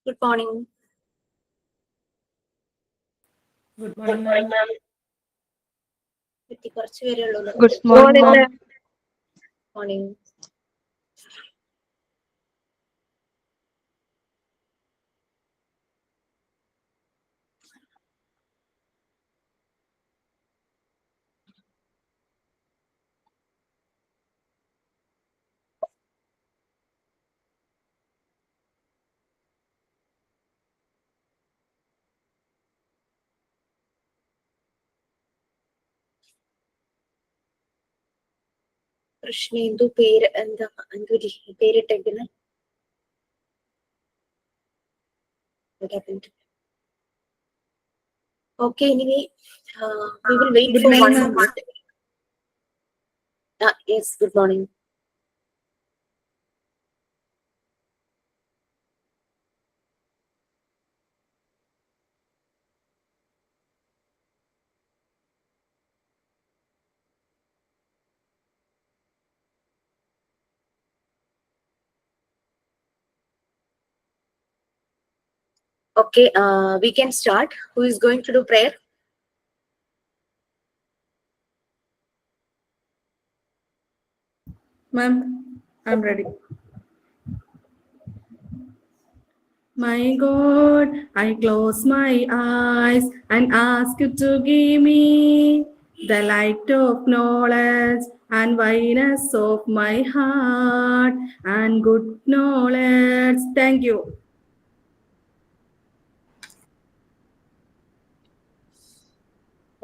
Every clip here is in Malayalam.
Good morning. Good morning, ma'am. Good morning, ma'am. Morning. Krishnendu പേര് എന്താ പേരിട്ടേക്കുന്നത്? Okay, anyway, we will wait for 1 minute. Yes, good morning. Okay, we can start. Who is going to do prayer? Ma'am, I'm ready. My God, I close my eyes and ask you to give me the light of knowledge and wideness of my heart and good knowledge. Thank you.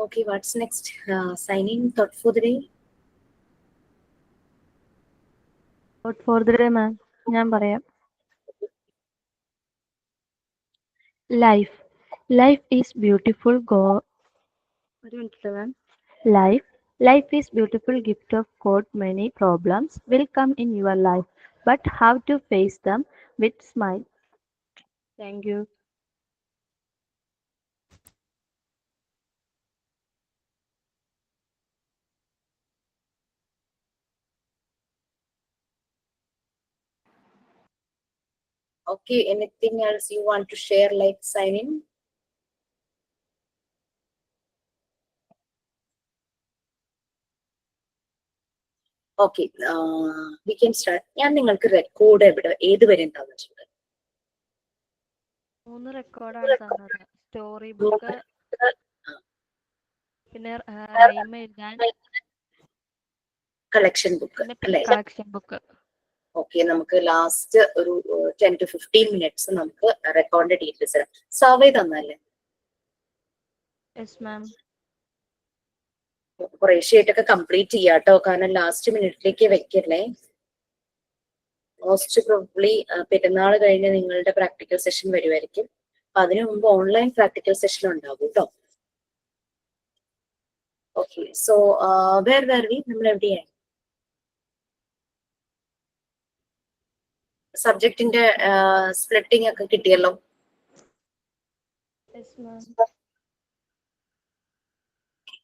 Okay, what's next? Signing thought for the day. Thought for the day, ma'am. ഞാൻ പറയാം. Life. Life is beautiful. ഒരു minute ma'am. Life is beautiful gift of God. Many problems will come in your life, but how to face them with smile. Thank you. Okay, anything else you want to share, like signing? Okay, we can start. ഞാൻ നിങ്ങൾക്ക് റെക്കോർഡ് ഏത് വരെ തന്നിട്ടുണ്ട്? 3 റെക്കോർഡാണ് തന്നത്. സ്റ്റോറി ബുക്ക്, പിന്നെ റൈം എഴുതാൻ, കളക്ഷൻ ബുക്ക് അല്ലേ? Collection book. ഓക്കെ, നമുക്ക് ലാസ്റ്റ് ഒരു 10 to 15 minutes നമുക്ക് റെക്കോർഡിന്റെ ഡീറ്റെയിൽസ് തരാം. സർവേ തന്നല്ലേ? Yes ma'am. കുറേശ്ശെയായിട്ടൊക്കെ കംപ്ലീറ്റ് ചെയ്യാട്ടോ, കാരണം ലാസ്റ്റ് മിനിറ്റിലേക്ക് വെക്കല്ലേ. മോസ്റ്റ് പ്രോബ്ലി പെരുന്നാൾ കഴിഞ്ഞ് നിങ്ങളുടെ പ്രാക്ടിക്കൽ സെഷൻ വരുമായിരിക്കും. അപ്പൊ അതിനു മുമ്പ് ഓൺലൈൻ പ്രാക്ടിക്കൽ സെഷൻ ഉണ്ടാകും കേട്ടോ. ഓക്കെ, സോ വേർ വി നമ്മൾ എവിടെയായി? സബ്ജക്റ്റിന്റെ സ്പ്ലിറ്റിംഗ് ഒക്കെ കിട്ടിയല്ലോ.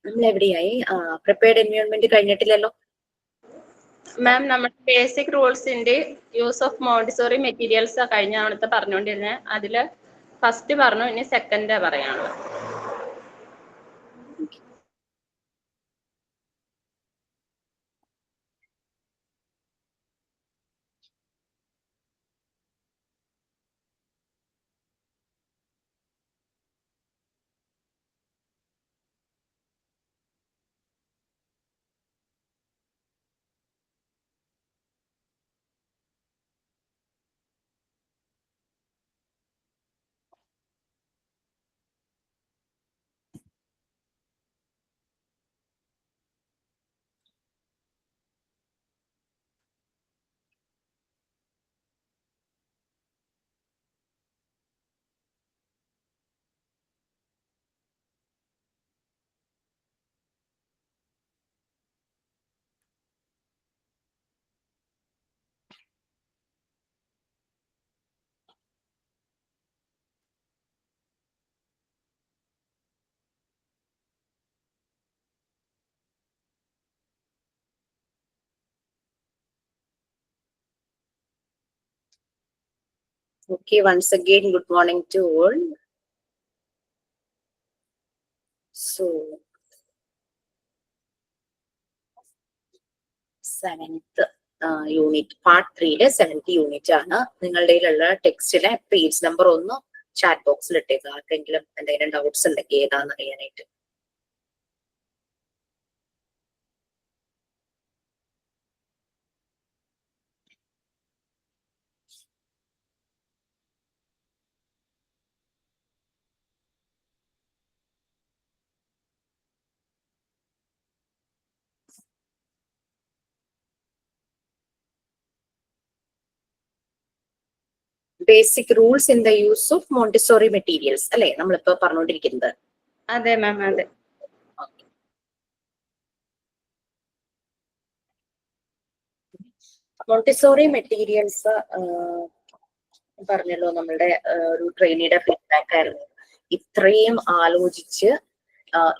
നമ്മൾ എവിടെയായി? പ്രിപ്പയർഡ് എൻവയോൺമെന്റ് കഴിഞ്ഞിട്ടില്ലല്ലോ മാം. നമ്മുടെ ബേസിക് റൂൾസിന്റെ യൂസ് ഓഫ് മോണ്ടിസോറി മെറ്റീരിയൽസ് കഴിഞ്ഞ തവണത്തെ പറഞ്ഞുകൊണ്ടിരുന്നത്. അതില് ഫസ്റ്റ് പറഞ്ഞു, ഇനി സെക്കൻഡ് പറയാനുള്ളത്. Okay, once again, good morning to all. So, 7th unit part 3യിലെ 7th യൂണിറ്റ് ആണ്. നിങ്ങളുടെ കയ്യിലുള്ള ടെക്സ്റ്റിലെ പേജ് നമ്പർ 1 ചാറ്റ് ബോക്സിൽ ഇട്ടേക്കുക. ആർക്കെങ്കിലും എന്തെങ്കിലും ഡൗട്ട്സ് ഉണ്ടെങ്കിൽ ഏതാന്ന് അറിയാനായിട്ട്. Basic rules in the use of Montessori materials അല്ലെ നമ്മളിപ്പോ പറഞ്ഞുകൊണ്ടിരിക്കുന്നത്. അതെ മാം, അതെ. മോണ്ടിസോറി മെറ്റീരിയൽസ് പറഞ്ഞല്ലോ, നമ്മളുടെ ഒരു ട്രെയിനിയുടെ ഫീഡ്ബാക്ക് ആയിരുന്നു. ഇത്രയും ആലോചിച്ച്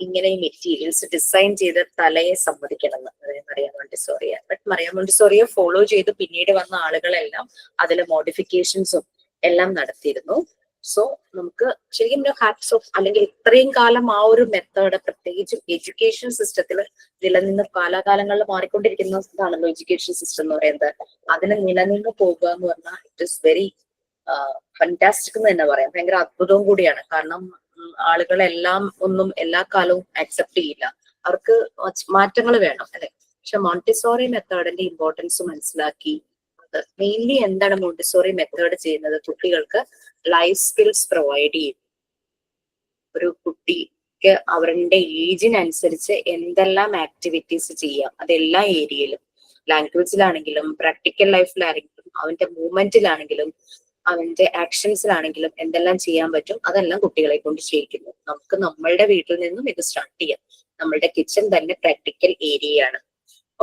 ഇങ്ങനെ ഈ മെറ്റീരിയൽസ് ഡിസൈൻ ചെയ്ത് തലയെ സമ്മതിക്കണം എന്ന് മറിയ മോണ്ടിസോറിയെ. ബട്ട് മറിയ മോണ്ടിസോറിയെ ഫോളോ ചെയ്ത് പിന്നീട് വന്ന ആളുകളെല്ലാം അതിലെ മോഡിഫിക്കേഷൻസും എല്ലാം നടത്തിയിരുന്നു. സോ നമുക്ക് ശരിക്കും ഒരു ഹാറ്റ്സ് ഓഫ്, അല്ലെങ്കിൽ ഇത്രയും കാലം ആ ഒരു മെത്തേഡ് പ്രത്യേകിച്ചും എഡ്യൂക്കേഷൻ സിസ്റ്റത്തിൽ നിലനിന്ന് കാലാകാലങ്ങളിൽ മാറിക്കൊണ്ടിരിക്കുന്നതാണല്ലോ എഡ്യൂക്കേഷൻ സിസ്റ്റം എന്ന് പറയുന്നത്. അതിന് നിലനിന്ന് പോകുക എന്ന് പറഞ്ഞാൽ ഇറ്റ് ഇസ് വെരി ഫന്റാസ്റ്റിക് എന്ന് തന്നെ പറയാം. ഭയങ്കര അത്ഭുതവും കൂടിയാണ്. കാരണം ആളുകളെല്ലാം ഒന്നും എല്ലാ കാലവും ആക്സെപ്റ്റ് ചെയ്യില്ല, അവർക്ക് മാറ്റങ്ങൾ വേണം അല്ലെ. പക്ഷെ മോണ്ടിസോറി മെത്തേഡിന്റെ ഇമ്പോർട്ടൻസ് മനസ്സിലാക്കി, മെയിൻലി എന്താണ് മോണ്ടിസോറി മെത്തേഡ് ചെയ്യുന്നത്, കുട്ടികൾക്ക് ലൈഫ് സ്കിൽസ് പ്രൊവൈഡ് ചെയ്യും. ഒരു കുട്ടിക്ക് അവരുടെ ഏജിനനുസരിച്ച് എന്തെല്ലാം ആക്ടിവിറ്റീസ് ചെയ്യാം, അതെല്ലാ ഏരിയയിലും, ലാംഗ്വേജിലാണെങ്കിലും പ്രാക്ടിക്കൽ ലൈഫിലാണെങ്കിലും അവന്റെ മൂവ്മെന്റിലാണെങ്കിലും അവന്റെ ആക്ഷൻസിലാണെങ്കിലും എന്തെല്ലാം ചെയ്യാൻ പറ്റും അതെല്ലാം കുട്ടികളെ കൊണ്ട് ചെയ്യിക്കുന്നു. നമുക്ക് നമ്മളുടെ വീട്ടിൽ നിന്നും ഇത് സ്റ്റാർട്ട് ചെയ്യാം. നമ്മളുടെ കിച്ചൺ തന്നെ പ്രാക്ടിക്കൽ ഏരിയയാണ്.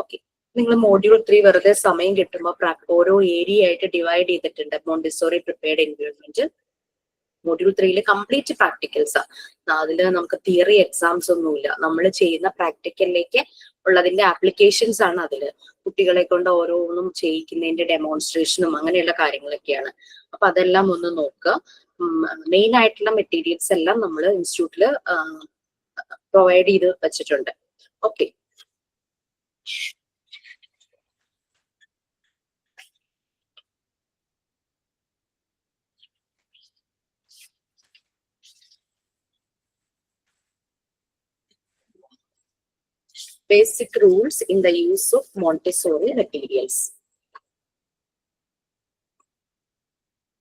ഓക്കെ, നിങ്ങൾ മോഡ്യൂൾ 3 വെറുതെ സമയം കിട്ടുമ്പോൾ ഓരോ ഏരിയ ആയിട്ട് ഡിവൈഡ് ചെയ്തിട്ടുണ്ട്. Montessori prepared environment module 3 complete പ്രാക്ടിക്കൽസാ. അതില് നമുക്ക് തിയറി എക്സാംസ് ഒന്നുമില്ല. നമ്മൾ ചെയ്യുന്ന പ്രാക്ടിക്കലിലേക്ക് ഉള്ളതിന്റെ ആപ്ലിക്കേഷൻസ് ആണ് അതില്. കുട്ടികളെ കൊണ്ട് ഓരോന്നും ചെയ്യിക്കുന്നതിന്റെ ഡെമോൺസ്ട്രേഷനും അങ്ങനെയുള്ള കാര്യങ്ങളൊക്കെയാണ്. അപ്പൊ അതെല്ലാം ഒന്ന് നോക്കുക. മെയിൻ ആയിട്ടുള്ള മെറ്റീരിയൽസ് എല്ലാം നമ്മൾ ഇൻസ്റ്റിറ്റ്യൂട്ടില് പ്രൊവൈഡ് ചെയ്ത് വെച്ചിട്ടുണ്ട്. Okay, basic rules in the use of Montessori materials.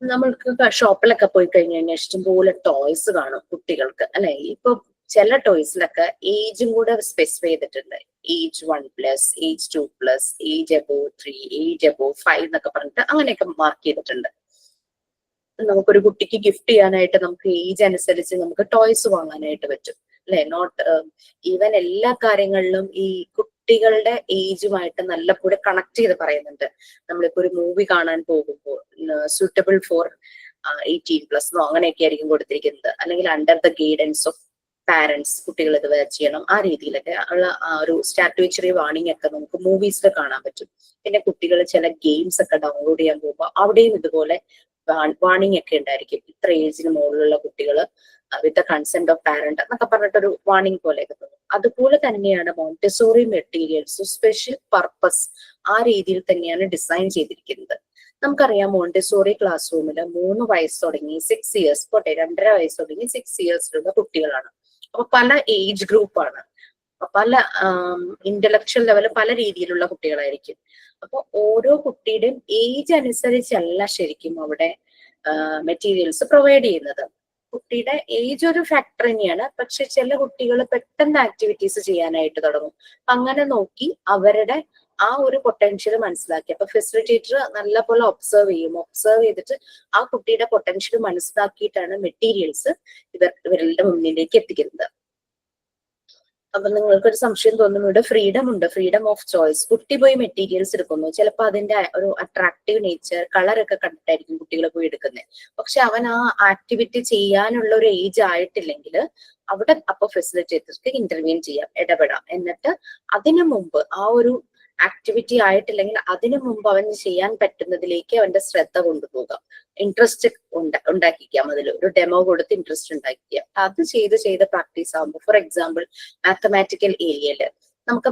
നമ്മൾക്ക് ഷോപ്പിലൊക്കെ പോയി കഴിഞ്ഞ് കഴിഞ്ഞാൽ ഇഷ്ടംപോലെ ടോയ്സ് കാണും കുട്ടികൾക്ക് അല്ലെ. ഇപ്പൊ ചില ടോയ്സിലൊക്കെ ഏജും കൂടെ സ്പെസിഫൈ ചെയ്തിട്ടുണ്ട്. Age 1+, age 2+, age above 3, age above 5 എന്നൊക്കെ പറഞ്ഞിട്ട് അങ്ങനെയൊക്കെ മാർക്ക് ചെയ്തിട്ടുണ്ട്. നമുക്കൊരു കുട്ടിക്ക് ഗിഫ്റ്റ് ചെയ്യാനായിട്ട് നമുക്ക് ഏജ് അനുസരിച്ച് നമുക്ക് ടോയ്സ് വാങ്ങാനായിട്ട് പറ്റും അല്ലെ. നോട്ട് ഈവൻ എല്ലാ കാര്യങ്ങളിലും ഈ കുട്ടികളുടെ ഏജുമായിട്ട് നല്ല കൂടെ കണക്ട് ചെയ്ത് പറയുന്നുണ്ട്. നമ്മളിപ്പോ ഒരു മൂവി കാണാൻ പോകുമ്പോൾ suitable for 18+ അങ്ങനെയൊക്കെ ആയിരിക്കും കൊടുത്തിരിക്കുന്നത്. അല്ലെങ്കിൽ under the guidance of parents കുട്ടികൾ ഇത് വെയർ ചെയ്യണം, ആ രീതിയിലൊക്കെ ഉള്ള ഒരു സ്റ്റാറ്റുവറി വാർണിംഗ് ഒക്കെ നമുക്ക് മൂവീസിൽ കാണാൻ പറ്റും. പിന്നെ കുട്ടികൾ ചില ഗെയിംസ് ഒക്കെ ഡൗൺലോഡ് ചെയ്യാൻ പോകുമ്പോൾ അവിടെയും ഇതുപോലെ വാർണിംഗ് ഒക്കെ ഉണ്ടായിരിക്കും. ഇത്ര ഏജിന് മുകളിലുള്ള കുട്ടികൾ with the consent of parent എന്നൊക്കെ പറഞ്ഞിട്ടൊരു വാർണിംഗ് പോലെയൊക്കെ തോന്നും. അതുപോലെ തന്നെയാണ് മോണ്ടിസോറി മെറ്റീരിയൽസ് സ്പെഷ്യൽ പർപ്പസ് ആ രീതിയിൽ തന്നെയാണ് ഡിസൈൻ ചെയ്തിരിക്കുന്നത്. നമുക്കറിയാം മോണ്ടിസോറി ക്ലാസ് റൂമിൽ 3 വയസ്സ് തുടങ്ങി 6 ഇയേഴ്സ് പോട്ടെ 2.5 വയസ്സ് തുടങ്ങി 6 ഇയേഴ്സിലുള്ള കുട്ടികളാണ്. അപ്പൊ പല ഏജ് ഗ്രൂപ്പാണ്, പല ഇന്റലക്ച്വൽ ലെവൽ പല രീതിയിലുള്ള കുട്ടികളായിരിക്കും. അപ്പൊ ഓരോ കുട്ടിയുടെയും ഏജ് അനുസരിച്ചല്ല ശരിക്കും അവിടെ മെറ്റീരിയൽസ് പ്രൊവൈഡ് ചെയ്യുന്നത്. കുട്ടിയുടെ ഏജ് ഒരു ഫാക്ടർ തന്നെയാണ്. പക്ഷെ ചില കുട്ടികൾ പെട്ടെന്ന് ആക്ടിവിറ്റീസ് ചെയ്യാനായിട്ട് തുടങ്ങും. അങ്ങനെ നോക്കി അവരുടെ ആ ഒരു പൊട്ടൻഷ്യൽ മനസ്സിലാക്കി അപ്പൊ ഫെസിലിറ്റേറ്റർ നല്ലപോലെ ഒബ്സർവ് ചെയ്യും. ഒബ്സർവ് ചെയ്തിട്ട് ആ കുട്ടിയുടെ പൊട്ടൻഷ്യൽ മനസ്സിലാക്കിയിട്ടാണ് മെറ്റീരിയൽസ് ഇവരുടെ മുന്നിലേക്ക് എത്തിക്കുന്നത്. അപ്പൊ നിങ്ങൾക്കൊരു സംശയം തോന്നുന്നു, ഇവിടെ ഫ്രീഡം ഉണ്ട്, ഫ്രീഡം ഓഫ് ചോയ്സ്. കുട്ടി പോയി മെറ്റീരിയൽസ് എടുക്കുന്നു, ചിലപ്പോൾ അതിന്റെ ഒരു അട്രാക്റ്റീവ് നേച്ചർ കളറൊക്കെ കണ്ടിട്ടായിരിക്കും കുട്ടികൾ പോയി എടുക്കുന്നത്. പക്ഷെ അവൻ ആ ആക്ടിവിറ്റി ചെയ്യാനുള്ള ഒരു ഏജ് ആയിട്ടില്ലെങ്കിൽ അവിടെ അപ്പൊ ഫെസിലിറ്റേറ്റർക്ക് ഇന്റർവ്യൂ ചെയ്യാം, ഇടപെടാം. എന്നിട്ട് അതിനു മുമ്പ് ആ ഒരു ആക്ടിവിറ്റി ആയിട്ടില്ലെങ്കിൽ അതിനു മുമ്പ് അവന് ചെയ്യാൻ പറ്റുന്നതിലേക്ക് അവന്റെ ശ്രദ്ധ കൊണ്ടുപോകാം. ഇൻട്രസ്റ്റ് ഉണ്ടാക്കിക്കാം. അതിൽ ഒരു ഡെമോ കൊടുത്ത് ഇൻട്രസ്റ്റ് ഉണ്ടാക്കിക്കാം. അത് ചെയ്ത് പ്രാക്ടീസ് ആകുമ്പോൾ, ഫോർ എക്സാമ്പിൾ മാത്തമാറ്റിക്കൽ ഏരിയയില് നമുക്ക്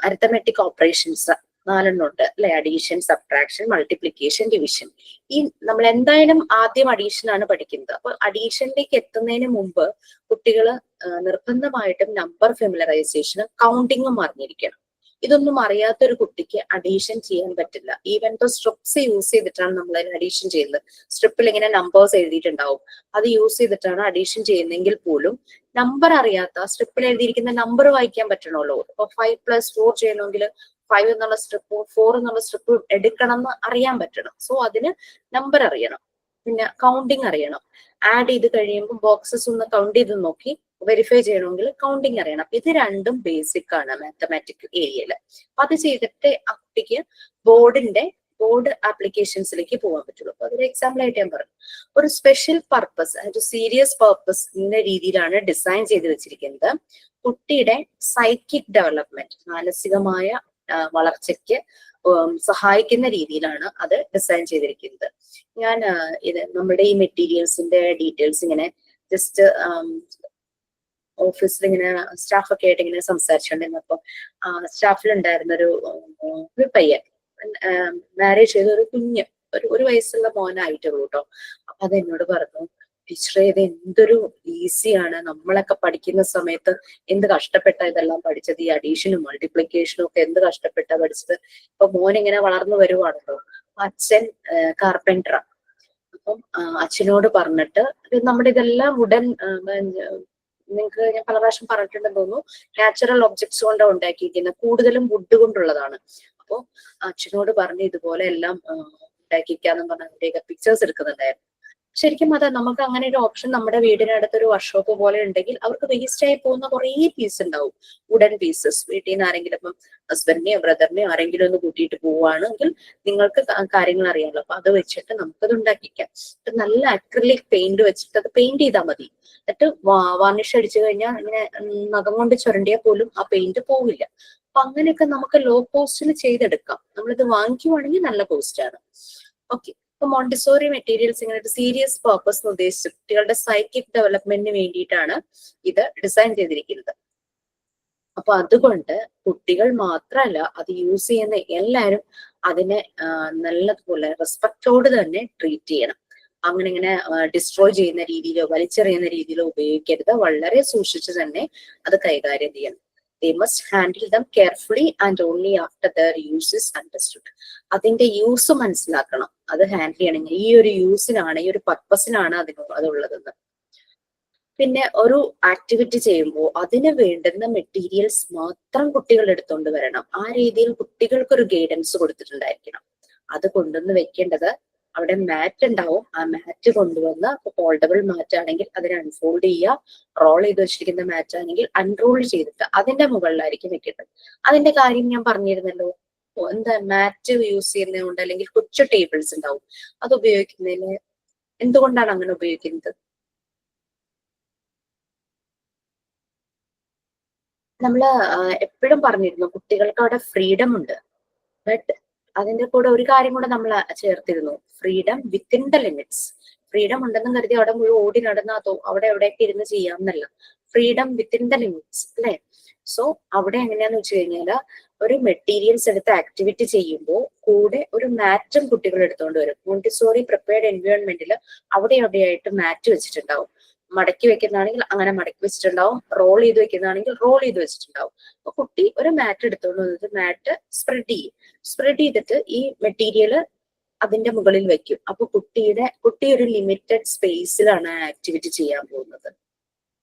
അരിത്തമെറ്റിക് ഓപ്പറേഷൻസ് 4 ഉണ്ട് അല്ലെ? Addition, subtraction, multiplication, division. ഈ നമ്മൾ എന്തായാലും ആദ്യം അഡീഷൻ ആണ് പഠിക്കുന്നത്. അപ്പൊ അഡീഷനിലേക്ക് എത്തുന്നതിന് മുമ്പ് കുട്ടികൾ നിർബന്ധമായിട്ടും നമ്പർ ഫെമിലറൈസേഷനും കൗണ്ടിങ്ങും അറിഞ്ഞിരിക്കണം. ഇതൊന്നും അറിയാത്തൊരു കുട്ടിക്ക് അഡീഷൻ ചെയ്യാൻ പറ്റില്ല. ഈവൻ ദോ സ്ട്രിപ്സ് യൂസ് ചെയ്തിട്ടാണ് നമ്മൾ അഡീഷൻ ചെയ്യുന്നത്. സ്ട്രിപ്പിൽ ഇങ്ങനെ നമ്പേഴ്സ് എഴുതിയിട്ടുണ്ടാവും, അത് യൂസ് ചെയ്തിട്ടാണ് അഡീഷൻ ചെയ്യുന്നതെങ്കിൽ പോലും നമ്പർ അറിയാത്ത, സ്ട്രിപ്പിൽ എഴുതിയിരിക്കുന്ന നമ്പർ വായിക്കാൻ പറ്റണമല്ലോ. ഇപ്പൊ 5+4 ചെയ്യണമെങ്കിൽ 5 എന്നുള്ള സ്ട്രിപ്പും 4 എന്നുള്ള സ്ട്രിപ്പും എടുക്കണം എന്ന് അറിയാൻ പറ്റണം. സോ അതിന് നമ്പർ അറിയണം, പിന്നെ കൗണ്ടിങ് അറിയണം. ആഡ് ചെയ്ത് കഴിയുമ്പോൾ ബോക്സസ് ഒന്ന് കൗണ്ട് ചെയ്ത് നോക്കി വെരിഫൈ ചെയ്യണമെങ്കിൽ കൗണ്ടിങ് അറിയണം. ഇത് രണ്ടും ബേസിക് ആണ് മാത്തമാറ്റിക്കൽ ഏരിയയില്. അപ്പൊ അത് ചെയ്തിട്ട് ആ കുട്ടിക്ക് ബോർഡ് ആപ്ലിക്കേഷൻസിലേക്ക് പോകാൻ പറ്റുള്ളൂ. അപ്പൊ അതൊരു എക്സാമ്പിൾ ആയിട്ട് ഞാൻ പറഞ്ഞു. ഒരു സ്പെഷ്യൽ പർപ്പസ്, ഒരു സീരിയസ് പർപ്പസ് എന്ന രീതിയിലാണ് ഡിസൈൻ ചെയ്ത് വെച്ചിരിക്കുന്നത്. കുട്ടിയുടെ സൈക്കിക് ഡെവലപ്മെന്റ്, മാനസികമായ വളർച്ചയ്ക്ക് സഹായിക്കുന്ന രീതിയിലാണ് അത് ഡിസൈൻ ചെയ്തിരിക്കുന്നത്. ഞാൻ ഇത് നമ്മുടെ ഈ മെറ്റീരിയൽസിന്റെ ഡീറ്റെയിൽസ് ഇങ്ങനെ ജസ്റ്റ് ഓഫീസിൽ ഇങ്ങനെ സ്റ്റാഫൊക്കെ ആയിട്ട് ഇങ്ങനെ സംസാരിച്ചുകൊണ്ടിരുന്നപ്പോ സ്റ്റാഫിലുണ്ടായിരുന്നൊരു ഒരു പയ്യൻ മാരേജ് ചെയ്ത ഒരു കുഞ്ഞ്, ഒരു വയസ്സുള്ള മോനായിട്ടുള്ളൂ കേട്ടോ. അപ്പൊ അത് എന്നോട് പറഞ്ഞു, ടീച്ചറെ ഇത് എന്തൊരു ഈസിയാണ്, നമ്മളൊക്കെ പഠിക്കുന്ന സമയത്ത് എന്ത് കഷ്ടപ്പെട്ട ഇതെല്ലാം പഠിച്ചത്, ഈ അഡീഷനും മൾട്ടിപ്ലിക്കേഷനും ഒക്കെ എന്ത് കഷ്ടപ്പെട്ട പഠിച്ചത്. ഇപ്പൊ മോൻ ഇങ്ങനെ വളർന്നു വരുവാണല്ലോ. അച്ഛൻ കാർപ്പൻറ്ററാ. അപ്പം അച്ഛനോട് പറഞ്ഞിട്ട് നമ്മുടെ ഇതെല്ലാം വുഡൻ, നിങ്ങൾക്ക് ഞാൻ പല പ്രാവശ്യം പറഞ്ഞിട്ടുണ്ടെന്ന് തോന്നുന്നു, നാച്ചുറൽ ഒബ്ജക്ട്സ് കൊണ്ടാണ് ഉണ്ടാക്കിയിരിക്കുന്നത്, കൂടുതലും വുഡ് കൊണ്ടുള്ളതാണ്. അപ്പൊ അച്ഛനോട് പറഞ്ഞ് ഇതുപോലെ എല്ലാം ഉണ്ടാക്കിക്കാന്നും പറഞ്ഞ അതിന്റെയൊക്കെ പിക്ചേഴ്സ് എടുക്കുന്നുണ്ടായിരുന്നു. ശരിക്കും അതെ, നമുക്ക് അങ്ങനെ ഒരു ഓപ്ഷൻ നമ്മുടെ വീടിനടുത്ത് ഒരു വർക്ക്ഷോപ്പ് പോലെ ഉണ്ടെങ്കിൽ അവർക്ക് വേസ്റ്റ് ആയി പോകുന്ന കുറേ പീസ് ഉണ്ടാവും, വുഡൻ പീസസ്. വീട്ടിൽ നിന്ന് ആരെങ്കിലും ഇപ്പം ഹസ്ബൻഡിനെയോ ബ്രദറിനെയോ ആരെങ്കിലും ഒന്ന് കൂട്ടിയിട്ട് പോവുകയാണെങ്കിൽ നിങ്ങൾക്ക് കാര്യങ്ങൾ അറിയാമല്ലോ. അപ്പൊ അത് വെച്ചിട്ട് നമുക്കത് ഉണ്ടാക്കിക്കാം. നല്ല അക്രിലിക് പെയിന്റ് വെച്ചിട്ട് അത് പെയിന്റ് ചെയ്താൽ മതി. എന്നിട്ട് വാർണിഷ് അടിച്ചു കഴിഞ്ഞാൽ ഇങ്ങനെ നഖം കൊണ്ട് ചുരണ്ടിയാൽ പോലും ആ പെയിന്റ് പോവില്ല. അപ്പൊ അങ്ങനെയൊക്കെ നമുക്ക് ലോ കോസ്റ്റിൽ ചെയ്തെടുക്കാം. നമ്മളിത് വാങ്ങിക്കുവാണെങ്കിൽ നല്ല കോസ്റ്റ് ആണ്. ഓക്കെ. ഇപ്പൊ മോണ്ടിസോറി മെറ്റീരിയൽസ് ഇങ്ങനെ ഒരു സീരിയസ് പർപ്പസ് ഉദ്ദേശിച്ച് കുട്ടികളുടെ സൈക്കിക് ഡെവലപ്മെന്റിന് വേണ്ടിയിട്ടാണ് ഇത് ഡിസൈൻ ചെയ്തിരിക്കുന്നത്. അപ്പൊ അതുകൊണ്ട് കുട്ടികൾ മാത്രമല്ല, അത് യൂസ് ചെയ്യുന്ന എല്ലാവരും അതിനെ നല്ലതുപോലെ റെസ്പെക്റ്റോട് തന്നെ ട്രീറ്റ് ചെയ്യണം. അങ്ങനെ ഇങ്ങനെ ഡിസ്ട്രോയ് ചെയ്യുന്ന രീതിയിലോ വലിച്ചെറിയുന്ന രീതിയിലോ ഉപയോഗിക്കരുത്. വളരെ സൂക്ഷിച്ച് തന്നെ അത് കൈകാര്യം ചെയ്യണം. They must handle them carefully and only after their use is understood. അതിന്റെ യൂസ് മനസ്സിലാക്കണം. അത് ഹാൻഡിൽ ചെയ്യണമെങ്കിൽ ഈ ഒരു യൂസിനാണ്, ഈ ഒരു പർപ്പസിനാണ് അതുള്ളതെന്ന്. പിന്നെ ഒരു ആക്ടിവിറ്റി ചെയ്യുമ്പോൾ അതിന് വേണ്ടുന്ന മെറ്റീരിയൽസ് മാത്രം കുട്ടികൾ എടുത്തുകൊണ്ട് വരണം. ആ രീതിയിൽ കുട്ടികൾക്കൊരു ഗൈഡൻസ് കൊടുത്തിട്ടുണ്ടായിരിക്കണം. അത് കൊണ്ടുവന്ന് വെക്കേണ്ടത് അവിടെ മാറ്റ് ഉണ്ടാവും. ആ മാറ്റ് കൊണ്ടുവന്ന് ഫോൾഡബിൾ മാറ്റ് ആണെങ്കിൽ അതിനെ അൺഫോൾഡ് ചെയ്യുക, റോൾ ചെയ്ത് വെച്ചിരിക്കുന്ന മാറ്റ് ആണെങ്കിൽ അൺറോൾ ചെയ്തിട്ട് അതിന്റെ മുകളിലായിരിക്കും വെക്കേണ്ടത്. അതിന്റെ കാര്യം ഞാൻ പറഞ്ഞിരുന്നല്ലോ. എന്താ മാറ്റ് യൂസ് ചെയ്യുന്നത് കൊണ്ട് അല്ലെങ്കിൽ കൊച്ചു ടേബിൾസ് ഉണ്ടാവും, അത് ഉപയോഗിക്കുന്നതിന് എന്തുകൊണ്ടാണ് അങ്ങനെ ഉപയോഗിക്കുന്നത്? നമ്മള് എപ്പോഴും പറഞ്ഞിരുന്നു കുട്ടികൾക്ക് അവിടെ ഫ്രീഡം ഉണ്ട്. ബട്ട് അതിന്റെ കൂടെ ഒരു കാര്യം കൂടെ നമ്മൾ ചേർത്തിരുന്നു, freedom within the limits. Freedom ഉണ്ടെന്ന് കരുതി അവിടെ മുഴുവൻ ഓടി നടന്നാത്തോ അവിടെ എവിടെയൊക്കെ ഇരുന്ന് ചെയ്യാമെന്നല്ല. ഫ്രീഡം വിത്തിൻ ദ ലിമിറ്റ്സ് അല്ലെ? സോ അവിടെ എങ്ങനെയാന്ന് വെച്ച് കഴിഞ്ഞാല് ഒരു മെറ്റീരിയൽസ് എടുത്ത് ആക്ടിവിറ്റി ചെയ്യുമ്പോൾ കൂടെ ഒരു മാറ്റും കുട്ടികൾ എടുത്തുകൊണ്ട് വരും. മോണ്ടിസോറി പ്രിപ്പയർഡ് എൻവയോൺമെന്റിൽ അവിടെ എവിടെയായിട്ട് മാറ്റ് വെച്ചിട്ടുണ്ടാവും. മടക്കി വെക്കുന്നതാണെങ്കിൽ അങ്ങനെ മടക്കി വെച്ചിട്ടുണ്ടാവും, റോൾ ചെയ്ത് വെക്കുന്നതാണെങ്കിൽ റോൾ ചെയ്ത് വെച്ചിട്ടുണ്ടാവും. അപ്പൊ കുട്ടി ഒരു മാറ്റ് എടുത്തുകൊണ്ട് വന്നിട്ട് മാറ്റ് സ്പ്രെഡ് ചെയ്തിട്ട് ഈ മെറ്റീരിയൽ അതിന്റെ മുകളിൽ വെക്കും. അപ്പൊ കുട്ടി ഒരു ലിമിറ്റഡ് സ്പേസിലാണ് ആക്ടിവിറ്റി ചെയ്യാൻ പോകുന്നത്.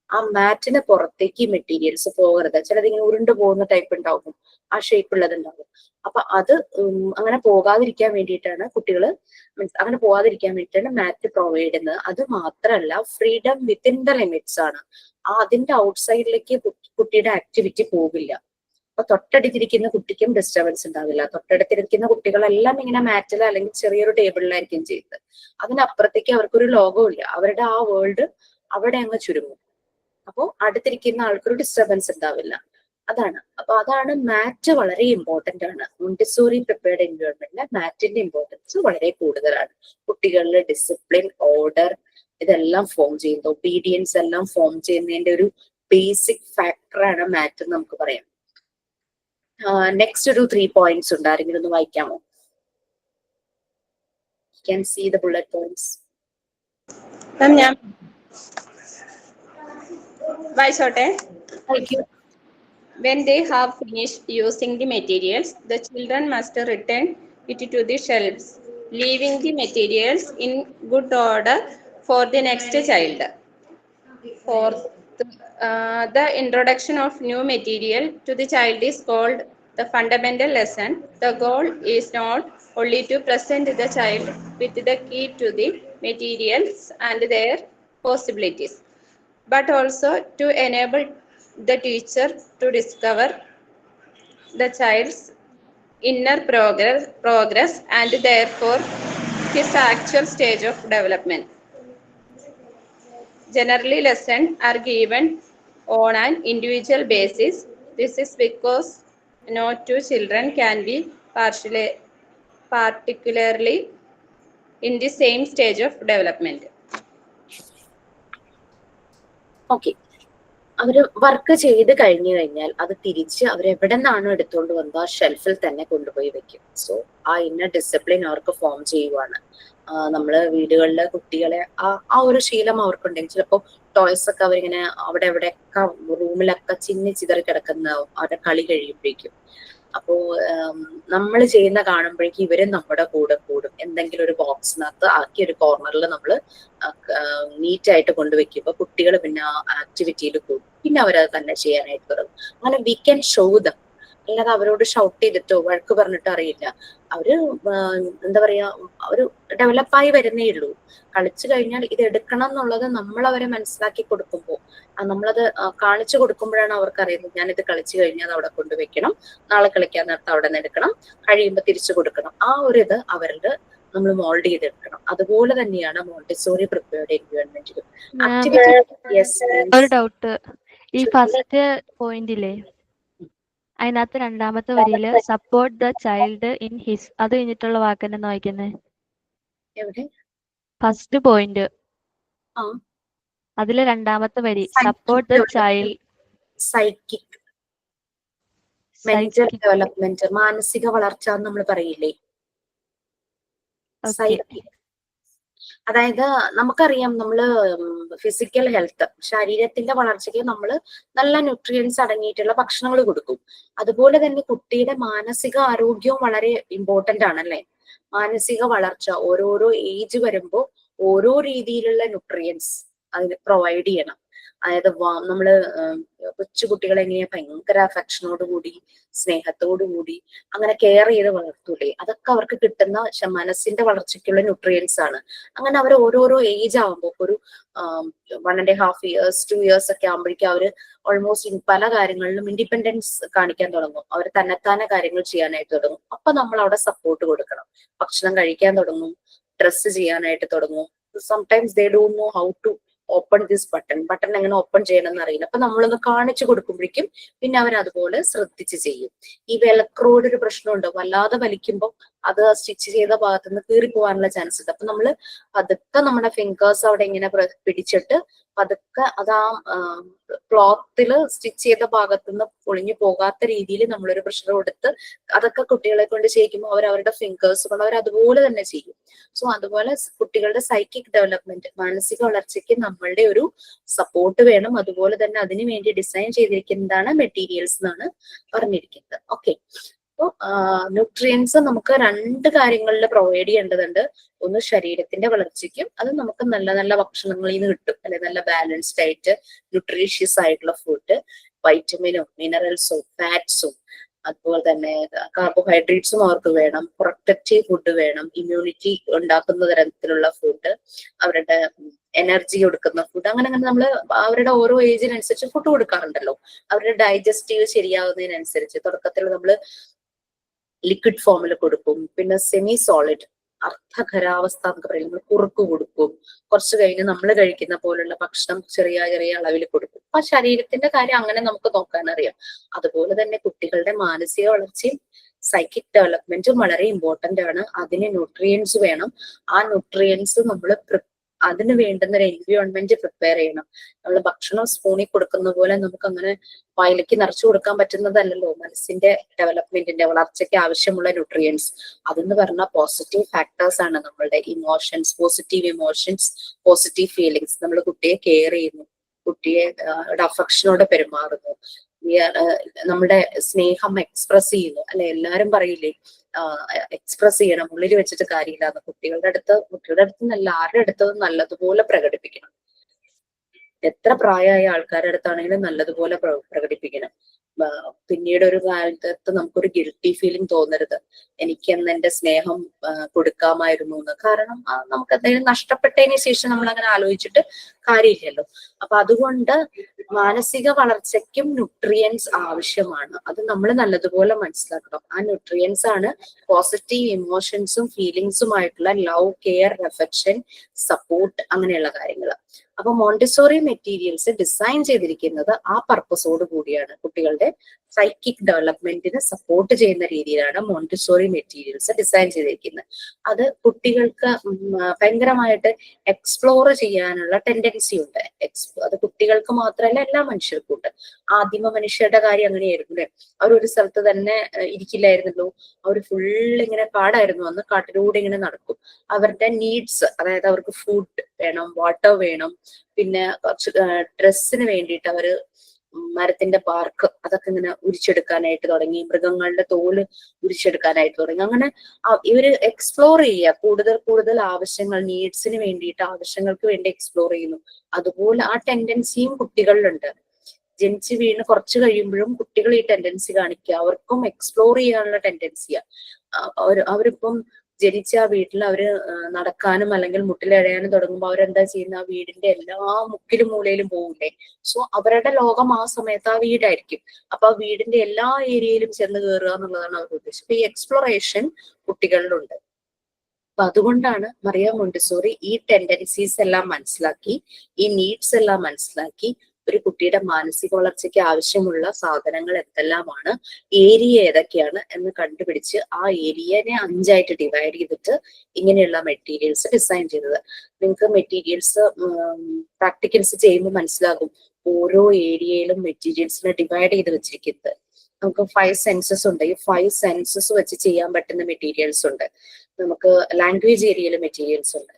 ആ മാറ്റിന് പുറത്തേക്ക് മെറ്റീരിയൽസ് പോകരുത്. ചിലത് ഇങ്ങനെ ഉരുണ്ടു പോകുന്ന ടൈപ്പ് ഉണ്ടാവും, ആ ഷേപ്പ് ഉള്ളത് ഉണ്ടാവും. അപ്പൊ അത് അങ്ങനെ പോകാതിരിക്കാൻ വേണ്ടിയിട്ടാണ് അങ്ങനെ പോകാതിരിക്കാൻ വേണ്ടിയിട്ടാണ് മാറ്റ് പ്രൊവൈഡ് ചെയ്യുന്നത്. അത് മാത്രമല്ല, ഫ്രീഡം വിത്തിൻ ദ ലിമിറ്റ്സ് ആണ്. അതിന്റെ ഔട്ട്സൈഡിലേക്ക് കുട്ടിയുടെ ആക്ടിവിറ്റി പോകില്ല. അപ്പൊ തൊട്ടടുത്തിരിക്കുന്ന കുട്ടിക്കും ഡിസ്റ്റർബൻസ് ഉണ്ടാവില്ല. തൊട്ടടുത്തിരിക്കുന്ന കുട്ടികളെല്ലാം ഇങ്ങനെ മാറ്റിൽ അല്ലെങ്കിൽ ചെറിയൊരു ടേബിളിലായിരിക്കും ചെയ്യുന്നത്. അതിനപ്പുറത്തേക്ക് അവർക്കൊരു ലോകമില്ല. അവരുടെ ആ വേൾഡ് അവിടെ അങ്ങ് ചുരുങ്ങും. അപ്പോൾ അടുത്തിരിക്കുന്ന ആൾക്കൊരു ഡിസ്റ്റർബൻസ് ഉണ്ടാവില്ല. അതാണ്. അപ്പൊ അതാണ് മാറ്റ് വളരെ ഇമ്പോർട്ടന്റ് ആണ്. മോണ്ടിസോറി പ്രിപ്പയർഡ് എൻവയോൺമെന്റിൽ മാറ്റിന്റെ ഇമ്പോർട്ടൻസ് വളരെ കൂടുതലാണ്. കുട്ടികളിൽ ഡിസിപ്ലിൻ, ഓർഡർ ഇതെല്ലാം ഫോം ചെയ്യുന്നത്, ഒബീഡിയൻസ് എല്ലാം ഫോം ചെയ്യുന്നതിന്റെ ഒരു ബേസിക് ഫാക്ടറാണ് മാറ്റ് എന്ന് നമുക്ക് പറയാം. നെക്സ്റ്റ് ഒരു 3 പോയിന്റ്സ് ഉണ്ട്, ആരെങ്കിലും ഒന്ന് വായിക്കാമോ? Can see the bullet points. മാം ഞാൻ വായിച്ചോട്ടെ. Thank you. When they have finished using the materials, the children must return it to the shelves, leaving the materials in good order for the next child. Fourth, the introduction of new material to the child is called the fundamental lesson. The goal is not only to present the child with the key to the materials and their possibilities, but also to enable the teacher to discover the child's inner progress and therefore his actual stage of development. Generally, lessons are given on an individual basis. This is because no two children can be particularly in the same stage of development. Okay. അവര് വർക്ക് ചെയ്ത് കഴിഞ്ഞു കഴിഞ്ഞാൽ അത് തിരിച്ച് അവരെവിടെ നിന്നാണോ എടുത്തുകൊണ്ട് വന്നത് ആ ഷെൽഫിൽ തന്നെ കൊണ്ടുപോയി വെക്കും. സോ ആ ഇന്നർ ഡിസിപ്ലിൻ അവർക്ക് ഫോം ചെയ്യുവാണ്. നമ്മള് വീടുകളിലെ കുട്ടികളെ ആ ഒരു ശീലം അവർക്കുണ്ടെങ്കിൽ ചിലപ്പോൾ ടോയ്സ് ഒക്കെ അവരിങ്ങനെ അവിടെ എവിടെയൊക്കെ റൂമിലൊക്കെ ചിന്നി ചിതറി കിടക്കുന്ന അവരുടെ കളി കഴിയുമ്പോഴേക്കും. അപ്പോ നമ്മൾ ചെയ്യുന്ന കാണുമ്പോഴേക്കും ഇവരും നമ്മുടെ കൂടെ കൂടും. എന്തെങ്കിലും ഒരു ബോക്സിനകത്ത് ആക്കി ഒരു കോർണറിൽ നമ്മൾ നീറ്റായിട്ട് കൊണ്ടുവയ്ക്കുമ്പോൾ കുട്ടികൾ പിന്നെ ആ ആക്ടിവിറ്റിയിൽ കൂടും. പിന്നെ അവരത് തന്നെ ചെയ്യാനായിട്ട് തുടങ്ങും. അങ്ങനെ വി ക്യാൻ ഷോ ദം. അല്ലാതെ അവരോട് ഷൗട്ട് ചെയ്തിട്ടോ വഴക്ക് പറഞ്ഞിട്ടോ അറിയില്ല. അവര് എന്താ പറയാ, ഒരു ഡെവലപ്പായി വരുന്നേ ഉള്ളൂ. കളിച്ചു കഴിഞ്ഞാൽ ഇത് എടുക്കണം എന്നുള്ളത് നമ്മൾ അവരെ മനസ്സിലാക്കി കൊടുക്കുമ്പോൾ, നമ്മളത് കാണിച്ചു കൊടുക്കുമ്പോഴാണ് അവർക്ക് അറിയുന്നത് ഞാൻ ഇത് കളിച്ചു കഴിഞ്ഞാൽ അത് അവിടെ കൊണ്ടുവയ്ക്കണം, നാളെ കളിക്കാൻ നേരത്തെ അവിടെ നിന്ന് എടുക്കണം, കഴിയുമ്പോൾ തിരിച്ചു കൊടുക്കണം. ആ ഒരു ഇത് അവരുടെ നമ്മൾ മോൾഡ് ചെയ്തെടുക്കണം. അതുപോലെ തന്നെയാണ് മോണ്ടിസോറി പ്രിപ്പയർഡ് എൻവയോൺമെന്റിലും. ഒരു ഡൗട്ട്, ഈ ഫസ്റ്റ് പോയിന്റിലെ അതിനകത്ത് രണ്ടാമത്തെ വരിയില് support the child in his, അത് കഴിഞ്ഞിട്ടുള്ള വാക്കെന്നെ വായിക്കുന്നത് എവിടെ? ഫസ്റ്റ് പോയിന്റ് ആ, അതില് രണ്ടാമത്തെ വരി support the child. Psychic mental development, മാനസിക വളർച്ച എന്ന് നമ്മൾ പറയില്ലേ, സൈക്കിക്. അതായത് നമുക്കറിയാം, നമ്മള് ഫിസിക്കൽ ഹെൽത്ത്, ശരീരത്തിന്റെ വളർച്ചയ്ക്ക് നമ്മൾ നല്ല ന്യൂട്രിയൻസ് അടങ്ങിയിട്ടുള്ള ഭക്ഷണങ്ങൾ കൊടുക്കും. അതുപോലെ തന്നെ കുട്ടിയുടെ മാനസിക ആരോഗ്യവും വളരെ ഇമ്പോർട്ടന്റ് ആണല്ലേ. മാനസിക വളർച്ച ഓരോരോ ഏജ് വരുമ്പോൾ ഓരോ രീതിയിലുള്ള ന്യൂട്രിയൻസ് അതിന് പ്രൊവൈഡ് ചെയ്യണം. അതായത് നമ്മള് കൊച്ചുകുട്ടികളെ എങ്ങനെയാ ഭയങ്കര അഫെക്ഷനോട് കൂടി സ്നേഹത്തോടു കൂടി അങ്ങനെ കെയർ ചെയ്ത് വളർത്തൂലേ, അതൊക്കെ അവർക്ക് കിട്ടുന്ന മനസ്സിന്റെ വളർച്ചയ്ക്കുള്ള ന്യൂട്രിയൻസ് ആണ്. അങ്ങനെ അവർ ഓരോരോ ഏജ് ആകുമ്പോൾ ഒരു 1.5 years 2 years ഒക്കെ ആകുമ്പോഴേക്കും അവര് ഓൾമോസ്റ്റ് പല കാര്യങ്ങളിലും ഇൻഡിപെൻഡൻസ് കാണിക്കാൻ തുടങ്ങും. അവർ തന്നെത്താനെ കാര്യങ്ങൾ ചെയ്യാനായിട്ട് തുടങ്ങും. അപ്പൊ നമ്മൾ അവിടെ സപ്പോർട്ട് കൊടുക്കണം. ഭക്ഷണം കഴിക്കാൻ തുടങ്ങും, ഡ്രസ്സ് ചെയ്യാനായിട്ട് തുടങ്ങും. Sometimes they don't know how to open this button എങ്ങനെ ഓപ്പൺ ചെയ്യണം എന്ന് അറിയില്ല. അപ്പൊ നമ്മളൊന്ന് കാണിച്ചു കൊടുക്കുമ്പോഴേക്കും പിന്നെ അവർ അതുപോലെ ശ്രദ്ധിച്ച് ചെയ്യും. ഈ വെലക്രോയുടെ ഒരു പ്രശ്നമുണ്ട്, വല്ലാതെ വലിക്കുമ്പോൾ അത് സ്റ്റിച്ച് ചെയ്ത ഭാഗത്ത് നിന്ന് കീറിപ്പോവാനുള്ള ചാൻസ് ഉണ്ട്. അപ്പൊ നമ്മള് പതുക്കെ നമ്മുടെ ഫിംഗേഴ്സ് അവിടെ ഇങ്ങനെ പിടിച്ചിട്ട് പതുക്കെ അത് ആ ക്ലോത്തില് സ്റ്റിച്ച് ചെയ്ത ഭാഗത്തുനിന്ന് പൊളിഞ്ഞു പോകാത്ത രീതിയിൽ നമ്മളൊരു പ്രഷർ കൊടുത്ത് അതൊക്കെ കുട്ടികളെ കൊണ്ട് ചെയ്യിക്കുമ്പോൾ അവരുടെ ഫിംഗേഴ്സ് കൊണ്ട് അവർ അതുപോലെ തന്നെ ചെയ്യും. സോ അതുപോലെ കുട്ടികളുടെ സൈക്കിക് ഡെവലപ്മെന്റ്, മാനസിക വളർച്ചയ്ക്ക് നമ്മളുടെ ഒരു സപ്പോർട്ട് വേണം. അതുപോലെ തന്നെ അതിനു വേണ്ടി ഡിസൈൻ ചെയ്തിരിക്കുന്നതാണ് മെറ്റീരിയൽസ് എന്നാണ് പറഞ്ഞിരിക്കുന്നത്. ഓക്കെ, അപ്പോൾ ന്യൂട്രിയൻസ് നമുക്ക് 2 കാര്യങ്ങളിൽ പ്രൊവൈഡ് ചെയ്യേണ്ടതുണ്ട്. ഒന്ന് ശരീരത്തിന്റെ വളർച്ചയ്ക്കും, അത് നമുക്ക് നല്ല നല്ല ഭക്ഷണങ്ങളിൽ നിന്ന് കിട്ടും, അല്ലെ, നല്ല ബാലൻസ്ഡ് ആയിട്ട് ന്യൂട്രീഷ്യസ് ആയിട്ടുള്ള ഫുഡ്, വൈറ്റമിനും മിനറൽസും ഫാറ്റ്സും അതുപോലെ തന്നെ കാർബോഹൈഡ്രേറ്റ്സും അവർക്ക് വേണം. പ്രൊട്ടക്റ്റീവ് ഫുഡ് വേണം, ഇമ്മ്യൂണിറ്റി ഉണ്ടാക്കുന്ന തരത്തിലുള്ള ഫുഡ്, അവരുടെ എനർജി കൊടുക്കുന്ന ഫുഡ്, അങ്ങനെ നമ്മൾ അവരുടെ ഓരോ ഏജിനനുസരിച്ച് ഫുഡ് കൊടുക്കാറുണ്ടല്ലോ. അവരുടെ ഡൈജസ്റ്റീവ് ശരിയാവുന്നതിനനുസരിച്ച് തുടക്കത്തിൽ നമ്മൾ ലിക്വിഡ് ഫോമിൽ കൊടുക്കും, പിന്നെ സെമി സോളിഡ് അർദ്ധഖരാവസ്ഥ എന്നൊക്കെ പറയും, നമ്മൾ കുറുക്ക് കൊടുക്കും. കുറച്ച് കഴിഞ്ഞ് നമ്മൾ കഴിക്കുന്ന പോലുള്ള ഭക്ഷണം ചെറിയ ചെറിയ അളവിൽ കൊടുക്കും. അപ്പൊ ആ ശരീരത്തിന്റെ കാര്യം അങ്ങനെ നമുക്ക് നോക്കാൻ അറിയാം. അതുപോലെ തന്നെ കുട്ടികളുടെ മാനസിക വളർച്ചയും സൈക്കിക് ഡെവലപ്മെന്റും വളരെ ഇമ്പോർട്ടന്റ് ആണ്. അതിന് ന്യൂട്രിയൻസ് വേണം. ആ ന്യൂട്രിയൻസ് നമ്മൾ അതിന് വേണ്ടുന്ന ഒരു എൻവയോൺമെന്റ് പ്രിപ്പയർ ചെയ്യണം. നമ്മൾ ഭക്ഷണം സ്പൂണിൽ കൊടുക്കുന്ന പോലെ നമുക്ക് അങ്ങനെ വായിലേക്ക് നിറച്ചു കൊടുക്കാൻ പറ്റുന്നതല്ലല്ലോ മനസ്സിന്റെ ഡെവലപ്മെന്റിന്റെ വളർച്ചയ്ക്ക് ആവശ്യമുള്ള ന്യൂട്രിയൻസ്. അതെന്ന് പറഞ്ഞാൽ പോസിറ്റീവ് ഫാക്ടേഴ്സ് ആണ്. നമ്മളുടെ emotions, positive emotions, positive feelings. നമ്മൾ കുട്ടിയെ കെയർ ചെയ്യുന്നു, കുട്ടിയെ അഫക്ഷനോടെ പെരുമാറുന്നു, നമ്മുടെ സ്നേഹം എക്സ്പ്രസ് ചെയ്യുന്നു. അല്ലെ, എല്ലാരും പറയില്ലേ എക്സ്പ്രസ് ചെയ്യണം, ഉള്ളിൽ വെച്ചിട്ട് കാര്യമില്ല. കുട്ടികളുടെ അടുത്ത് നല്ല ആരുടെ അടുത്തത് നല്ലതുപോലെ പ്രകടിപ്പിക്കണം. എത്ര പ്രായമായ ആൾക്കാരുടെ അടുത്താണെങ്കിലും നല്ലതുപോലെ പ്രകടിപ്പിക്കണം. പിന്നീട് ഒരു കാലത്ത് നമുക്കൊരു ഗിൽറ്റി ഫീലിംഗ് തോന്നരുത്, എനിക്ക് അന്ന് എന്റെ സ്നേഹം കൊടുക്കാമായിരുന്നു എന്ന്. കാരണം നമുക്ക് എന്തെങ്കിലും നഷ്ടപ്പെട്ടതിന് ശേഷം നമ്മൾ അങ്ങനെ ആലോചിച്ചിട്ട് കാര്യമില്ലല്ലോ. അപ്പൊ അതുകൊണ്ട് മാനസിക വളർച്ചയ്ക്കും ന്യൂട്രിയൻസ് ആവശ്യമാണ്. അത് നമ്മൾ നല്ലതുപോലെ മനസ്സിലാക്കണം. ആ ന്യൂട്രിയൻസ് ആണ് പോസിറ്റീവ് ഇമോഷൻസും ഫീലിങ്സുമായിട്ടുള്ള ലവ്, കെയർ, അഫെക്ഷൻ, സപ്പോർട്ട്, അങ്ങനെയുള്ള കാര്യങ്ങൾ. അപ്പൊ മോണ്ടിസോറി മെറ്റീരിയൽസ് ഡിസൈൻ ചെയ്തിരിക്കുന്നത് ആ പർപ്പസോട് കൂടിയാണ്. കുട്ടികളുടെ സൈക്കിക് ഡെവലപ്മെന്റിന് സപ്പോർട്ട് ചെയ്യുന്ന രീതിയിലാണ് മോണ്ടിസോറി മെറ്റീരിയൽസ് ഡിസൈൻ ചെയ്തിരിക്കുന്നത്. അത് കുട്ടികൾക്ക് ഭയങ്കരമായിട്ട് എക്സ്പ്ലോർ ചെയ്യാനുള്ള ടെൻഡൻസി ഉണ്ട്. അത് കുട്ടികൾക്ക് മാത്രമല്ല എല്ലാ മനുഷ്യർക്കും ഉണ്ട്. ആദിമ മനുഷ്യരുടെ കാര്യം അങ്ങനെയായിരുന്നു അല്ലെ. അവരൊരു സ്ഥലത്ത് തന്നെ ഇരിക്കില്ലായിരുന്നല്ലോ. അവർ ഫുൾ ഇങ്ങനെ കാടായിരുന്നു, അന്ന് കാട്ടിലൂടെ ഇങ്ങനെ നടക്കും. അവരുടെ നീഡ്സ്, അതായത് അവർക്ക് ഫുഡ് വേണം, വാട്ടർ വേണം, പിന്നെ കുറച്ച് ഡ്രസ്സിന് വേണ്ടിയിട്ട് അവര് മരത്തിന്റെ പാർക്ക് അതൊക്കെ ഇങ്ങനെ ഉരിച്ചെടുക്കാനായിട്ട് തുടങ്ങി, മൃഗങ്ങളുടെ തോല് ഉരിച്ചെടുക്കാനായിട്ട് തുടങ്ങി. അങ്ങനെ ഇവര് എക്സ്പ്ലോർ ചെയ്യുക, കൂടുതൽ കൂടുതൽ ആവശ്യങ്ങൾ, നീഡ്സിന് വേണ്ടിയിട്ട്, ആവശ്യങ്ങൾക്ക് വേണ്ടി എക്സ്പ്ലോർ ചെയ്യുന്നു. അതുപോലെ ആ ടെൻഡൻസിയും കുട്ടികളിലുണ്ട്. ജനിച്ച് വീണ് കുറച്ച് കഴിയുമ്പോഴും കുട്ടികൾ ഈ ടെൻഡൻസി കാണിക്കുക, അവർക്കും എക്സ്പ്ലോർ ചെയ്യാനുള്ള ടെൻഡൻസിയാ. അവരിപ്പം ജനിച്ച ആ വീട്ടിൽ അവര് നടക്കാനും അല്ലെങ്കിൽ മുട്ടിലഴയാനും തുടങ്ങുമ്പോൾ അവരെന്താ ചെയ്യുന്ന, ആ വീടിന്റെ എല്ലാ മുക്കിലും മൂലയിലും പോകില്ലേ. സോ അവരുടെ ലോകം ആ സമയത്ത് ആ വീടായിരിക്കും. അപ്പൊ ആ വീടിന്റെ എല്ലാ ഏരിയയിലും ചെന്ന് കയറുക എന്നുള്ളതാണ് അവരുടെ ഉദ്ദേശം. അപ്പൊ ഈ എക്സ്പ്ലോറേഷൻ കുട്ടികളിലുണ്ട്. അപ്പൊ അതുകൊണ്ടാണ് മറിയ മോണ്ടിസോറി ഈ ടെൻഡൻസീസ് എല്ലാം മനസ്സിലാക്കി, ഈ നീഡ്സ് എല്ലാം മനസ്സിലാക്കി, ഒരു കുട്ടിയുടെ മാനസിക വളർച്ചയ്ക്ക് ആവശ്യമുള്ള സാധനങ്ങൾ എന്തെല്ലാമാണ്, ഏരിയ ഏതൊക്കെയാണ് എന്ന് കണ്ടുപിടിച്ച് ആ ഏരിയനെ 5ആയിട്ട് ഡിവൈഡ് ചെയ്തിട്ട് ഇങ്ങനെയുള്ള മെറ്റീരിയൽസ് ഡിസൈൻ ചെയ്തത്. നിങ്ങൾക്ക് മെറ്റീരിയൽസ് പ്രാക്ടിക്കൽസ് ചെയ്യുമ്പോൾ മനസ്സിലാകും ഓരോ ഏരിയയിലും മെറ്റീരിയൽസിനെ ഡിവൈഡ് ചെയ്ത് വെച്ചിരിക്കുന്നത്. നമുക്ക് 5 സെൻസസ് ഉണ്ട്. ഈ 5 സെൻസസ് വെച്ച് ചെയ്യാൻ പറ്റുന്ന മെറ്റീരിയൽസ് ഉണ്ട്. നമുക്ക് ലാംഗ്വേജ് ഏരിയയിലെ മെറ്റീരിയൽസ് ഉണ്ട്,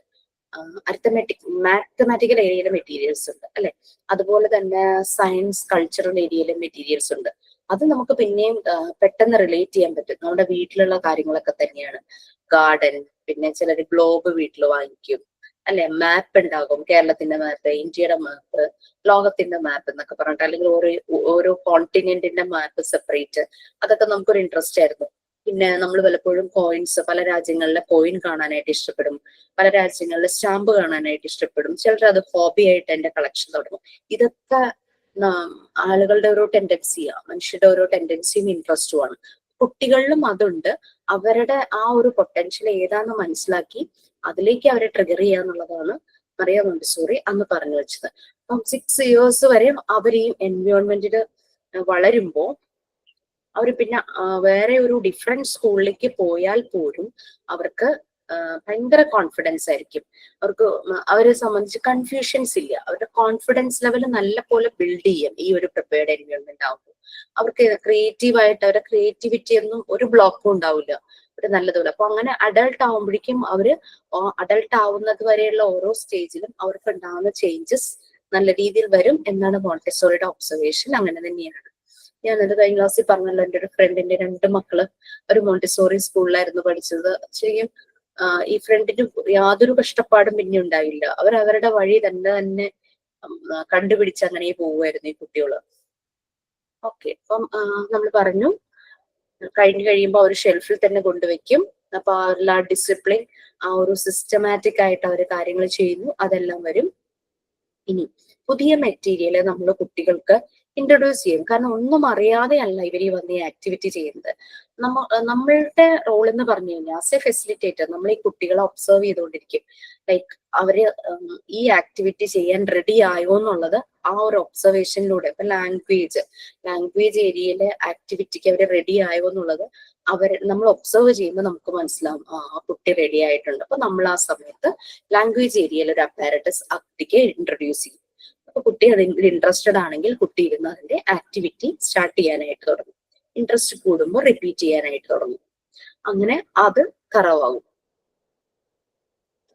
മാത്തമാറ്റിക്കൽ ഏരിയയിലെ മെറ്റീരിയൽസ് ഉണ്ട് അല്ലെ. അതുപോലെ തന്നെ സയൻസ്, കൾച്ചറൽ ഏരിയയിലെ മെറ്റീരിയൽസ് ഉണ്ട്. അത് നമുക്ക് പിന്നെയും പെട്ടെന്ന് റിലേറ്റ് ചെയ്യാൻ പറ്റും. നമ്മുടെ വീട്ടിലുള്ള കാര്യങ്ങളൊക്കെ തന്നെയാണ്. ഗാർഡൻ, പിന്നെ ചിലർ ഗ്ലോബ് വീട്ടിൽ വാങ്ങിക്കും അല്ലെ. മാപ്പ് ഉണ്ടാകും, കേരളത്തിന്റെ മാപ്പ്, ഇന്ത്യയുടെ മാപ്പ്, ലോകത്തിന്റെ മാപ്പ് എന്നൊക്കെ പറഞ്ഞിട്ട്, അല്ലെങ്കിൽ ഓരോ കോണ്ടിനെന്റിന്റെ മാപ്പ് സെപ്പറേറ്റ്. അതൊക്കെ നമുക്കൊരു ഇൻട്രസ്റ്റ് ആയിരുന്നു. പിന്നെ നമ്മൾ പലപ്പോഴും കോയിൻസ്, പല രാജ്യങ്ങളിലെ കോയിൻ കാണാനായിട്ട് ഇഷ്ടപ്പെടും, പല രാജ്യങ്ങളിലെ സ്റ്റാമ്പ് കാണാനായിട്ട് ഇഷ്ടപ്പെടും. ചിലർ അത് ഹോബി ആയിട്ട് എന്റെ കളക്ഷൻ തുടങ്ങും. ഇതൊക്കെ ആളുകളുടെ ഓരോ ടെൻഡൻസിയാ, മനുഷ്യരുടെ ഓരോ ടെൻഡൻസിയും ഇൻട്രസ്റ്റുമാണ്. കുട്ടികളിലും അതുണ്ട്. അവരുടെ ആ ഒരു പൊട്ടൻഷ്യൽ ഏതാന്ന് മനസ്സിലാക്കി അതിലേക്ക് അവരെ ട്രിഗർ ചെയ്യാന്നുള്ളതാണ് മറിയ മോണ്ടിസോറി അന്ന് പറഞ്ഞു വെച്ചത്. അപ്പം 6 years വരെ അവർ ഈ എൻവയോൺമെന്റിൽ വളരുമ്പോ അവർ പിന്നെ വേറെ ഒരു ഡിഫറെന്റ് സ്കൂളിലേക്ക് പോയാൽ പോലും അവർക്ക് ഭയങ്കര കോൺഫിഡൻസ് ആയിരിക്കും. അവരെ സംബന്ധിച്ച് കൺഫ്യൂഷൻസ് ഇല്ല. അവരുടെ കോൺഫിഡൻസ് ലെവൽ നല്ല പോലെ ബിൽഡ് ചെയ്യും ഈ ഒരു പ്രിപ്പയർഡ് എൻവയോൺമെന്റ് ആകുമ്പോൾ. അവർക്ക് ക്രിയേറ്റീവായിട്ട് അവരുടെ ക്രിയേറ്റിവിറ്റി ഒന്നും ഒരു ബ്ലോക്കും ഉണ്ടാവില്ല, ഒരു നല്ലതുപോലെ. അപ്പൊ അങ്ങനെ അഡൾട്ട് ആവുമ്പോഴേക്കും അവര് അഡൾട്ട് ആവുന്നത് വരെയുള്ള ഓരോ സ്റ്റേജിലും അവർക്ക് ഉണ്ടാകുന്ന ചേഞ്ചസ് നല്ല രീതിയിൽ വരും എന്നാണ് മോണ്ടിസോറിയുടെ ഒബ്സർവേഷൻ. അങ്ങനെ തന്നെയാണ്. ഞാനത് കഴിഞ്ഞ ക്ലാസ്സിൽ പറഞ്ഞല്ലോ, എൻ്റെ ഒരു ഫ്രണ്ടിന്റെ 2 മക്കള് ഒരു മോണ്ടിസോറി സ്കൂളിലായിരുന്നു പഠിച്ചത്. ശരിക്കും ഈ ഫ്രണ്ടിന് യാതൊരു കഷ്ടപ്പാടും പിന്നെ ഉണ്ടായില്ല. അവരവരുടെ വഴി തന്നെ കണ്ടുപിടിച്ച് അങ്ങനെ പോവുമായിരുന്നു ഈ കുട്ടികള്. ഓക്കെ, അപ്പം നമ്മൾ പറഞ്ഞു കഴിഞ്ഞു കഴിയുമ്പോൾ അവർ ഷെൽഫിൽ തന്നെ കൊണ്ടുവയ്ക്കും. അപ്പൊ അവരെല്ലാം ഡിസിപ്ലിൻ, ആ ഒരു സിസ്റ്റമാറ്റിക് ആയിട്ട് അവർ കാര്യങ്ങൾ ചെയ്യുന്നു, അതെല്ലാം വരും. ഇനി പുതിയ മെറ്റീരിയൽ നമ്മൾ കുട്ടികൾക്ക് ഇൻട്രൊഡ്യൂസ് ചെയ്യും. കാരണം ഒന്നും അറിയാതെയല്ല ഇവർ ഈ വന്ന് ഈ ആക്ടിവിറ്റി ചെയ്യുന്നത്. നമ്മളുടെ റോൾ എന്ന് പറഞ്ഞു കഴിഞ്ഞാൽ ആസ് എ ഫെസിലിറ്റേറ്റർ നമ്മൾ ഈ കുട്ടികളെ ഒബ്സർവ് ചെയ്തുകൊണ്ടിരിക്കും. ലൈക്ക് അവര് ഈ ആക്ടിവിറ്റി ചെയ്യാൻ റെഡി ആയോ എന്നുള്ളത് ആ ഒരു ഒബ്സർവേഷനിലൂടെ. ഇപ്പൊ ലാംഗ്വേജ് ഏരിയയിലെ ആക്ടിവിറ്റിക്ക് അവർ റെഡി ആയോ എന്നുള്ളത് നമ്മൾ ഒബ്സർവ് ചെയ്യുമ്പോൾ നമുക്ക് മനസ്സിലാവും ആ കുട്ടി റെഡി ആയിട്ടുണ്ട്. അപ്പൊ നമ്മൾ ആ സമയത്ത് ലാംഗ്വേജ് ഏരിയയിൽ ഒരു അപ്പാരറ്റസ് ആ കുട്ടിക്ക് ഇൻട്രൊഡ്യൂസ് ചെയ്യും. അപ്പൊ കുട്ടി അതിൽ ഇൻട്രസ്റ്റഡ് ആണെങ്കിൽ കുട്ടി ഇരുന്ന് അതിന്റെ ആക്ടിവിറ്റി സ്റ്റാർട്ട് ചെയ്യാനായിട്ട് തുടങ്ങും. ഇൻട്രസ്റ്റ് കൂടുമ്പോൾ റിപ്പീറ്റ് ചെയ്യാനായിട്ട് തുടങ്ങും. അങ്ങനെ അത് കറവാകും.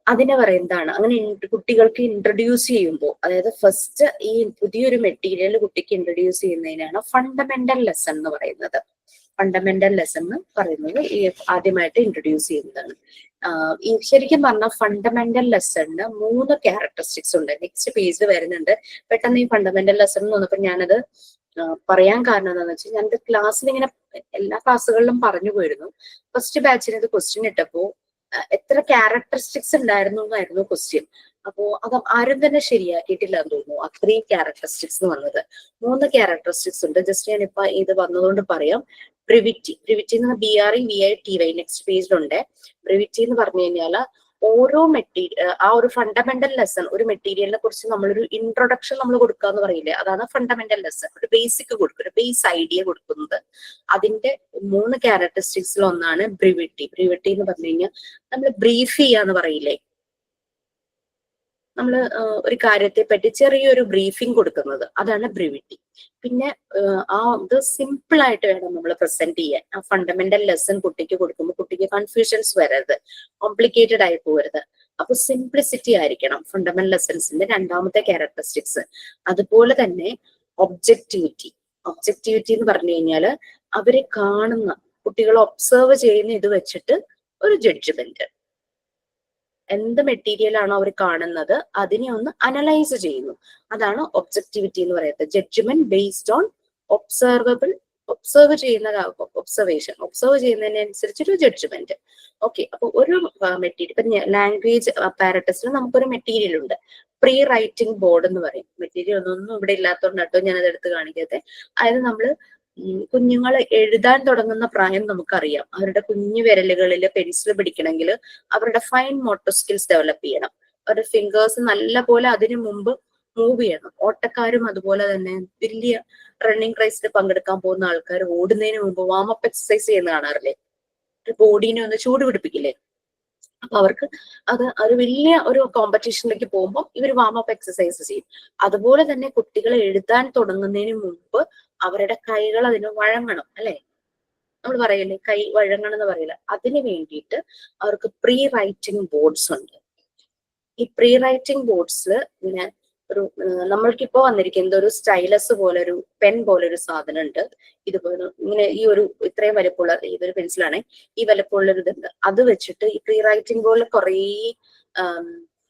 അതിനെ പറയുന്നതാണ് അങ്ങനെ കുട്ടികൾക്ക് ഇൻട്രൊഡ്യൂസ് ചെയ്യുമ്പോൾ, അതായത് ഫസ്റ്റ് ഈ പുതിയൊരു മെറ്റീരിയൽ കുട്ടിക്ക് ഇൻട്രൊഡ്യൂസ് ചെയ്യുന്നതിനാണ് ഫണ്ടമെന്റൽ ലെസൺ എന്ന് പറയുന്നത്. ഫണ്ടമെന്റൽ ലെസൺ എന്ന് പറയുന്നത് ഈ ആദ്യമായിട്ട് ഇൻട്രൊഡ്യൂസ് ചെയ്യുന്നതാണ്. ഈ ശരിക്കും പറഞ്ഞാൽ ഫണ്ടമെന്റൽ ലെസണിന് 3 ക്യാരക്ടറിസ്റ്റിക്സ് ഉണ്ട്. നെക്സ്റ്റ് പേജിൽ വരുന്നുണ്ട്. പെട്ടെന്ന് ഈ ഫണ്ടമെന്റൽ ലെസൺ എന്ന് വന്നപ്പോൾ ഞാനത് പറയാൻ കാരണം എന്താണെന്ന് വെച്ചാൽ ഞാൻ ക്ലാസ്സിൽ ഇങ്ങനെ എല്ലാ ക്ലാസ്സുകളിലും പറഞ്ഞു പോയിരുന്നു. ഫസ്റ്റ് ബാച്ചിന് ഇത് ക്വസ്റ്റ്യൻ ഇട്ടപ്പോ എത്ര ക്യാരക്ടറിസ്റ്റിക്സ് ഉണ്ടായിരുന്നു എന്നായിരുന്നു ക്വസ്റ്റ്യൻ. അപ്പോ അത് ആരും തന്നെ ശരിയാക്കിയിട്ടില്ല എന്ന് തോന്നുന്നു. അത്രയും ക്യാരക്ടറിസ്റ്റിക്സ് വന്നത് 3 ക്യാരക്ടറിസ്റ്റിക്സ് ഉണ്ട്. ജസ്റ്റ് ഞാൻ ഇപ്പൊ ഇത് വന്നതുകൊണ്ട് പറയാം. ബ്രിവിറ്റി എന്ന് BREVITY നെക്സ്റ്റ് പേജിലുണ്ട്. ബ്രിവിറ്റി എന്ന് പറഞ്ഞു കഴിഞ്ഞാല് ഓരോ ആ ഒരു ഫണ്ടമെന്റൽ ലെസൺ, ഒരു മെറ്റീരിയലിനെ കുറിച്ച് നമ്മളൊരു ഇൻട്രൊഡക്ഷൻ നമ്മൾ കൊടുക്കുക എന്ന് പറയില്ലേ, അതാണ് ഫണ്ടമെന്റൽ ലെസൺ. ഒരു ബേസിക് കൊടുക്കും, ഒരു ബേസ് ഐഡിയ കൊടുക്കുന്നത്. അതിന്റെ 3 ക്യാരക്ടറിസ്റ്റിക്സിൽ ഒന്നാണ് ബ്രിവിറ്റി എന്ന് പറഞ്ഞു കഴിഞ്ഞാൽ നമ്മൾ ബ്രീഫ് ചെയ്യാന്ന് പറയില്ലേ, നമ്മൾ ഒരു കാര്യത്തെ പറ്റി ചെറിയൊരു ബ്രീഫിംഗ് കൊടുക്കുന്നത്, അതാണ് ബ്രിവിറ്റി. പിന്നെ ഇത് സിമ്പിൾ ആയിട്ട് വേണം നമ്മൾ പ്രസന്റ് ചെയ്യാൻ. ആ ഫണ്ടമെന്റൽ ലെസൺ കുട്ടിക്ക് കൊടുക്കുമ്പോൾ കുട്ടിക്ക് കൺഫ്യൂഷൻസ് വരരുത്, കോംപ്ലിക്കേറ്റഡ് ആയി പോകരുത്. അപ്പൊ സിംപ്ലിസിറ്റി ആയിരിക്കണം ഫണ്ടമെന്റൽ ലെസൺസിന്റെ രണ്ടാമത്തെ ക്യാരക്ടറിസ്റ്റിക്സ്. അതുപോലെ തന്നെ ഒബ്ജക്ടിവിറ്റി എന്ന് പറഞ്ഞു കഴിഞ്ഞാല് അവര് കാണുന്ന, കുട്ടികൾ ഒബ്സർവ് ചെയ്യുന്ന ഇത് വെച്ചിട്ട് ഒരു ജഡ്ജ്മെന്റ്, എന്ത് മെറ്റീരിയൽ ആണോ അവർ കാണുന്നത് അതിനെ ഒന്ന് അനലൈസ് ചെയ്യുന്നു, അതാണ് ഒബ്ജക്ടിവിറ്റി എന്ന് പറയുന്നത്. ജഡ്ജ്മെന്റ് ബേസ്ഡ് ഓൺ ഒബ്സർവ് ചെയ്യുന്നതിനനുസരിച്ചൊരു ജഡ്ജ്മെന്റ്. ഓക്കെ, അപ്പൊ ഒരു മെറ്റീരിയൽ, ഇപ്പൊ ലാംഗ്വേജ് അപ്പാരറ്റസിൽ നമുക്കൊരു മെറ്റീരിയൽ ഉണ്ട്, പ്രീ റൈറ്റിംഗ് ബോർഡ് എന്ന് പറയും. മെറ്റീരിയൽ ഒന്നും ഇവിടെ ഇല്ലാത്തതുകൊണ്ട് കേട്ടോ ഞാനത് എടുത്ത് കാണിക്കാതെ. അതായത് നമ്മള് കുഞ്ഞുങ്ങൾ എഴുതാൻ തുടങ്ങുന്ന പ്രായം നമുക്കറിയാം. അവരുടെ കുഞ്ഞു വിരലുകളിൽ പെൻസിൽ പിടിക്കണമെങ്കിൽ അവരുടെ ഫൈൻ മോട്ടോർ സ്കിൽസ് ഡെവലപ്പ് ചെയ്യണം. അവരുടെ ഫിംഗേഴ്സ് നല്ല പോലെ അതിനു മുമ്പ് മൂവ് ചെയ്യണം. ഓട്ടക്കാരും അതുപോലെ തന്നെ വലിയ റണ്ണിങ് റേസിൽ പങ്കെടുക്കാൻ പോകുന്ന ആൾക്കാർ ഓടുന്നതിന് മുമ്പ് വാമപ്പ് എക്സസൈസ് ചെയ്യുന്ന കാണാറില്ലേ, ബോഡീനെ ഒന്ന് ചൂട് പിടിപ്പിക്കില്ലേ. അപ്പൊ അവർക്ക് അത് വലിയ ഒരു കോമ്പറ്റീഷനിലേക്ക് പോകുമ്പോൾ ഇവർ വാമപ്പ് എക്സസൈസ് ചെയ്യും. അതുപോലെ തന്നെ കുട്ടികൾ എഴുതാൻ തുടങ്ങുന്നതിന് മുമ്പ് അവരുടെ കൈകൾ അതിന് വഴങ്ങണം, അല്ലെ, നമ്മൾ പറയില്ലേ കൈ വഴങ്ങണം എന്ന് പറയില്ല. അതിന് വേണ്ടിയിട്ട് അവർക്ക് പ്രീ റൈറ്റിംഗ് ബോർഡ്സ് ഉണ്ട്. ഈ പ്രീ റൈറ്റിംഗ് ബോർഡ്സിൽ ഇങ്ങനെ ഒരു നമ്മൾക്കിപ്പോ വന്നിരിക്കുന്നത് ഒരു സ്റ്റൈലസ് പോലെ, ഒരു പെൻ പോലെ ഒരു സാധനം ഉണ്ട്. ഇതുപോലെ ഇങ്ങനെ ഈ ഒരു ഇത്രയും വലുപ്പമുള്ള ഇതൊരു പെൻസിലാണ്, ഈ വലുപ്പമുള്ള ഒരു ഇതുണ്ട്. അത് വെച്ചിട്ട് ഈ പ്രീ റൈറ്റിംഗ് ബോർഡിൽ കുറേ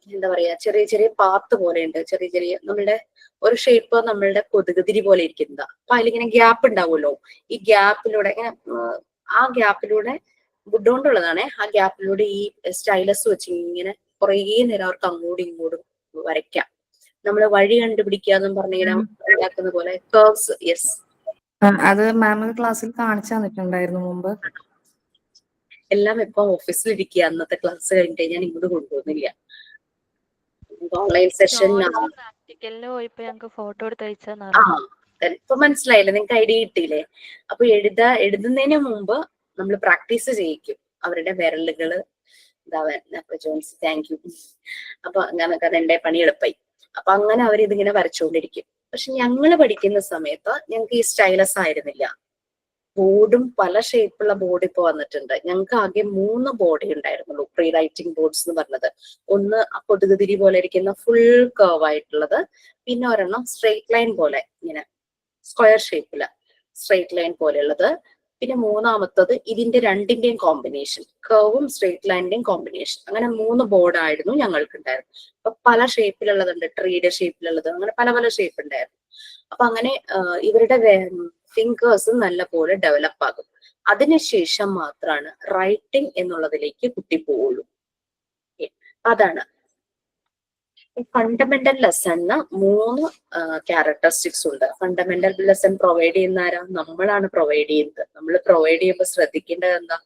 എന്താ പറയാ ചെറിയ പാത്ത് പോലെ ഉണ്ട്, ചെറിയ നമ്മളുടെ ഒരു ഷേപ്പ് നമ്മളുടെ കൊതുകുതിരി പോലെ ഇരിക്കുന്നതാ. അപ്പൊ അതിലിങ്ങനെ ഗ്യാപ്പ് ഉണ്ടാവുമല്ലോ, ഈ ഗ്യാപ്പിലൂടെ ഇങ്ങനെ ആ ഗ്യാപ്പിലൂടെ വുഡ് കൊണ്ടുള്ളതാണ്. ആ ഗ്യാപ്പിലൂടെ ഈ സ്റ്റൈലസ് വെച്ച് ഇങ്ങനെ കുറേ നേരം അവർക്ക് അങ്ങോട്ടും ഇങ്ങോട്ടും വരയ്ക്കാം. നമ്മള് വഴി കണ്ടുപിടിക്കാന്നും പറഞ്ഞിങ്ങനെ ഉണ്ടാക്കുന്ന പോലെ കർവ്സ്. യെസ്, അത് മാം ക്ലാസ്സിൽ കാണിച്ചു തന്നിട്ടുണ്ടായിരുന്നു മുമ്പ്. എല്ലാം ഇപ്പൊ ഓഫീസിലിരിക്കുക. അന്നത്തെ ക്ലാസ് കഴിഞ്ഞിട്ട് ഞാൻ ഇങ്ങോട്ട് കൊണ്ടുപോകുന്നില്ല. ഓൺലൈൻ സെഷൻ പ്രാക്ടിക്കലിന് പോയപ്പോ ഞങ്ങൾക്ക് ഫോട്ടോ എടുത്ത് അയച്ചാൽ ഇപ്പൊ മനസ്സിലായില്ലേ, നിങ്ങൾക്ക് ഐഡിയ കിട്ടിയില്ലേ. അപ്പൊ എഴുതുന്നതിന് മുമ്പ് നമ്മൾ പ്രാക്ടീസ് ചെയ്യിക്കും അവരുടെ വിരലുകള് ഇതാവാൻ. അപ്പൊ ജോൺസ് താങ്ക് യു. അപ്പൊ അങ്ങനെ എന്റെ പണി എളുപ്പമായി. അപ്പൊ അങ്ങനെ അവരിതിങ്ങനെ വരച്ചുകൊണ്ടിരിക്കും. പക്ഷെ ഞങ്ങള് പഠിക്കുന്ന സമയത്ത് ഞങ്ങൾക്ക് ഈ സ്റ്റൈലസ് ആയിരുന്നില്ല. ബോർഡും പല ഷേപ്പുള്ള ബോർഡ് ഇപ്പൊ വന്നിട്ടുണ്ട്. ഞങ്ങൾക്ക് ആകെ 3 ബോർഡേ ഉണ്ടായിരുന്നുള്ളൂ, പ്രീ റൈറ്റിംഗ് ബോർഡ്സ് എന്ന് പറഞ്ഞത്. ഒന്ന് കൊതുകുതിരി പോലെ ഇരിക്കുന്ന ഫുൾ കർവ് ആയിട്ടുള്ളത്, പിന്നെ ഒരെണ്ണം സ്ട്രെയിറ്റ് ലൈൻ പോലെ ഇങ്ങനെ സ്ക്വയർ ഷേപ്പില് സ്ട്രെയിറ്റ് ലൈൻ പോലെയുള്ളത്, പിന്നെ മൂന്നാമത്തത് ഇതിന്റെ രണ്ടിന്റെയും കോമ്പിനേഷൻ, കർവും സ്ട്രെയിറ്റ് ലൈനിന്റെയും കോമ്പിനേഷൻ. അങ്ങനെ 3 ബോർഡായിരുന്നു ഞങ്ങൾക്ക് ഉണ്ടായിരുന്നു. അപ്പൊ പല ഷേപ്പിലുള്ളതുണ്ട്, ട്രീയുടെ ഷേപ്പിലുള്ളത്, അങ്ങനെ പല ഷേപ്പ് ഉണ്ടായിരുന്നു. അപ്പൊ അങ്ങനെ ഇവരുടെ ഫിംഗേഴ്സ് നല്ല പോലെ ഡെവലപ്പ് ആകും. അതിനുശേഷം മാത്രമാണ് റൈറ്റിംഗ് എന്നുള്ളതിലേക്ക് കുട്ടി പോവുള്ളൂ. അതാണ് ഫണ്ടമെന്റൽ ലെസണിന് 3 ക്യാരക്ടറിസ്റ്റിക്സ് ഉണ്ട്. ഫണ്ടമെന്റൽ ലെസൺ പ്രൊവൈഡ് ചെയ്യുന്ന ആരാ? നമ്മളാണ് പ്രൊവൈഡ് ചെയ്യുന്നത്. നമ്മൾ പ്രൊവൈഡ് ചെയ്യുമ്പോൾ ശ്രദ്ധിക്കേണ്ടത് എന്താ?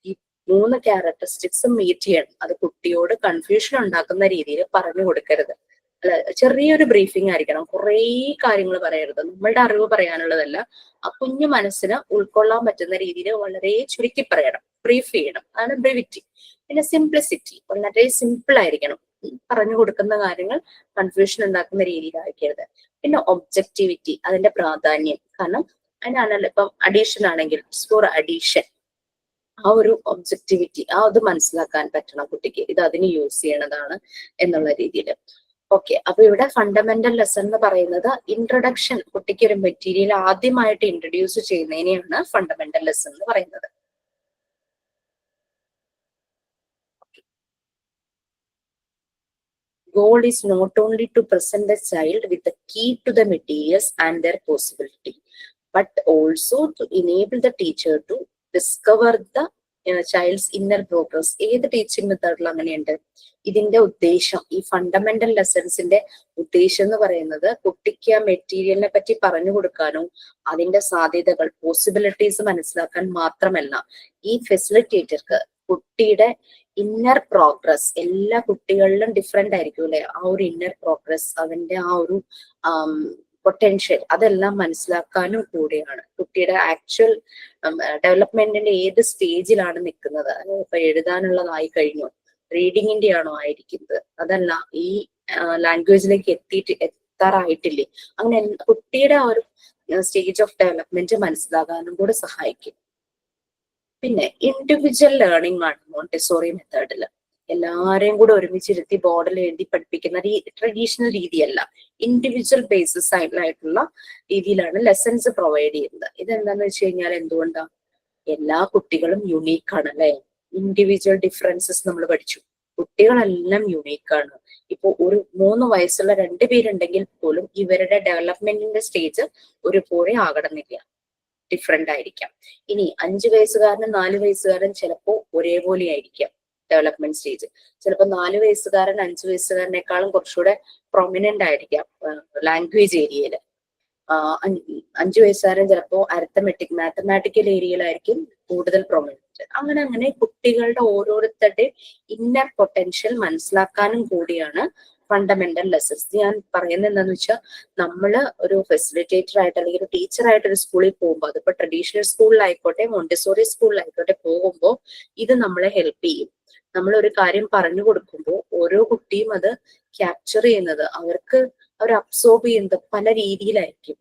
ഈ 3 ക്യാരക്ടറിസ്റ്റിക്സും മീറ്റ് ചെയ്യണം. അത് കുട്ടിയോട് കൺഫ്യൂഷൻ ഉണ്ടാക്കുന്ന രീതിയിൽ പറഞ്ഞു കൊടുക്കരുത്. അല്ല, ചെറിയൊരു ബ്രീഫിംഗ് ആയിരിക്കണം. കുറേ കാര്യങ്ങൾ പറയരുത്. നമ്മളുടെ അറിവ് പറയാനുള്ളതല്ല, ആ കുഞ്ഞു മനസ്സിന് ഉൾക്കൊള്ളാൻ പറ്റുന്ന രീതിയിൽ വളരെ ചുരുക്കി പറയണം, ബ്രീഫ് ചെയ്യണം. അതാണ് ബ്രീവിറ്റി. പിന്നെ സിംപ്ലിസിറ്റി, വളരെ സിമ്പിൾ ആയിരിക്കണം. പറഞ്ഞു കൊടുക്കുന്ന കാര്യങ്ങൾ കൺഫ്യൂഷൻ ഉണ്ടാക്കുന്ന രീതിയിലായിരിക്കരുത്. പിന്നെ ഒബ്ജക്റ്റിവിറ്റി, അതിന്റെ പ്രാധാന്യം. കാരണം അതിനാണല്ലോ ഇപ്പം അഡീഷൻ ആണെങ്കിൽ ഫോർ അഡീഷൻ, ആ ഒരു ഒബ്ജക്റ്റിവിറ്റി അത് മനസ്സിലാക്കാൻ പറ്റണം കുട്ടിക്ക്. ഇത് അതിന് യൂസ് ചെയ്യണതാണ് എന്നുള്ള രീതിയിൽ. ഓക്കെ, അപ്പൊ ഇവിടെ ഫണ്ടമെന്റൽ ലെസൺ എന്ന് പറയുന്നത് ഇൻട്രൊഡക്ഷൻ, കുട്ടിക്ക് ഒരു മെറ്റീരിയൽ ആദ്യമായിട്ട് ഇൻട്രൊഡ്യൂസ് ചെയ്യുന്നതിനെയാണ് ഫണ്ടമെന്റൽ ലെസൺ എന്ന് പറയുന്നത്. Goal is not only to present the child with the key to the materials and their possibility, but also to enable the teacher to discover the child's inner progress. ഏത് ടീച്ചിങ് മെത്തേഡിൽ അങ്ങനെയുണ്ട്? ഇതിന്റെ ഉദ്ദേശം, ഈ ഫണ്ടമെന്റൽ ലെസൺസിന്റെ ഉദ്ദേശം എന്ന് പറയുന്നത് കുട്ടിക്ക് ആ മെറ്റീരിയലിനെ പറ്റി പറഞ്ഞു കൊടുക്കാനും അതിന്റെ സാധ്യതകൾ, പോസിബിലിറ്റീസ് മനസ്സിലാക്കാൻ മാത്രമല്ല, ഈ ഫെസിലിറ്റേറ്റർക്ക് കുട്ടിയുടെ ഇന്നർ പ്രോഗ്രസ്, എല്ലാ കുട്ടികളിലും ഡിഫറെന്റ് ആയിരിക്കും അല്ലെ, ആ ഒരു ഇന്നർ പ്രോഗ്രസ്, അവന്റെ ആ ഒരു പൊട്ടൻഷ്യൽ, അതെല്ലാം മനസ്സിലാക്കാനും കൂടിയാണ്. കുട്ടിയുടെ ആക്ച്വൽ ഡെവലപ്മെന്റിന്റെ ഏത് സ്റ്റേജിലാണ് നിൽക്കുന്നത്, ഇപ്പൊ എഴുതാനുള്ളതായി കഴിഞ്ഞു, റീഡിങ്ങിന്റെ ആണോ ആയിരിക്കുന്നത്, അതല്ല ഈ ലാംഗ്വേജിലേക്ക് എത്താറായിട്ടില്ലേ, അങ്ങനെ കുട്ടിയുടെ ആ ഒരു സ്റ്റേജ് ഓഫ് ഡെവലപ്മെന്റ് മനസ്സിലാകാനും കൂടെ സഹായിക്കും. പിന്നെ ഇൻഡിവിജ്വൽ ലേണിംഗ് ആണ് മോണ്ടിസോറി മെത്തേഡിൽ. എല്ലാരെയും കൂടെ ഒരുമിച്ചിരുത്തി ബോർഡിൽ എഴുതി പഠിപ്പിക്കുന്ന ട്രഡീഷണൽ രീതിയല്ല, ഇൻഡിവിജ്വൽ ബേസിസ് ആയിട്ടുള്ള രീതിയിലാണ് ലെസൺസ് പ്രൊവൈഡ് ചെയ്യുന്നത്. ഇതെന്താന്ന് വെച്ച് കഴിഞ്ഞാൽ എന്തുകൊണ്ടാ? എല്ലാ കുട്ടികളും യുണീക്ക് ആണ് അല്ലെ. ഇൻഡിവിജ്വൽ ഡിഫറൻസസ് നമ്മൾ പഠിച്ചു. കുട്ടികളെല്ലാം യുണീക്കാണ്. ഇപ്പൊ ഒരു 3 വയസ്സുള്ള 2 പേരുണ്ടെങ്കിൽ പോലും ഇവരുടെ ഡെവലപ്മെന്റിന്റെ സ്റ്റേജ് ഒരുപോലെ ആകണമെന്നില്ല, ഡിഫറെന്റ് ആയിരിക്കാം. ഇനി 5 വയസ്സുകാരനും 4 വയസ്സുകാരൻ ചിലപ്പോൾ ഒരേപോലെ ആയിരിക്കാം ഡെവലപ്മെന്റ് സ്റ്റേജ്. ചിലപ്പോൾ 4 വയസ്സുകാരൻ 5 വയസ്സുകാരനേക്കാളും കുറച്ചുകൂടെ പ്രൊമിനന്റ് ആയിരിക്കാം ലാംഗ്വേജ് ഏരിയയില്. 5 വയസ്സുകാരൻ ചിലപ്പോൾ അരിത്തമെറ്റിക്, മാത്തമാറ്റിക്കൽ ഏരിയയിലായിരിക്കും കൂടുതൽ പ്രൊമിനന്റ്. അങ്ങനെ അങ്ങനെ കുട്ടികളുടെ ഓരോരുത്തരുടെയും ഇന്നർ പൊട്ടൻഷ്യൽ മനസ്സിലാക്കാനും കൂടിയാണ് ഫണ്ടമെന്റൽ ലെസൺസ്. ഞാൻ പറയുന്നത് എന്താന്ന് വെച്ചാൽ, നമ്മള് ഒരു ഫെസിലിറ്റേറ്റർ ആയിട്ട് അല്ലെങ്കിൽ ഒരു ടീച്ചറായിട്ട് ഒരു സ്കൂളിൽ പോകുമ്പോൾ, അതിപ്പോ ട്രഡീഷണൽ സ്കൂളിലായിക്കോട്ടെ മോണ്ടിസോറി സ്കൂളിലായിക്കോട്ടെ പോകുമ്പോൾ ഇത് നമ്മളെ ഹെൽപ്പ് ചെയ്യും. നമ്മൾ ഒരു കാര്യം പറഞ്ഞു കൊടുക്കുമ്പോൾ ഓരോ കുട്ടിയും അത് ക്യാപ്ചർ ചെയ്യുന്നത്, അവർ അബ്സോർബ് ചെയ്യുന്നത് പല രീതിയിലായിരിക്കും.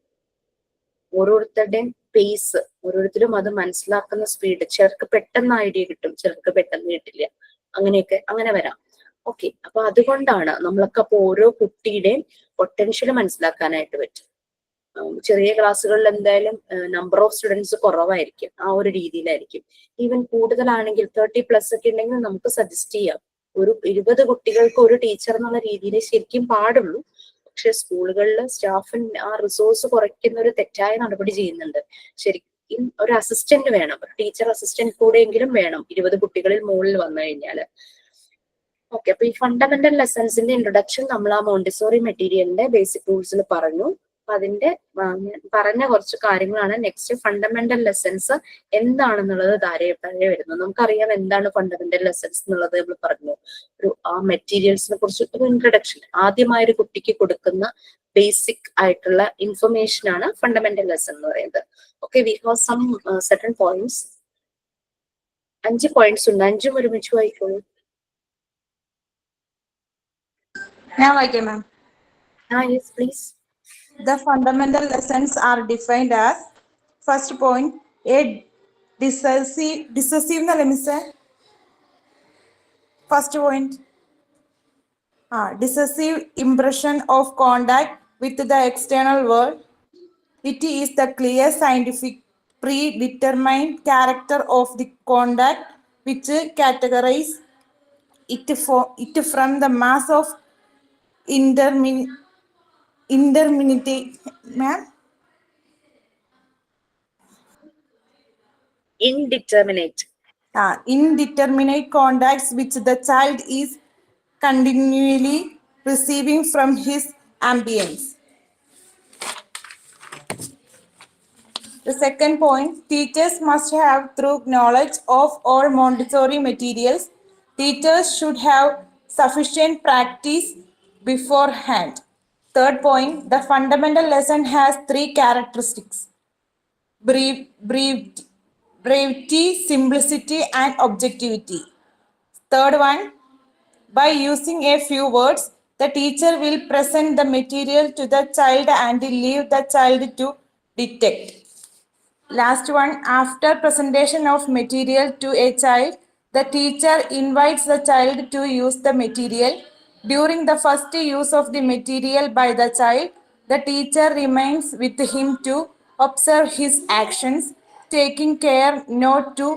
ഓരോരുത്തരുടെയും പേസ്, ഓരോരുത്തരും അത് മനസ്സിലാക്കുന്ന സ്പീഡ്, ചിലർക്ക് പെട്ടെന്ന് ഐഡിയ കിട്ടും, ചിലർക്ക് പെട്ടെന്ന് കിട്ടില്ല, അങ്ങനെയൊക്കെ അങ്ങനെ വരാം. ഓക്കെ, അപ്പൊ അതുകൊണ്ടാണ് നമ്മളൊക്കെ അപ്പൊ ഓരോ കുട്ടിയുടെയും പൊട്ടൻഷ്യൽ മനസ്സിലാക്കാനായിട്ട് പറ്റും. ചെറിയ ക്ലാസ്സുകളിൽ എന്തായാലും നമ്പർ ഓഫ് സ്റ്റുഡൻസ് കുറവായിരിക്കും, ആ ഒരു രീതിയിലായിരിക്കും. ഈവൻ കൂടുതലാണെങ്കിൽ 30+ ഒക്കെ ഉണ്ടെങ്കിൽ നമുക്ക് സജസ്റ്റ് ചെയ്യാം, ഒരു 20 കുട്ടികൾക്ക് ഒരു ടീച്ചർ എന്നുള്ള രീതിയിൽ ശരിക്കും പാടുള്ളൂ. പക്ഷെ സ്കൂളുകളിൽ സ്റ്റാഫിന് ആ റിസോഴ്സ് കുറയ്ക്കുന്ന ഒരു തെറ്റായ നടപടി ചെയ്യുന്നുണ്ട്. ശരിക്കും ഒരു അസിസ്റ്റന്റ് വേണം, ഒരു ടീച്ചർ അസിസ്റ്റന്റ് കൂടെയെങ്കിലും വേണം 20 കുട്ടികളിൽ മുകളിൽ വന്നു കഴിഞ്ഞാല്. ഓക്കെ, അപ്പൊ ഈ ഫണ്ടമെന്റൽ ലെസൺസിന്റെ ഇൻട്രൊഡക്ഷൻ നമ്മൾ ആ മോണ്ടിസോറി മെറ്റീരിയലിന്റെ ബേസിക് റൂൾസിൽ പറഞ്ഞു. അപ്പൊ അതിന്റെ പറഞ്ഞ കുറച്ച് കാര്യങ്ങളാണ് നെക്സ്റ്റ്. ഫണ്ടമെന്റൽ ലെസൺസ് എന്താണെന്നുള്ളത് താഴെ വരുന്നു. നമുക്കറിയാം എന്താണ് ഫണ്ടമെന്റൽ ലെസൺസ് എന്നുള്ളത്. നമ്മൾ പറഞ്ഞു, ആ മെറ്റീരിയൽസിനെ കുറിച്ച് ഒരു ഇൻട്രൊഡക്ഷൻ, ആദ്യമായ ഒരു കുട്ടിക്ക് കൊടുക്കുന്ന ബേസിക് ആയിട്ടുള്ള ഇൻഫർമേഷൻ ആണ് ഫണ്ടമെന്റൽ ലെസൺ എന്ന് പറയുന്നത്. Okay, we have some certain points. 5 points ഉണ്ട്, 5ഉം ഒരുമിച്ച് വായിക്കോളൂ. Ma'am. Yes, please. The fundamental lessons are defined as, first point, a decisive na lemisa. First point, decisive impression of contact with the external world. It is the clear scientific predetermined character of the contact which categorize it from the mass of indeterminate contacts which the child is continually receiving from his ambience. The second point, teachers must have thorough knowledge of all Montessori materials. Teachers should have sufficient practice beforehand. Third point, the fundamental lesson has 3 characteristics: brevity, simplicity, and objectivity. Third one, by using a few words, the teacher will present the material to the child and leave the child to detect. Last one, after presentation of material to a child, the teacher invites the child to use the material. During the first use of the material by the child, the teacher remains with him to observe his actions, taking care not to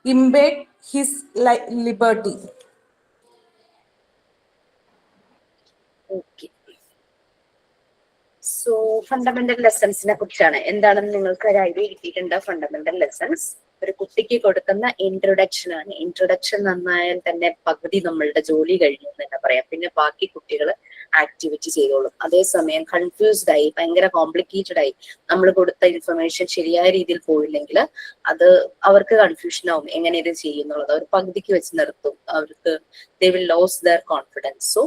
impede his liberty. Okay. So fundamental ലെസൺസിനെ കുറിച്ചാണ്. എന്താണെന്ന് നിങ്ങൾക്ക് ഒരു ഐഡിയ കിട്ടിയിട്ടുണ്ട്. ഫണ്ടമെന്റൽ ലെസൺസ് ഒരു കുട്ടിക്ക് കൊടുക്കുന്ന ഇൻട്രൊഡക്ഷൻ ആണ്. ഇൻട്രൊഡക്ഷൻ നന്നായാൽ തന്നെ പകുതി നമ്മളുടെ ജോലി കഴിഞ്ഞു എന്ന് തന്നെ പറയാം. പിന്നെ ബാക്കി കുട്ടികൾ ആക്ടിവിറ്റി ചെയ്തോളും. അതേസമയം കൺഫ്യൂസ്ഡ് ആയി, ഭയങ്കര കോംപ്ലിക്കേറ്റഡ് ആയി, നമ്മൾ കൊടുത്ത ഇൻഫർമേഷൻ ശരിയായ രീതിയിൽ പോയില്ലെങ്കിൽ അത് അവർക്ക് കൺഫ്യൂഷൻ ആവും, എങ്ങനെ ഇത് ചെയ്യുന്നുള്ളത്. അവർ പകുതിക്ക് വെച്ച് നിർത്തും. അവർക്ക് they will lose their confidence. So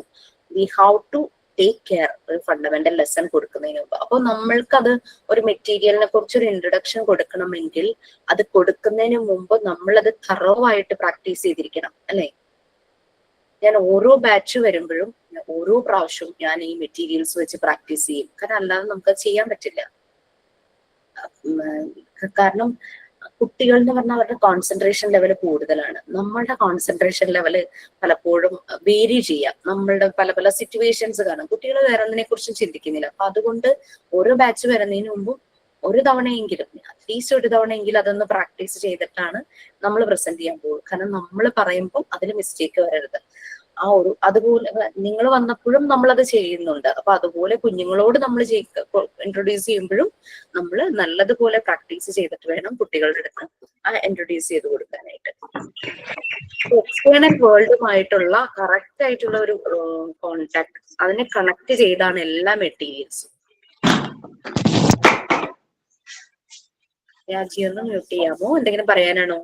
we have to take care ഒരു ഫണ്ടമെന്റൽ ലെസൺ കൊടുക്കുന്നതിന് മുമ്പ്. അപ്പോൾ നമ്മൾക്കത് ഒരു മെറ്റീരിയലിനെ കുറിച്ചൊരു ഇൻട്രൊഡക്ഷൻ കൊടുക്കണമെങ്കിൽ അത് കൊടുക്കുന്നതിന് മുമ്പ് നമ്മളത് തറവായിട്ട് പ്രാക്ടീസ് ചെയ്തിരിക്കണം, അല്ലെ? ഞാൻ ഓരോ ബാച്ച് വരുമ്പോഴും ഓരോ പ്രാവശ്യവും ഞാൻ ഈ മെറ്റീരിയൽസ് വെച്ച് പ്രാക്ടീസ് ചെയ്യും. കാരണം അല്ലാതെ നമുക്ക് ചെയ്യാൻ പറ്റില്ല. കാരണം കുട്ടികൾ എന്ന് പറഞ്ഞാൽ അവരുടെ കോൺസെൻട്രേഷൻ ലെവൽ കൂടുതലാണ്. നമ്മളുടെ കോൺസെൻട്രേഷൻ ലെവല് പലപ്പോഴും വേരി ചെയ്യാം. നമ്മളുടെ പല പല സിറ്റുവേഷൻസ് കാണും. കുട്ടികൾ വേറെ ഒന്നിനെ കുറിച്ചും ചിന്തിക്കുന്നില്ല. അപ്പൊ അതുകൊണ്ട് ഓരോ ബാച്ച് വരുന്നതിന് മുമ്പും ഒരു തവണയെങ്കിലും, അറ്റ്ലീസ്റ്റ് ഒരു തവണയെങ്കിലും അതൊന്ന് പ്രാക്ടീസ് ചെയ്തിട്ടാണ് നമ്മൾ പ്രസന്റ് ചെയ്യാൻ പോകും. കാരണം നമ്മൾ പറയുമ്പോൾ അതിന് മിസ്റ്റേക്ക് വരരുത്. ആ ഒരു അതുപോലെ നിങ്ങൾ വന്നപ്പോഴും നമ്മളത് ചെയ്യുന്നുണ്ട്. അപ്പൊ അതുപോലെ കുഞ്ഞുങ്ങളോട് നമ്മൾ ഇൻട്രൊഡ്യൂസ് ചെയ്യുമ്പോഴും നമ്മൾ നല്ലതുപോലെ പ്രാക്ടീസ് ചെയ്തിട്ട് വേണം കുട്ടികളുടെ അടുത്ത് ഇൻട്രൊഡ്യൂസ് ചെയ്ത് കൊടുക്കാനായിട്ട്. എക്സ്റ്റേണൽ വേൾഡുമായിട്ടുള്ള കറക്റ്റ് ആയിട്ടുള്ള ഒരു കോൺടാക്ട്, അതിനെ കണക്ട് ചെയ്താണ് എല്ലാ മെറ്റീരിയൽസും. രാജിയൊന്ന് മ്യൂട്ട് ചെയ്യാമോ? എന്തെങ്കിലും പറയാനാണോ?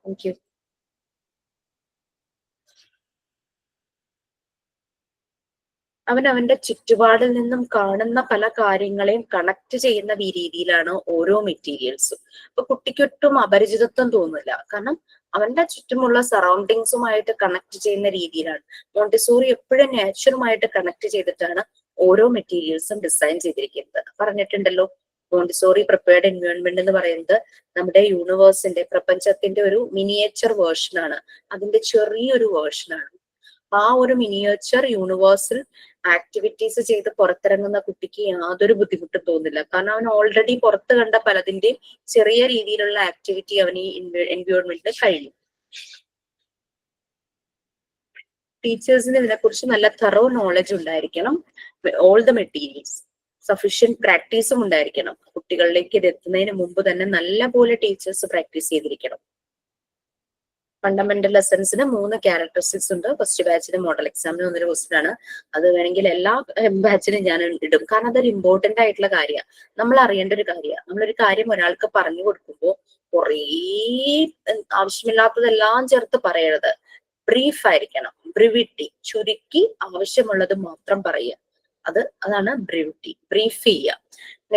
Thank you. അവന്റെ ചുറ്റുപാടിൽ നിന്നും കാണുന്ന പല കാര്യങ്ങളെയും കണക്ട് ചെയ്യുന്ന ഈ രീതിയിലാണ് ഓരോ മെറ്റീരിയൽസും. അപ്പൊ കുട്ടിക്കൊട്ടും അപരിചിതത്വം തോന്നില്ല. കാരണം അവന്റെ ചുറ്റുമുള്ള സറൗണ്ടിങ്സുമായിട്ട് കണക്ട് ചെയ്യുന്ന രീതിയിലാണ്. മോണ്ടിസോറി എപ്പോഴും നേച്ചറുമായിട്ട് കണക്ട് ചെയ്തിട്ടാണ് ഓരോ മെറ്റീരിയൽസും ഡിസൈൻ ചെയ്തിരിക്കുന്നത്. പറഞ്ഞിട്ടുണ്ടല്ലോ, മോണ്ടിസോറി പ്രിപ്പയർഡ് എൻവയോൺമെന്റ് എന്ന് പറയുന്നത് നമ്മുടെ യൂണിവേഴ്സിന്റെ, പ്രപഞ്ചത്തിന്റെ ഒരു മിനിയേച്ചർ വേർഷനാണ്. അതിന്റെ ചെറിയൊരു വേർഷനാണ്. ആ ഒരു മിനിയേച്ചർ യൂണിവേഴ്സൽ ആക്ടിവിറ്റീസ് ചെയ്ത് പുറത്തിറങ്ങുന്ന കുട്ടിക്ക് യാതൊരു ബുദ്ധിമുട്ടും തോന്നില്ല. കാരണം അവൻ ഓൾറെഡി പുറത്ത് കണ്ട പലതിന്റെയും ചെറിയ രീതിയിലുള്ള ആക്ടിവിറ്റി അവന് ഈ എൻവയോൺമെന്റിൽ കഴിഞ്ഞു. ടീച്ചേഴ്സിന് ഇതിനെക്കുറിച്ച് നല്ല തറോ നോളജ് ഉണ്ടായിരിക്കണം. ഓൾ ദ മെറ്റീരിയൽസ്, സഫീഷ്യന്റ് പ്രാക്ടീസും ഉണ്ടായിരിക്കണം. കുട്ടികളിലേക്ക് ഇത് എത്തുന്നതിന് മുമ്പ് തന്നെ നല്ല പോലെ ടീച്ചേഴ്സ് പ്രാക്ടീസ് ചെയ്തിരിക്കണം. ഫണ്ടമെന്റൽ ലെസൺസിന് 3 ക്യാരക്ടറിസ്റ്റിക്സ് ഉണ്ട്. ഫസ്റ്റ് ബാച്ചിന് മോഡൽ എക്സാമിന് 1 ക്വസ്റ്റ്യൻ ആണ്. അത് വേണമെങ്കിൽ എല്ലാ ബാച്ചിനും ഞാൻ ഇടും. കാരണം അതൊരു ഇമ്പോർട്ടന്റ് ആയിട്ടുള്ള കാര്യമാണ്. നമ്മൾ അറിയേണ്ട ഒരു കാര്യമാണ്. നമ്മളൊരു കാര്യം ഒരാൾക്ക് പറഞ്ഞു കൊടുക്കുമ്പോൾ കുറേ ആവശ്യമില്ലാത്തതെല്ലാം ചേർത്ത് പറയരുത്. ബ്രീഫ് ആയിരിക്കണം. ബ്രിവിറ്റി, ചുരുക്കി ആവശ്യമുള്ളത് മാത്രം പറയുക. അതാണ് ബ്രിവിറ്റി, ബ്രീഫ് ചെയ്യുക.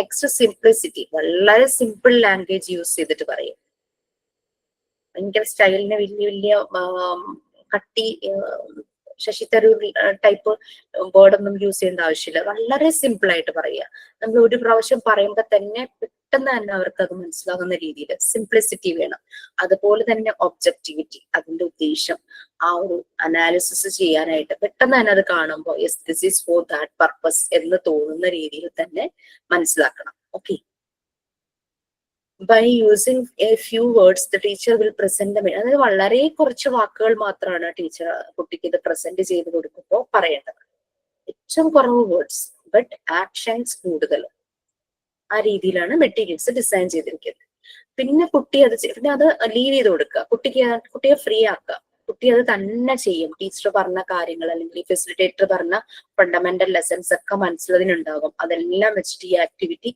നെക്സ്റ്റ് സിംപ്ലിസിറ്റി, വളരെ സിമ്പിൾ ലാംഗ്വേജ് യൂസ് ചെയ്തിട്ട് പറയും. ഭയങ്കര സ്റ്റൈലിന് വലിയ വലിയ കട്ടി ശശി തരൂർ ടൈപ്പ് വേർഡൊന്നും യൂസ് ചെയ്യേണ്ട ആവശ്യമില്ല. വളരെ സിമ്പിൾ ആയിട്ട് പറയുക. നമ്മൾ ഒരു പ്രാവശ്യം പറയുമ്പോൾ തന്നെ പെട്ടെന്ന് തന്നെ അവർക്ക് അത് മനസ്സിലാകുന്ന രീതിയിൽ സിംപ്ലിസിറ്റി വേണം. അതുപോലെ തന്നെ ഒബ്ജക്ടിവിറ്റി, അതിന്റെ ഉദ്ദേശം, ആ ഒരു അനാലിസിസ് ചെയ്യാനായിട്ട് പെട്ടെന്ന് തന്നെ അത് കാണുമ്പോൾ yes this is for that purpose എന്ന് തോന്നുന്ന രീതിയിൽ തന്നെ മനസ്സിലാക്കണം. Okay. By using a few words, the teacher will present the. അതായത് വളരെ കുറച്ച് വാക്കുകൾ മാത്രമാണ് ടീച്ചർ കുട്ടിക്ക് ഇത് പ്രസന്റ് ചെയ്ത് കൊടുക്കുമ്പോൾ പറയേണ്ടത്. ഏറ്റവും കുറവ് വേർഡ്സ് ബട്ട് ആക്ഷൻസ് കൂടുതൽ. ആ രീതിയിലാണ് മെറ്റീരിയൽസ് ഡിസൈൻ ചെയ്തിരിക്കുന്നത്. പിന്നെ കുട്ടി പിന്നെ അത് ലീവ് ചെയ്ത് കൊടുക്കുക. കുട്ടിയെ ഫ്രീ ആക്കുക. കുട്ടി അത് തന്നെ ചെയ്യും. ടീച്ചർ പറഞ്ഞ കാര്യങ്ങൾ അല്ലെങ്കിൽ ഫെസിലിറ്റേറ്റർ പറഞ്ഞ ഫണ്ടമെന്റൽ ലെസൺസ് ഒക്കെ മനസ്സിലതിനുണ്ടാകും. അതെല്ലാം വെച്ചിട്ട് ഈ ആക്ടിവിറ്റി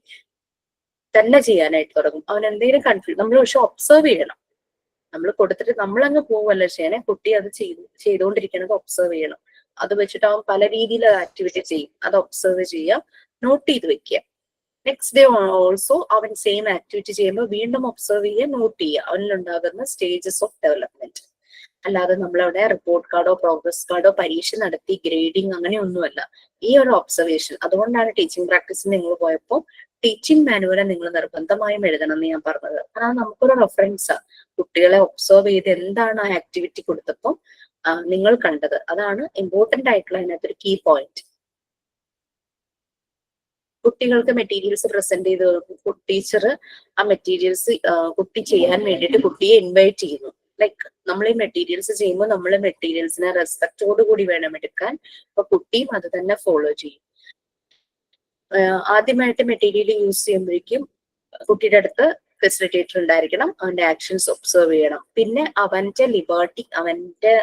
തന്നെ ചെയ്യാനായിട്ട് തുടങ്ങും. അവൻ എന്തെങ്കിലും കൺഫ്യൂഷൻ നമ്മൾ പക്ഷെ ഒബ്സർവ് ചെയ്യണം. നമ്മൾ കൊടുത്തിട്ട് നമ്മളങ്ങ് പോവല്ല ചെയ്യണേ, കുട്ടി അത് ചെയ്തുകൊണ്ടിരിക്കുന്നത് ഒബ്സർവ് ചെയ്യണം. അത് വെച്ചിട്ട് അവൻ പല രീതിയിൽ ആക്ടിവിറ്റി ചെയ്യും. അത് ഒബ്സർവ് ചെയ്യുക, നോട്ട് ചെയ്ത് വെക്കുക. നെക്സ്റ്റ് ഡേ ഓൾസോ അവൻ സെയിം ആക്ടിവിറ്റി ചെയ്യുമ്പോൾ വീണ്ടും ഒബ്സർവ് ചെയ്യുക, നോട്ട് ചെയ്യുക അവനിലുണ്ടാകുന്ന സ്റ്റേജസ് ഓഫ് ഡെവലപ്മെന്റ്. അല്ലാതെ നമ്മളവിടെ റിപ്പോർട്ട് കാർഡോ പ്രോഗ്രസ് കാർഡോ പരീക്ഷ നടത്തി ഗ്രേഡിങ് അങ്ങനെയൊന്നുമല്ല. ഈ ഒരു ഒബ്സർവേഷൻ. അതുകൊണ്ടാണ് ടീച്ചിങ് പ്രാക്ടീസിന് നിങ്ങൾ പോയപ്പോൾ ടീച്ചിങ് മാനുവൽ നിങ്ങൾ നിർബന്ധമായും എഴുതണം എന്ന് ഞാൻ പറഞ്ഞത്. കാരണം നമുക്കൊരു റെഫറൻസാ. കുട്ടികളെ ഒബ്സർവ് ചെയ്ത് എന്താണ് ആ ആക്ടിവിറ്റി കൊടുത്തപ്പോൾ നിങ്ങൾ കണ്ടത്. അതാണ് ഇമ്പോർട്ടന്റ് ആയിട്ടുള്ള അതിനകത്തൊരു കീ പോയിന്റ്. കുട്ടികൾക്ക് മെറ്റീരിയൽസ് പ്രസന്റ് ചെയ്ത് ടീച്ചർ ആ മെറ്റീരിയൽസ് കുട്ടി ചെയ്യാൻ വേണ്ടിയിട്ട് കുട്ടിയെ ഇൻവൈറ്റ് ചെയ്യുന്നു. ലൈക്ക് നമ്മൾ ഈ മെറ്റീരിയൽസ് ചെയ്യുമ്പോൾ നമ്മൾ മെറ്റീരിയൽസിനെ റെസ്പെക്റ്റോട് കൂടി വേണം എടുക്കാൻ. അപ്പൊ കുട്ടിയും അത് തന്നെ ഫോളോ ചെയ്യും. ആദ്യമായിട്ട് മെറ്റീരിയൽ യൂസ് ചെയ്യുമ്പോഴേക്കും കുട്ടിയുടെ അടുത്ത് ഫെസിലിറ്റേറ്റർ ഉണ്ടായിരിക്കണം. അവന്റെ ആക്ഷൻസ് ഒബ്സർവ് ചെയ്യണം. പിന്നെ അവന്റെ ലിബർട്ടി, അവന്റെ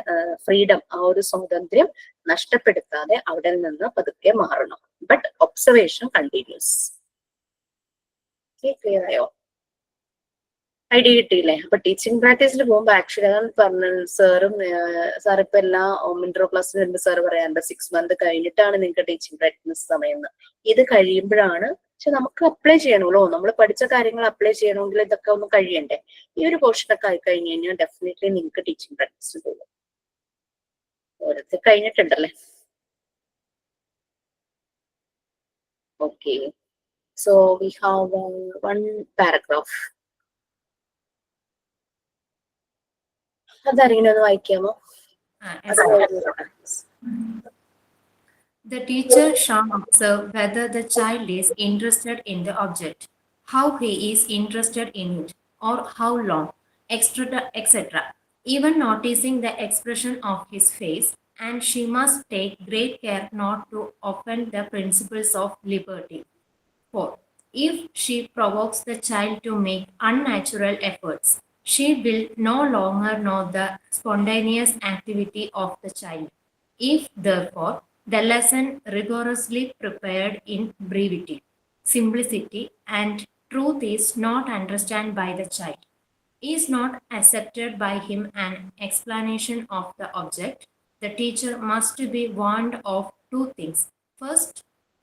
ഫ്രീഡം, ആ ഒരു സ്വാതന്ത്ര്യം നഷ്ടപ്പെടുത്താതെ അവിടെ നിന്ന് പതുക്കെ മാറണം. But observation continuous. ക്ലിയർ ആയോ? ഐഡിയ കിട്ടിയില്ലേ? അപ്പൊ ടീച്ചിങ് പ്രാക്ടീസിൽ പോകുമ്പോൾ ആക്ച്വലി അതാണ് പറഞ്ഞ സാർ ഇപ്പൊ എല്ലാ ഇൻട്രോ ക്ലാസ്സിൽ വരുമ്പോൾ സാർ പറയാറുണ്ട് 6 months കഴിഞ്ഞിട്ടാണ് നിങ്ങൾക്ക് ടീച്ചിങ് പ്രാക്ടീസ് സമയം. ഇത് കഴിയുമ്പോഴാണ്. പക്ഷെ നമുക്ക് അപ്ലൈ ചെയ്യണമല്ലോ, നമ്മൾ പഠിച്ച കാര്യങ്ങൾ അപ്ലൈ ചെയ്യണമെങ്കിൽ ഇതൊക്കെ ഒന്ന് കഴിയണ്ടേ. ഈ ഒരു പോർഷനൊക്കെ ആയി കഴിഞ്ഞ് കഴിഞ്ഞാൽ ഡെഫിനറ്റ്ലി നിങ്ങൾക്ക് ടീച്ചിങ് പ്രാക്ടീസിൽ പോകും. ഓരോരുത്തർ കഴിഞ്ഞിട്ടുണ്ടല്ലേ? Okay, so we have 1 paragraph. അതാരെങ്കിലും ഒന്ന് വായിക്കാമോ? The teacher shall observe whether the child is interested in the object, how he is interested in it, or how long, etc. Even noticing the expression of his face, and she must take great care not to offend the principles of liberty. 4. If she provokes the child to make unnatural efforts, she will no longer know the spontaneous activity of the child. If, therefore, the lesson rigorously prepared in brevity, simplicity, and truth is not understood by the child, is not accepted by him an explanation of the object, the teacher must be warned of 2 things. First,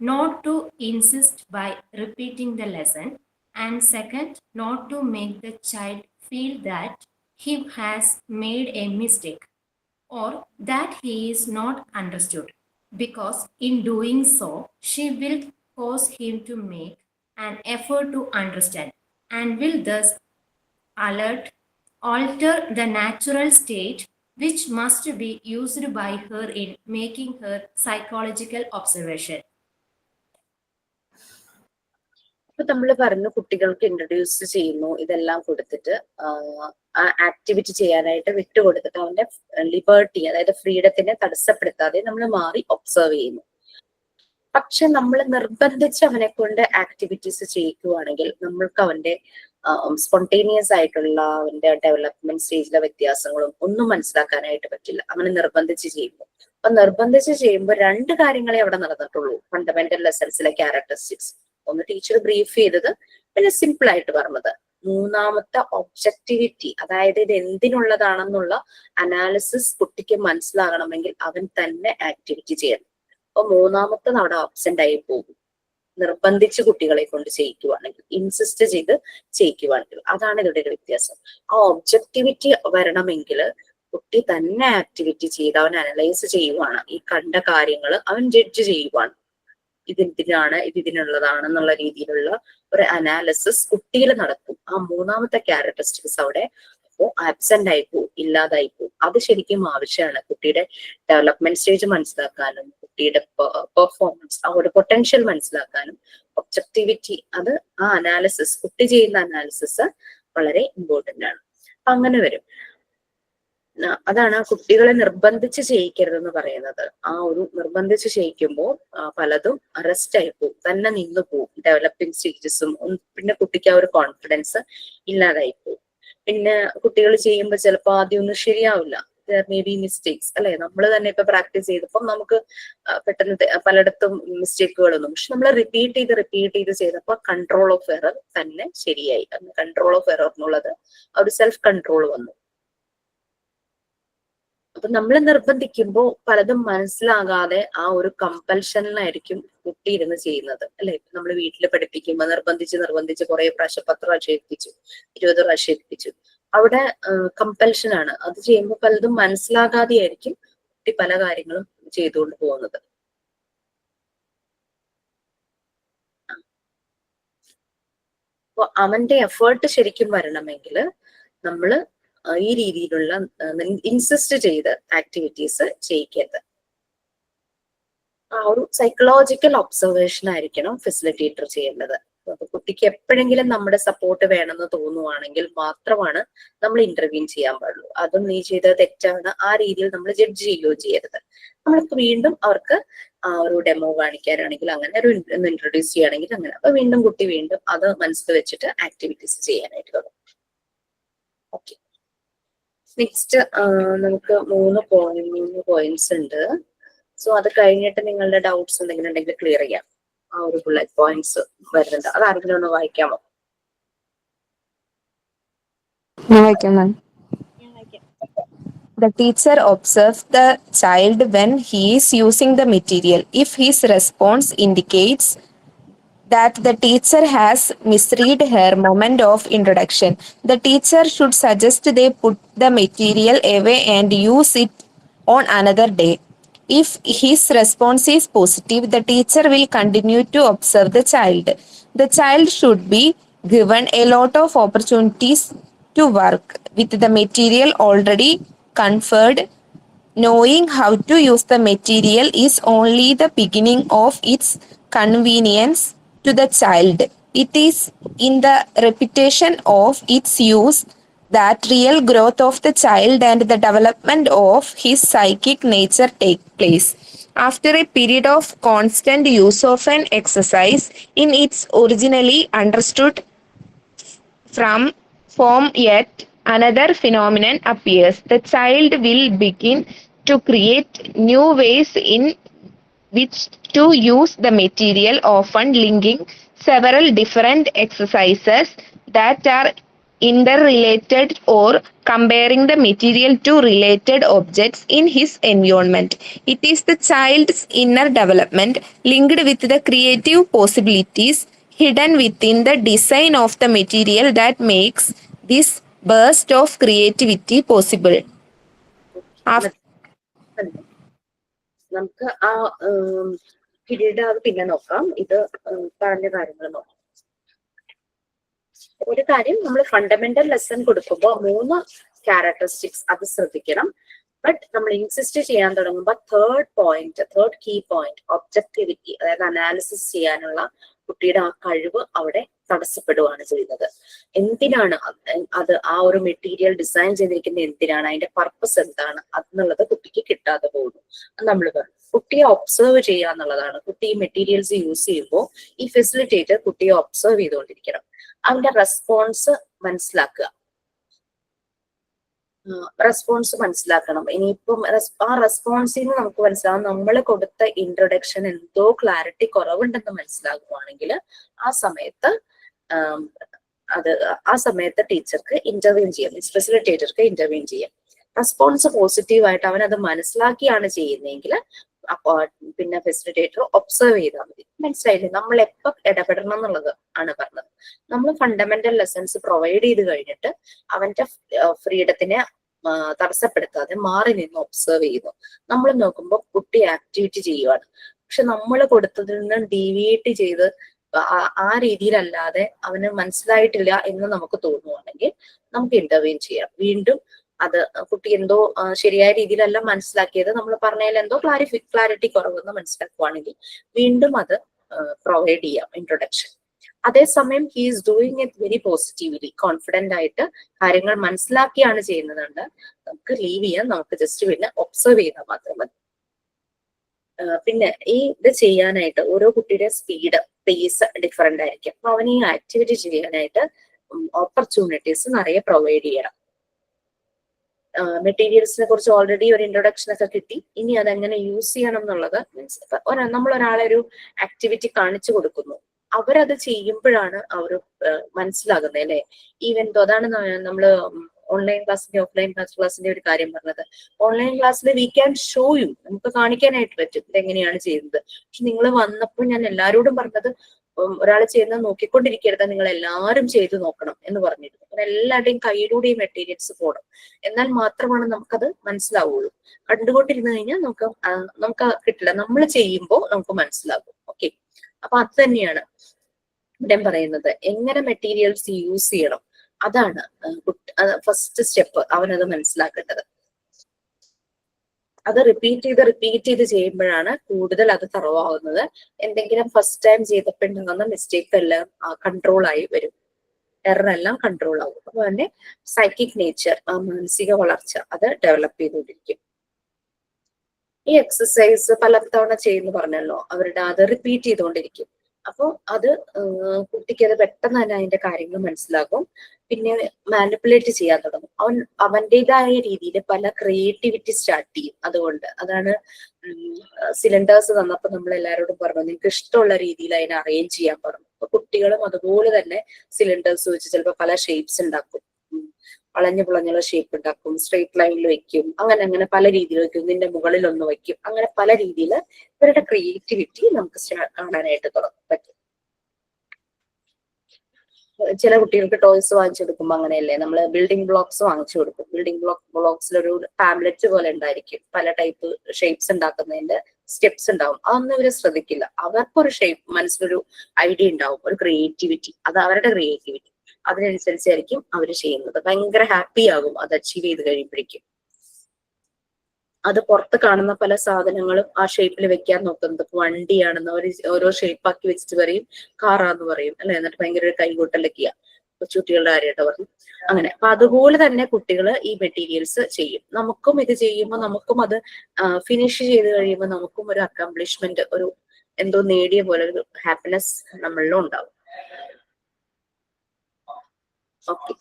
not to insist by repeating the lesson, and second, not to make the child feel that he has made a mistake or that he is not understood, because in doing so, she will cause him to make an effort to understand and will thus alter the natural state which must be used by her in making her psychological observation. ഇപ്പൊ നമ്മൾ പറഞ്ഞു കുട്ടികൾക്ക് ഇൻട്രൊഡ്യൂസ് ചെയ്യുന്നു, ഇതെല്ലാം കൊടുത്തിട്ട് ആ ആക്ടിവിറ്റി ചെയ്യാനായിട്ട് വിട്ടുകൊടുത്തിട്ട് അവന്റെ ലിബർട്ടി, അതായത് ഫ്രീഡത്തിനെ തടസ്സപ്പെടുത്താതെ നമ്മൾ മാറി ഒബ്സർവ് ചെയ്യുന്നു. പക്ഷെ നമ്മൾ നിർബന്ധിച്ച് അവനെ കൊണ്ട് ആക്ടിവിറ്റീസ് ചെയ്യിക്കുവാണെങ്കിൽ നമ്മൾക്ക് അവന്റെ സ്പോണ്ടേനിയസ് ആയിട്ടുള്ള അവന്റെ ഡെവലപ്മെന്റ് സ്റ്റേജിലെ വ്യത്യാസങ്ങളും ഒന്നും മനസ്സിലാക്കാനായിട്ട് പറ്റില്ല അവനെ നിർബന്ധിച്ച് ചെയ്യുമ്പോൾ. അപ്പൊ നിർബന്ധിച്ച് ചെയ്യുമ്പോൾ 2 കാര്യങ്ങളെ അവിടെ നടന്നിട്ടുള്ളൂ. ഫണ്ടമെന്റൽ ലെസൺസിലെ ക്യാരക്ടറിസ്റ്റിക്സ് ഒന്ന് ടീച്ചർ ബ്രീഫ് ചെയ്തത്, പിന്നെ സിമ്പിൾ ആയിട്ട് പറഞ്ഞത്. 3ാമത്തെ ഒബ്ജക്ടിവിറ്റി, അതായത് ഇത് എന്തിനുള്ളതാണെന്നുള്ള അനാലിസിസ് കുട്ടിക്ക് മനസ്സിലാകണമെങ്കിൽ അവൻ തന്നെ ആക്ടിവിറ്റി ചെയ്യണം. അപ്പൊ 3ാമത്തത് അവിടെ ആബ്സെന്റ് ആയി പോകും. നിർബന്ധിച്ച് കുട്ടികളെ കൊണ്ട് ചെയ്യിക്കുവാണെങ്കിൽ, ഇൻസിസ്റ്റ് ചെയ്ത് ചെയ്യിക്കുവാണെങ്കിൽ. അതാണ് ഇതിയുടെ ഒരു വ്യത്യാസം. ആ ഒബ്ജക്ടിവിറ്റി വരണമെങ്കിൽ കുട്ടി തന്നെ ആക്ടിവിറ്റി ചെയ്ത് അവൻ അനലൈസ് ചെയ്യുവാണ്. ഈ കണ്ട കാര്യങ്ങൾ അവൻ ജഡ്ജ് ചെയ്യുവാണ്. ഇതിനാണ്, ഇതിനുള്ളതാണെന്നുള്ള രീതിയിലുള്ള ഒരു അനാലിസിസ് കുട്ടിയിൽ നടക്കും. ആ 3ാമത്തെ ക്യാരക്ടറിസ്റ്റിക്സ് അവിടെ ആബ്സെന്റ് ആയി പോകും, ഇല്ലാതായി പോകും. അത് ശരിക്കും ആവശ്യമാണ് കുട്ടിയുടെ ഡെവലപ്മെന്റ് സ്റ്റേജ് മനസ്സിലാക്കാനും കുട്ടിയുടെ പെർഫോമൻസ്, ആ ഒരു പൊട്ടൻഷ്യൽ മനസ്സിലാക്കാനും. ഒബ്ജക്ടിവിറ്റി, അത് ആ അനാലിസിസ്, കുട്ടി ചെയ്യുന്ന അനാലിസിസ് വളരെ ഇമ്പോർട്ടന്റ് ആണ്. അപ്പൊ അങ്ങനെ വരും. അതാണ് കുട്ടികളെ നിർബന്ധിച്ച് ചെയ്യിക്കരുതെന്ന് പറയുന്നത്. ആ ഒരു നിർബന്ധിച്ച് ചെയ്യിക്കുമ്പോൾ പലതും അറസ്റ്റ് ആയി പോകും, തന്നെ നിന്നു പോകും. ഡെവലപ്പിംഗ് സ്റ്റേജസും, പിന്നെ കുട്ടിക്ക് ആ ഒരു കോൺഫിഡൻസ് ഇല്ലാതായി പോകും. പിന്നെ കുട്ടികൾ ചെയ്യുമ്പോൾ ചിലപ്പോൾ ആദ്യം ഒന്നും ശരിയാവില്ല. മേ ബി മിസ്റ്റേക്സ് അല്ലെ, നമ്മൾ തന്നെ ഇപ്പൊ പ്രാക്ടീസ് ചെയ്തപ്പോൾ നമുക്ക് പെട്ടെന്ന് പലയിടത്തും മിസ്റ്റേക്കുകളൊന്നും, പക്ഷെ നമ്മൾ റിപ്പീറ്റ് ചെയ്ത് ചെയ്തപ്പോൾ കൺട്രോൾ ഓഫ് എറർ തന്നെ ശരിയായി. കൺട്രോൾ ഓഫ് എറർ എന്നുള്ളത് ഒരു സെൽഫ് കൺട്രോൾ വന്നു. അപ്പൊ നമ്മൾ നിർബന്ധിക്കുമ്പോൾ പലതും മനസ്സിലാകാതെ ആ ഒരു കമ്പൽഷനിലായിരിക്കും കുട്ടി ഇരുന്ന് ചെയ്യുന്നത് അല്ലെ. നമ്മൾ വീട്ടിൽ പഠിപ്പിക്കുമ്പോൾ നിർബന്ധിച്ച് കുറെ പ്രാവശ്യം 10 പ്രാവശ്യം എത്തിച്ചു, 20 പ്രാവശ്യം എത്തിച്ചു. അവിടെ കമ്പൽഷൻ ആണ്. അത് ചെയ്യുമ്പോൾ പലതും മനസ്സിലാകാതെ ആയിരിക്കും കുട്ടി പല കാര്യങ്ങളും ചെയ്തുകൊണ്ട് പോകുന്നത്. അപ്പൊ അവന്റെ എഫേർട്ട് ശരിക്കും വരണമെങ്കിൽ നമ്മള് ഈ രീതിയിലുള്ള ഇൻസിസ്റ്റ് ചെയ്ത് ആക്ടിവിറ്റീസ് ചെയ്യിക്കരുത്. ആ ഒരു സൈക്കോളജിക്കൽ ഒബ്സർവേഷൻ ആയിരിക്കണം ഫെസിലിറ്റേറ്റർ ചെയ്യേണ്ടത്. അപ്പൊ കുട്ടിക്ക് എപ്പോഴെങ്കിലും നമ്മുടെ സപ്പോർട്ട് വേണമെന്ന് തോന്നുവാണെങ്കിൽ മാത്രമാണ് നമ്മൾ ഇന്റർവ്യൂ ചെയ്യാൻ പാടുള്ളൂ. അതും നീ ചെയ്തത് തെറ്റാണ്, ആ രീതിയിൽ നമ്മൾ ജഡ്ജ് ചെയ്യുകയോ ചെയ്യരുത്. നമ്മൾക്ക് വീണ്ടും അവർക്ക് ഒരു ഡെമോ കാണിക്കാനാണെങ്കിൽ അങ്ങനെ ഒരു ഇൻട്രൊഡ്യൂസ് ചെയ്യുകയാണെങ്കിൽ അങ്ങനെ, അപ്പൊ വീണ്ടും കുട്ടി വീണ്ടും അത് മനസ്സിൽ വെച്ചിട്ട് ആക്ടിവിറ്റീസ് ചെയ്യാനായിട്ട് തുടങ്ങും. ഓക്കെ, നെക്സ്റ്റ് നമുക്ക് 3 പോയിന്റ്സ് ഉണ്ട്. സോ അത് കഴിഞ്ഞിട്ട് നിങ്ങളുടെ ഡൗട്ട്സ് എന്തെങ്കിലും ഉണ്ടെങ്കിൽ ക്ലിയർ ചെയ്യാം. ആ ഒരു ബുള്ളറ്റ് പോയിന്റ്സ് വരുന്നുണ്ട്, അത് ആരെങ്കിലും ഒന്ന് വായിക്കാമോ? The teacher observes the child when he is using the material. If his response indicates that the teacher has misread her moment of introduction, the teacher should suggest they put the material away and use it on another day. If his response is positive, the teacher will continue to observe the child. The child should be given a lot of opportunities to work with the material already conferred. Knowing how to use the material is only the beginning of its convenience to the child. It is in the repetition of its use that real growth of the child and the development of his psychic nature take place. After a period of constant use of an exercise in its originally understood form, yet another phenomenon appears. The child will begin to create new ways in which to use the material, often linking several different exercises that are interrelated or comparing the material to related objects in his environment. It is the child's inner development linked with the creative possibilities hidden within the design of the material that makes this burst of creativity possible. നമുക്ക് ആ പിന്നീട് അത് പിന്നെ നോക്കാം. ഇത് പറഞ്ഞ കാര്യങ്ങൾ നോക്കാം. ഒരു കാര്യം, നമ്മൾ ഫണ്ടമെന്റൽ ലെസൺ കൊടുക്കുമ്പോൾ 3 ക്യാരക്ടറിസ്റ്റിക്സ് അത് ശ്രദ്ധിക്കണം. ബട്ട് നമ്മൾ ഇൻസിസ്റ്റ് ചെയ്യാൻ തുടങ്ങുമ്പോൾ തേർഡ് കീ പോയിന്റ് ഒബ്ജക്ടിവിറ്റി, അതായത് അനാലിസിസ് ചെയ്യാനുള്ള കുട്ടിയുടെ ആ കഴിവ് അവിടെ തടസ്സപ്പെടുകയാണ് ചെയ്യുന്നത്. എന്തിനാണ് അത് ആ ഒരു മെറ്റീരിയൽ ഡിസൈൻ ചെയ്തിരിക്കുന്നത്, എന്തിനാണ്, അതിന്റെ പർപ്പസ് എന്താണ് എന്നുള്ളത് കുട്ടിക്ക് കിട്ടാതെ പോകുന്നു. നമ്മൾ പറഞ്ഞു കുട്ടിയെ ഒബ്സർവ് ചെയ്യുക എന്നുള്ളതാണ്. കുട്ടി ഈ മെറ്റീരിയൽസ് യൂസ് ചെയ്യുമ്പോൾ ഈ ഫെസിലിറ്റേറ്റർ കുട്ടിയെ ഒബ്സർവ് ചെയ്തുകൊണ്ടിരിക്കണം. അവന്റെ റെസ്പോൺസ് മനസ്സിലാക്കണം. ഇനിയിപ്പം ആ റെസ്പോൺസിൽ നിന്ന് നമുക്ക് മനസ്സിലാവും നമ്മൾ കൊടുത്ത ഇൻട്രൊഡക്ഷൻ എന്തോ ക്ലാരിറ്റി കുറവുണ്ടെന്ന് മനസ്സിലാകുവാണെങ്കിൽ ആ സമയത്ത് ടീച്ചർക്ക് ഇന്റർവ്യൂ ചെയ്യാം, ഫെസിലിറ്റേറ്റർക്ക് ഇന്റർവ്യൂ ചെയ്യാം. റെസ്പോൺസ് പോസിറ്റീവായിട്ട് അവൻ അത് മനസ്സിലാക്കിയാണ് ചെയ്യുന്നതെങ്കിൽ പിന്നെ ഫെസിലിറ്റേറ്റർ ഒബ്സർവ് ചെയ്താൽ മതി. മനസ്സിലായില്ലേ? നമ്മൾ എപ്പോൾ ഇടപെടണം എന്നുള്ളത് ആണ് പറഞ്ഞത്. നമ്മൾ ഫണ്ടമെന്റൽ ലെസൺസ് പ്രൊവൈഡ് ചെയ്ത് കഴിഞ്ഞിട്ട് അവന്റെ ഫ്രീഡത്തിനെ തടസ്സപ്പെടുത്താതെ മാറി നിന്ന് ഒബ്സർവ് ചെയ്യുന്നു. നമ്മൾ നോക്കുമ്പോൾ കുട്ടി ആക്ടിവിറ്റി ചെയ്യുവാണ്, പക്ഷെ നമ്മൾ കൊടുത്തതിൽ നിന്ന് ഡീവിയേറ്റ് ചെയ്ത് ആ രീതിയിലല്ലാതെ അവന് മനസ്സിലായിട്ടില്ല എന്ന് നമുക്ക് തോന്നുവാണെങ്കിൽ നമുക്ക് ഇന്റർവ്യൂ ചെയ്യാം. വീണ്ടും അത് കുട്ടി എന്തോ ശരിയായ രീതിയിലല്ല മനസ്സിലാക്കിയത്, നമ്മൾ പറഞ്ഞതിൽ എന്തോ ക്ലാരിറ്റി കുറവെന്ന് മനസ്സിലാക്കുവാണെങ്കിൽ വീണ്ടും അത് പ്രൊവൈഡ് ചെയ്യാം ഇൻട്രൊഡക്ഷൻ. അതേസമയം he is doing it very positively, confident ആയിട്ട് കാര്യങ്ങൾ മനസ്സിലാക്കിയാണ് ചെയ്യുന്നതുണ്ട്, നമുക്ക് ലീവ് ചെയ്യാൻ, നമുക്ക് ജസ്റ്റ് പിന്നെ ഒബ്സർവ് ചെയ്താൽ മാത്രം മതി. പിന്നെ ഇത് ചെയ്യാനായിട്ട് ഓരോ കുട്ടിയുടെ സ്പീഡ്, പേസ് ഡിഫറെന്റ് ആയിരിക്കും. അപ്പൊ അവന് ഈ ആക്ടിവിറ്റി ചെയ്യാനായിട്ട് ഓപ്പർച്യൂണിറ്റീസ് നിറയെ പ്രൊവൈഡ് ചെയ്യണം. മെറ്റീരിയൽസിനെ കുറിച്ച് ഓൾറെഡി ഒരു ഇൻട്രൊഡക്ഷൻ ഒക്കെ കിട്ടി. ഇനി അതെങ്ങനെ യൂസ് ചെയ്യണം എന്നുള്ളത് മീൻസ് നമ്മൾ ഒരാളെ ഒരു ആക്ടിവിറ്റി കാണിച്ചു കൊടുക്കുന്നു, അവരത് ചെയ്യുമ്പോഴാണ് അവർ മനസ്സിലാകുന്നത് അല്ലെ. ഈവൻ അതാണ് നമ്മള് ഓൺലൈൻ ക്ലാസ്സിന്റെ ഓഫ്ലൈൻ ക്ലാസ്സിന്റെ ഒരു കാര്യം പറഞ്ഞത്. ഓൺലൈൻ ക്ലാസ്സിൽ വി ക്യാൻ ഷോ യു, നമുക്ക് കാണിക്കാനായിട്ട് പറ്റും ഇതെങ്ങനെയാണ് ചെയ്യുന്നത്. പക്ഷെ നിങ്ങൾ വന്നപ്പോൾ ഞാൻ എല്ലാവരോടും പറഞ്ഞത് ഒരാൾ ചെയ്യുന്നത് നോക്കിക്കൊണ്ടിരിക്കരുത്, നിങ്ങൾ എല്ലാവരും ചെയ്തു നോക്കണം എന്ന് പറഞ്ഞിരുന്നു. അങ്ങനെ എല്ലാവരുടെയും കയ്യിലൂടെ ഈ മെറ്റീരിയൽസ് പോകണം, എന്നാൽ മാത്രമാണ് നമുക്കത് മനസ്സിലാവുള്ളൂ. കണ്ടുകൊണ്ടിരുന്നു കഴിഞ്ഞാൽ നമുക്ക് കിട്ടില്ല, നമ്മൾ ചെയ്യുമ്പോൾ നമുക്ക് മനസ്സിലാകും. ഓക്കെ, അപ്പൊ അത് തന്നെയാണ് ഇവിടെ പറയുന്നത്. എങ്ങനെ മെറ്റീരിയൽസ് യൂസ് ചെയ്യണം, അതാണ് ഫസ്റ്റ് സ്റ്റെപ്പ്, അവനത് മനസ്സിലാക്കേണ്ടത്. അത് റിപ്പീറ്റ് ചെയ്ത് ചെയ്യുമ്പോഴാണ് കൂടുതൽ അത് തറവാകുന്നത്. എന്തെങ്കിലും ഫസ്റ്റ് ടൈം ചെയ്തപ്പോൾ ഉണ്ടാകുന്ന മിസ്റ്റേക്ക് എല്ലാം കൺട്രോൾ ആയി വരും, എററെല്ലാം കൺട്രോൾ ആവും. അപ്പൊ തന്നെ സൈക്കിക് നേച്ചർ, ആ മാനസിക വളർച്ച അത് ഡെവലപ്പ് ചെയ്തുകൊണ്ടിരിക്കും. ഈ എക്സസൈസ് പല തവണ ചെയ്യുന്നു പറഞ്ഞല്ലോ, അവരുടെ അത് റിപ്പീറ്റ് ചെയ്തുകൊണ്ടിരിക്കും. അപ്പോൾ അത് കുട്ടിക്ക് അത് പെട്ടെന്ന് തന്നെ അതിന്റെ കാര്യങ്ങൾ മനസ്സിലാകും. പിന്നെ മാനിപ്പുലേറ്റ് ചെയ്യാൻ തുടങ്ങും. അവന്റേതായ രീതിയിൽ പല ക്രിയേറ്റിവിറ്റി സ്റ്റാർട്ട് ചെയ്യും. അതുകൊണ്ട് അതാണ് സിലിണ്ടേഴ്സ് തന്നപ്പോൾ നമ്മൾ എല്ലാവരോടും പറഞ്ഞു നിങ്ങൾക്ക് ഇഷ്ടമുള്ള രീതിയിൽ അതിനെ അറേഞ്ച് ചെയ്യാൻ പറഞ്ഞു. അപ്പൊ കുട്ടികളും അതുപോലെ തന്നെ സിലിണ്ടേഴ്സ് വെച്ച് ചിലപ്പോൾ പല ഷേപ്സ് ഉണ്ടാക്കും, വളഞ്ഞു പുളഞ്ഞുള്ള ഷേപ്പ് ഉണ്ടാക്കും, സ്ട്രെയിറ്റ് ലൈനിൽ വെക്കും, അങ്ങനെ പല രീതിയിൽ വെക്കും, ഇതിന്റെ മുകളിൽ ഒന്ന് വെക്കും. അങ്ങനെ പല രീതിയിൽ ഇവരുടെ ക്രിയേറ്റിവിറ്റി നമുക്ക് കാണാനായിട്ട് പറ്റും. ചില കുട്ടികൾക്ക് ടോയ്സ് വാങ്ങിച്ചു കൊടുക്കുമ്പോൾ അങ്ങനെയല്ലേ, നമ്മൾ ബിൽഡിംഗ് ബ്ലോക്സ് വാങ്ങിച്ചു കൊടുക്കും. ബിൽഡിംഗ് ബ്ലോക്സിലൊരു ടാബ്ലറ്റ് പോലെ ഉണ്ടായിരിക്കും, പല ടൈപ്പ് ഷേപ്സ് ഉണ്ടാക്കുന്നതിന്റെ സ്റ്റെപ്സ് ഉണ്ടാവും. അതൊന്നും ഇവര് ശ്രദ്ധിക്കില്ല. അവർക്കൊരു ഷേപ്പ് മനസ്സിലൊരു ഐഡിയ ഉണ്ടാവും, ഒരു ക്രിയേറ്റിവിറ്റി, അത് അവരുടെ ക്രിയേറ്റിവിറ്റി, അതിനനുസരിച്ചായിരിക്കും അവർ ചെയ്യുന്നത്. ഭയങ്കര ഹാപ്പി ആകും അത് അച്ചീവ് ചെയ്ത് കഴിയുമ്പോഴേക്കും. അത് പുറത്ത് കാണുന്ന പല സാധനങ്ങളും ആ ഷേപ്പിൽ വെക്കാൻ നോക്കുന്നത് വണ്ടിയാണെന്ന് ഓരോ ഷേപ്പാക്കി വെച്ചിട്ട് പറയും കാറാന്ന് പറയും അല്ലെ, എന്നിട്ട് ഭയങ്കര ഒരു കൈകൊട്ടലൊക്കെയാ കൊച്ചുകുട്ടികളുടെ കാര്യമായിട്ട് പറഞ്ഞു. അങ്ങനെ അപ്പൊ അതുപോലെ തന്നെ കുട്ടികൾ ഈ മെറ്റീരിയൽസ് ചെയ്യും. നമുക്കും ഇത് ചെയ്യുമ്പോൾ നമുക്കും അത് ഫിനിഷ് ചെയ്ത് കഴിയുമ്പോൾ നമുക്കും ഒരു അക്കംപ്ലിഷ്മെന്റ്, ഒരു എന്തോ നേടിയ പോലെ ഒരു ഹാപ്പിനെസ് നമ്മളിലും ഉണ്ടാവും. ഓക്കെ,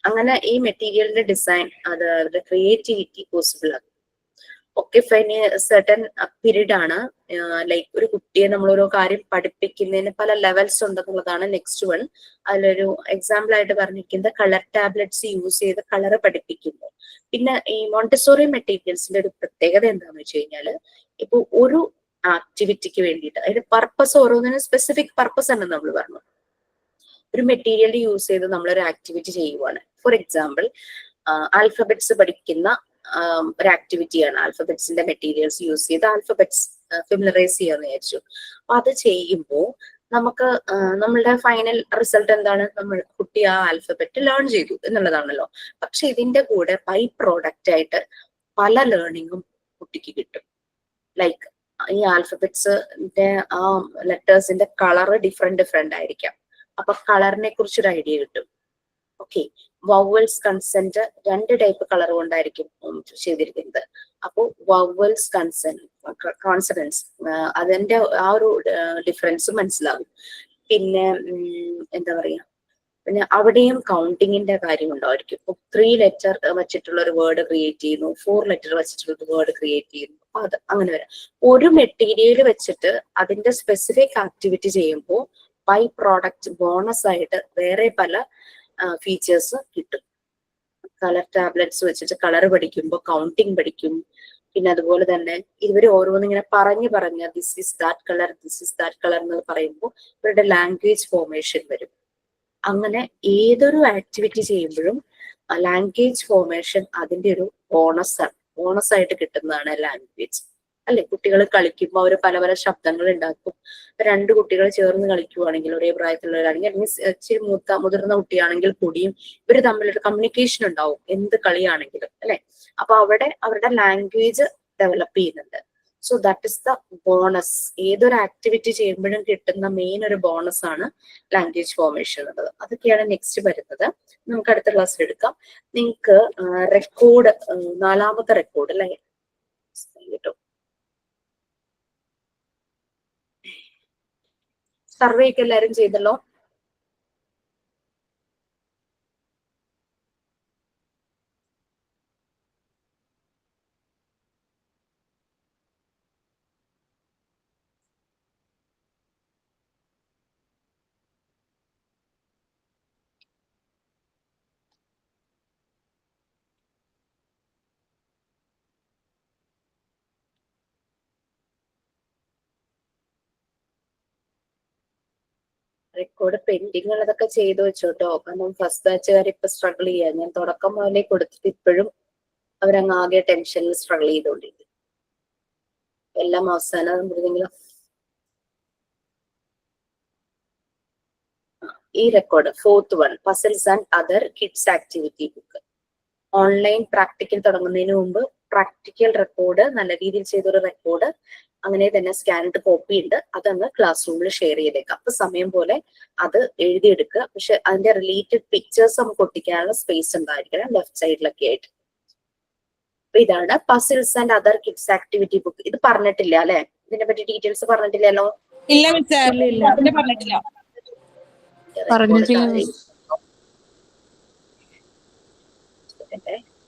അങ്ങനെ ഈ മെറ്റീരിയലിന്റെ ഡിസൈൻ അത് അവരുടെ ക്രിയേറ്റിവിറ്റി പോസിബിൾ ആകും. ഒക്കെ ഫൈന് സെർട്ടൻ പീരീഡ് ആണ്. ലൈക്ക് ഒരു കുട്ടിയെ നമ്മൾ ഓരോ കാര്യം പഠിപ്പിക്കുന്നതിന് പല ലെവൽസ് ഉണ്ടെന്നുള്ളതാണ് നെക്സ്റ്റ് വൺ. അതിലൊരു എക്സാമ്പിൾ ആയിട്ട് പറഞ്ഞിരിക്കുന്നത് കളർ ടാബ്ലറ്റ്സ് യൂസ് ചെയ്ത് കളർ പഠിപ്പിക്കുന്നു. പിന്നെ ഈ മോണ്ടിസോറി മെറ്റീരിയൽസിന്റെ ഒരു പ്രത്യേകത എന്താണെന്ന് വെച്ച് കഴിഞ്ഞാല്, ഇപ്പൊ ഒരു ആക്ടിവിറ്റിക്ക് വേണ്ടിയിട്ട് അതിന്റെ പർപ്പസ്, ഓരോന്നിനും സ്പെസിഫിക് പർപ്പസ് ഉണ്ടെന്ന് നമ്മൾ പറഞ്ഞു. ഒരു മെറ്റീരിയൽ യൂസ് ചെയ്ത് നമ്മളൊരു ആക്ടിവിറ്റി ചെയ്യുവാണ്. ഫോർ എക്സാമ്പിൾ ആൽഫബറ്റ്സ് പഠിക്കുന്ന ഒരു ആക്ടിവിറ്റിയാണ്. ആൽഫബറ്റ്സിന്റെ മെറ്റീരിയൽസ് യൂസ് ചെയ്ത് ആൽഫബറ്റ്സ് ഫെമിലറൈസ് ചെയ്യാന്ന് വിചാരിച്ചു. അപ്പൊ അത് ചെയ്യുമ്പോൾ നമുക്ക് നമ്മളുടെ ഫൈനൽ റിസൾട്ട് എന്താണ്, നമ്മൾ കുട്ടി ആ ആൽഫബറ്റ് ലേൺ ചെയ്തു എന്നുള്ളതാണല്ലോ. പക്ഷെ ഇതിന്റെ കൂടെ ബൈ പ്രോഡക്റ്റ് ആയിട്ട് പല ലേണിങ്ങും കുട്ടിക്ക് കിട്ടും. ലൈക്ക് ഈ ആൽഫബറ്റ്സിന്റെ ആ ലെറ്റേഴ്സിന്റെ കളറ് ഡിഫറെന്റ് ആയിരിക്കാം. അപ്പൊ കളറിനെ കുറിച്ചൊരു ഐഡിയ കിട്ടും. Okay, vowels consent 2 type colour കൊണ്ടായിരിക്കും ചെയ്തിരിക്കുന്നത്. അപ്പോ വവൽസ് കോൺസണൻസ് അതിന്റെ ആ ഒരു ഡിഫറൻസ് മനസ്സിലാകും. പിന്നെ എന്താ പറയാ, പിന്നെ അവിടെയും കൗണ്ടിങ്ങിന്റെ കാര്യം ഉണ്ടായിരിക്കും. 3 ലെറ്റർ വെച്ചിട്ടുള്ള ഒരു വേർഡ് ക്രിയേറ്റ് ചെയ്യുന്നു, 4 ലെറ്റർ വെച്ചിട്ടുള്ള ഒരു വേർഡ് ക്രിയേറ്റ് ചെയ്യുന്നു. അത് അങ്ങനെ വരാം. ഒരു മെറ്റീരിയൽ വെച്ചിട്ട് അതിന്റെ സ്പെസിഫിക് ആക്ടിവിറ്റി ചെയ്യുമ്പോൾ ബൈ പ്രോഡക്റ്റ് ബോണസ് ആയിട്ട് വേറെ പല ഫീച്ചേഴ്സ് കിട്ടും. കളർ ടാബ്ലറ്റ്സ് വെച്ചിട്ട് കളർ പഠിക്കുമ്പോൾ കൗണ്ടിങ് പഠിക്കും. പിന്നെ അതുപോലെ തന്നെ ഇവർ ഓരോന്നിങ്ങനെ പറഞ്ഞ് this is that colour, this is that colour എന്ന് പറയുമ്പോൾ ഇവരുടെ ലാംഗ്വേജ് ഫോർമേഷൻ വരും. അങ്ങനെ ഏതൊരു ആക്ടിവിറ്റി ചെയ്യുമ്പോഴും ലാംഗ്വേജ് ഫോർമേഷൻ അതിന്റെ ഒരു ബോണസ് ആയിട്ട് കിട്ടുന്നതാണ് ലാംഗ്വേജ് അല്ലെ. കുട്ടികൾ കളിക്കുമ്പോൾ അവർ പല ശബ്ദങ്ങൾ ഉണ്ടാക്കും. 2 കുട്ടികൾ ചേർന്ന് കളിക്കുവാണെങ്കിൽ, ഒരേ പ്രായത്തിലുള്ളവരാണെങ്കിൽ, അല്ലെങ്കിൽ ഇച്ചിരി മുതിർന്ന കുട്ടിയാണെങ്കിൽ കൂടിയും ഇവർ തമ്മിലൊരു കമ്മ്യൂണിക്കേഷൻ ഉണ്ടാവും എന്ത് കളിയാണെങ്കിലും അല്ലെ. അപ്പൊ അവിടെ അവരുടെ ലാംഗ്വേജ് ഡെവലപ്പ് ചെയ്യുന്നുണ്ട്. So that is the bonus. ഏതൊരു ആക്ടിവിറ്റി ചെയ്യുമ്പോഴും കിട്ടുന്ന മെയിൻ ഒരു ബോണസ് ആണ് ലാംഗ്വേജ് ഫോർമേഷൻ എന്നുള്ളത്. അതൊക്കെയാണ് നെക്സ്റ്റ് വരുന്നത്. നമുക്ക് അടുത്ത ക്ലാസ്സിൽ എടുക്കാം. നിങ്ങൾക്ക് റെക്കോർഡ് 4ാമത്തെ റെക്കോർഡ് അല്ലെ കിട്ടും. സർവേ ഒക്കെ എല്ലാവരും ചെയ്തല്ലോ? റെക്കോർഡ് പെൻഡിങ് ഉള്ളതൊക്കെ ചെയ്തു വെച്ചോട്ടോ. കാരണം ഫസ്റ്റ് ബാച്ചുകാർ ഇപ്പൊ സ്ട്രഗിൾ ചെയ്യാ. ഞാൻ തുടക്കം മുതലേ കൊടുത്തിട്ട് ഇപ്പോഴും അവരങ്ങ് ആകെ ടെൻഷനിൽ സ്ട്രഗിൾ ചെയ്തോണ്ടിരിക്കും. എല്ലാം അവസാനം എന്തെങ്കിലും ഈ record 4th one puzzles and other kids activity book. Online practical തുടങ്ങുന്നതിന് മുമ്പ് പ്രാക്ടിക്കൽ റെക്കോർഡ് നല്ല രീതിയിൽ ചെയ്തൊരു റെക്കോർഡ് അങ്ങനെ തന്നെ സ്കാൻഡ് കോപ്പി ഉണ്ട്. അതങ്ങ് ക്ലാസ് റൂമിൽ ഷെയർ ചെയ്തേക്കാം. അപ്പൊ സമയം പോലെ അത് എഴുതിയെടുക്കുക. പക്ഷെ അതിന്റെ റിലേറ്റഡ് പിക്ചേഴ്സ് നമുക്ക് ഒട്ടിക്കാനുള്ള സ്പേസ് ഉണ്ടായിരിക്കണം ലെഫ്റ്റ് സൈഡിലൊക്കെ ആയിട്ട്. അപ്പൊ ഇതാണ് puzzles and other kids activity book. ഇത് പറഞ്ഞിട്ടില്ല അല്ലെ? ഇതിനെ പറ്റി ഡീറ്റെയിൽസ് പറഞ്ഞിട്ടില്ലല്ലോ? ഇല്ല മിസ്സേ, അതിനെ പറഞ്ഞിട്ടില്ല.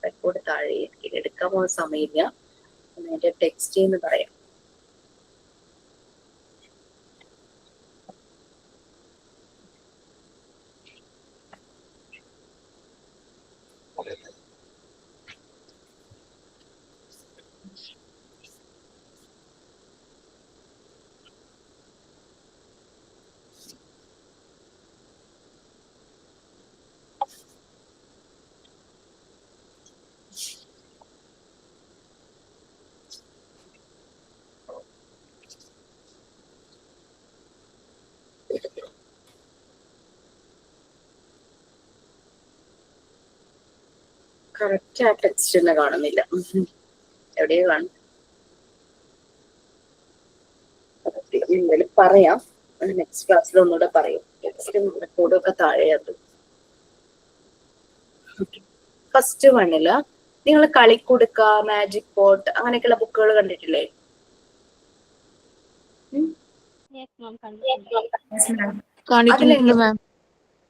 റെക്കോർഡ് താഴെ എടുക്കാൻ പോകുന്ന സമയമില്ല. അതിന്റെ ടെക്സ്റ്റ് എന്ന് പറയാം. കറക്റ്റ് ആ ടെക്സ്റ്റ് തന്നെ കാണുന്നില്ല. എവിടെയോ കാണും. എന്തായാലും പറയാം. നെക്സ്റ്റ് ക്ലാസ്സിൽ ഒന്നുകൂടെ പറയും. ടെക്സ്റ്റും റെക്കോർഡും ഒക്കെ താഴെയത്. ഫസ്റ്റ് വണ്ണില് നിങ്ങൾ കളിക്കുടുക്ക, മാജിക് പോട്ട് അങ്ങനെയൊക്കെയുള്ള ബുക്കുകൾ കണ്ടിട്ടില്ലേ?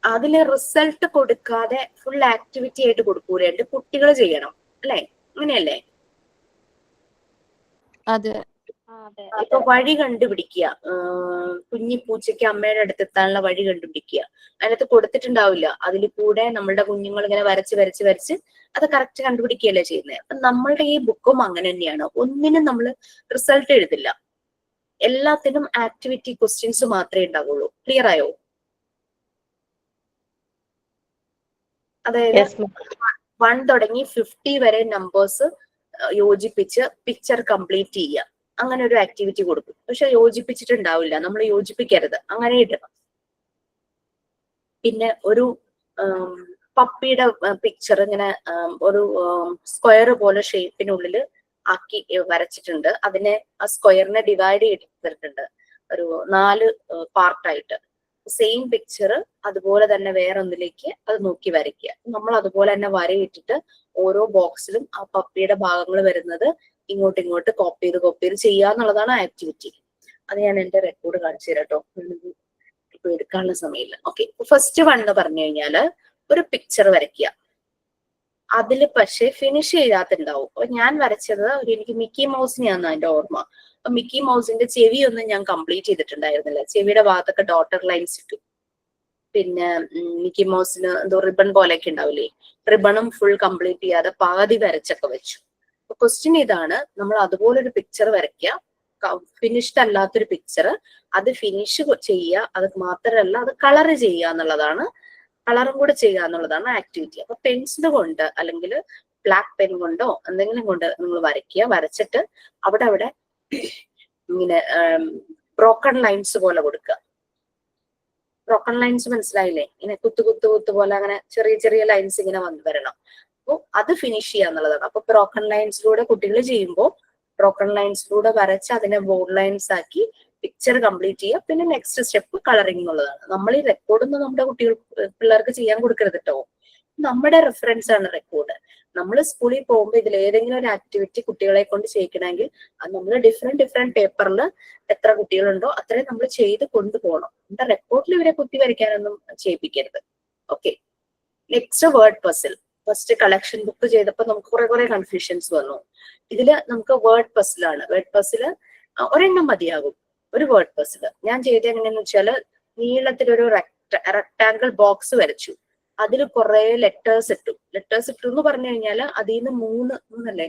അതില് റിസൾട്ട് കൊടുക്കാതെ ഫുൾ ആക്ടിവിറ്റി ആയിട്ട് കൊടുക്കൂലേ? കുട്ടികൾ ചെയ്യണം അല്ലെ? അങ്ങനെയല്ലേ? അതെ. ഇപ്പൊ വഴി കണ്ടുപിടിക്കുക. കുഞ്ഞി പൂച്ചയ്ക്ക് അമ്മയുടെ അടുത്തെത്താനുള്ള വഴി കണ്ടുപിടിക്കുക. അതിനകത്ത് കൊടുത്തിട്ടുണ്ടാവില്ല. അതിൽ കൂടെ നമ്മളുടെ കുഞ്ഞുങ്ങൾ ഇങ്ങനെ വരച്ച് അത് കറക്റ്റ് കണ്ടുപിടിക്കുകയല്ലേ ചെയ്യുന്നത്. അപ്പൊ നമ്മളുടെ ഈ ബുക്കും അങ്ങനെ തന്നെയാണ്. ഒന്നിനും നമ്മൾ റിസൾട്ട് എഴുതില്ല. എല്ലാത്തിനും ആക്ടിവിറ്റി ക്വസ്റ്റ്യൻസ് മാത്രമേ ഉണ്ടാവുള്ളൂ. ക്ലിയർ ആയോ? അതായത് 1 തുടങ്ങി 50 വരെ നമ്പേഴ്സ് യോജിപ്പിച്ച് പിക്ചർ കംപ്ലീറ്റ് ചെയ്യുക. അങ്ങനെ ഒരു ആക്ടിവിറ്റി കൊടുക്കും. പക്ഷെ യോജിപ്പിച്ചിട്ടുണ്ടാവില്ല. നമ്മൾ യോജിപ്പിക്കരുത്, അങ്ങനെ ഇടണം. പിന്നെ ഒരു പപ്പിയുടെ പിക്ചർ ഇങ്ങനെ ഒരു സ്ക്വയർ പോലെ ഷേപ്പിനുള്ളിൽ ആക്കി വരച്ചിട്ടുണ്ട്. അതിനെ ആ സ്ക്വയറിനെ ഡിവൈഡ് ചെയ്തിട്ടുണ്ട് ഒരു 4 പാർട്ടായിട്ട്. സെയിം പിക്ചർ അതുപോലെ തന്നെ വേറെ ഒന്നിലേക്ക് അത് നോക്കി വരയ്ക്കുക. നമ്മൾ അതുപോലെ തന്നെ വരയിട്ടിട്ട് ഓരോ ബോക്സിലും ആ പപ്പിയുടെ ഭാഗങ്ങൾ വരുന്നത് ഇങ്ങോട്ട് കോപ്പി ചെയ്ത് ചെയ്യുക എന്നുള്ളതാണ് ആക്ടിവിറ്റി. അത് ഞാൻ എന്റെ റെക്കോർഡ് കാണിച്ചു തരാം കേട്ടോ. ഇപ്പൊ എടുക്കാനുള്ള സമയമില്ല. ഓക്കെ, ഫസ്റ്റ് വൺ എന്ന് പറഞ്ഞു കഴിഞ്ഞാല് ഒരു പിക്ചർ വരയ്ക്കുക. അതില് പക്ഷെ ഫിനിഷ് ചെയ്യാത്തുണ്ടാവും. അപ്പൊ ഞാൻ വരച്ചത് എനിക്ക് മിക്കി മൗസിനെയാന്ന് അതിന്റെ ഓർമ്മ. അപ്പൊ മിക്കി മൗസിന്റെ ചെവിയൊന്നും ഞാൻ കംപ്ലീറ്റ് ചെയ്തിട്ടുണ്ടായിരുന്നില്ല. ചെവിയുടെ ഭാഗത്തൊക്കെ ഡോട്ടർ ലൈൻസ് ഇട്ടു. പിന്നെ മിക്കി മൗസിന് എന്തോ റിബൺ പോലെയൊക്കെ ഉണ്ടാവില്ലേ, റിബണും ഫുൾ കംപ്ലീറ്റ് ചെയ്യാതെ പാതി വരച്ചൊക്കെ വെച്ചു. അപ്പൊ ക്വസ്റ്റ്യൻ ഇതാണ്, നമ്മൾ അതുപോലെ ഒരു പിക്ചർ വരയ്ക്കുക. ഫിനിഷ്ഡ് അല്ലാത്തൊരു പിക്ചർ, അത് ഫിനിഷ് ചെയ്യുക. അത് മാത്രമല്ല അത് കളർ ചെയ്യുക എന്നുള്ളതാണ്, കളറും കൂടെ ചെയ്യുക എന്നുള്ളതാണ് ആക്ടിവിറ്റി. അപ്പൊ പെൻസിൽ കൊണ്ട് അല്ലെങ്കിൽ ബ്ലാക്ക് പെൻ കൊണ്ടോ എന്തെങ്കിലും കൊണ്ട് നിങ്ങൾ വരയ്ക്കുക. വരച്ചിട്ട് അവിടെ ഇങ്ങനെ ബ്രോക്കൺ ലൈൻസ് പോലെ കൊടുക്കുക. ബ്രോക്കൺ ലൈൻസ് മനസ്സിലായില്ലേ? ഇങ്ങനെ കുത്ത് പോലെ അങ്ങനെ ചെറിയ ലൈൻസ് ഇങ്ങനെ വരണം. അപ്പോൾ അത് ഫിനിഷ് ചെയ്യുക എന്നുള്ളതാണ്. അപ്പൊ ബ്രോക്കൺ ലൈൻസിലൂടെ കുട്ടികൾ ചെയ്യുമ്പോൾ ബ്രോക്കൺ ലൈൻസിലൂടെ വരച്ച് അതിനെ ബോർഡ് ലൈൻസ് ആക്കി പിക്ചർ കംപ്ലീറ്റ് ചെയ്യുക. പിന്നെ നെക്സ്റ്റ് സ്റ്റെപ്പ് കളറിംഗ് എന്നുള്ളതാണ്. നമ്മൾ ഈ റെക്കോർഡൊന്നും നമ്മുടെ പിള്ളേർക്ക് ചെയ്യാൻ കൊടുക്കരുത് കേട്ടോ. നമ്മുടെ റെഫറൻസ് ആണ് റെക്കോർഡ്. നമ്മൾ സ്കൂളിൽ പോകുമ്പോൾ ഇതിൽ ഏതെങ്കിലും ഒരു ആക്ടിവിറ്റി കുട്ടികളെ കൊണ്ട് ചെയ്യിക്കണമെങ്കിൽ അത് നമ്മൾ ഡിഫറെന്റ് പേപ്പറിൽ എത്ര കുട്ടികളുണ്ടോ അത്രയും നമ്മൾ ചെയ്ത് കൊണ്ടുപോകണം. നമ്മുടെ റെക്കോർഡിൽ ഇവരെ കുത്തി വരയ്ക്കാനൊന്നും ചെയ്യിപ്പിക്കരുത്. Okay, next word puzzle. First collection book ചെയ്തപ്പോൾ നമുക്ക് കുറെ കൺഫ്യൂഷൻസ് വന്നു. ഇതില് നമുക്ക് വേർഡ് പസിലാണ്. വേർഡ് പസില് ഒരെണ്ണം മതിയാകും. ഒരു വേർഡ് പസില് ഞാൻ ചെയ്തത് എങ്ങനെയാന്ന് വെച്ചാല് നീളത്തിലൊരു റെക്ടാങ്കിൾ ബോക്സ് വരച്ചു. അതിൽ കുറെ ലെറ്റേഴ്സ് ഇട്ടു എന്ന് പറഞ്ഞു കഴിഞ്ഞാൽ അതിൽ നിന്ന് മൂന്നല്ലേ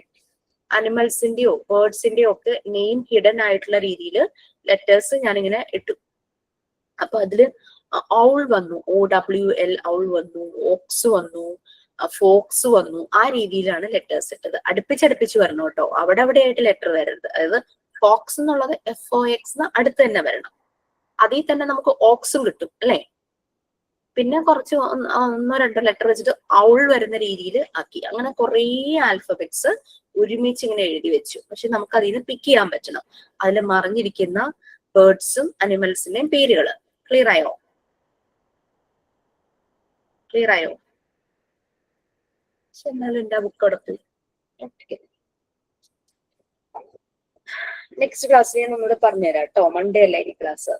അനിമൽസിന്റെയോ ബേർഡ്സിന്റെയോ ഒക്കെ നെയിം ഹിഡൻ ആയിട്ടുള്ള രീതിയിൽ ലെറ്റേഴ്സ് ഞാനിങ്ങനെ ഇട്ടു. അപ്പൊ അതില് ഔൾ വന്നു, OWL ഔൾ വന്നു, ഓക്സ് വന്നു, ഫോക്സ് വന്നു. ആ രീതിയിലാണ് ലെറ്റേഴ്സ് ഇട്ടത്. അടുപ്പിച്ചടുപ്പിച്ച് വരണം കേട്ടോ, അവിടെ അവിടെ ആയിട്ട് ലെറ്റർ വരരുത്. അതായത് ഫോക്സ് എന്നുള്ളത് FOX അടുത്ത് തന്നെ വരണം. അതിൽ തന്നെ നമുക്ക് ഓക്സും കിട്ടും അല്ലെ. പിന്നെ കുറച്ച് ഒന്നോ രണ്ടോ ലെറ്റർ വെച്ചിട്ട് ഔൾ വരുന്ന രീതിയിൽ ആക്കി. അങ്ങനെ കുറേ ആൽഫബറ്റ്സ് ഒരുമിച്ച് ഇങ്ങനെ എഴുതി വെച്ചു. പക്ഷെ നമുക്ക് അതിന് പിക്ക് ചെയ്യാൻ പറ്റണം. അതിൽ മറിഞ്ഞിരിക്കുന്ന ബേർഡ്സും അനിമൽസിന്റെയും പേരുകൾ. ക്ലിയർ ആയോ? ക്ലിയർ ആയോ? പക്ഷെ എന്നാലും എന്റെ ബുക്ക് അവിടെ പോയി. നെക്സ്റ്റ് ക്ലാസ് ഞാൻ ഒന്നുകൂടെ പറഞ്ഞുതരാം കേട്ടോ. മൺഡേ അല്ല ഈ ക്ലാസ്.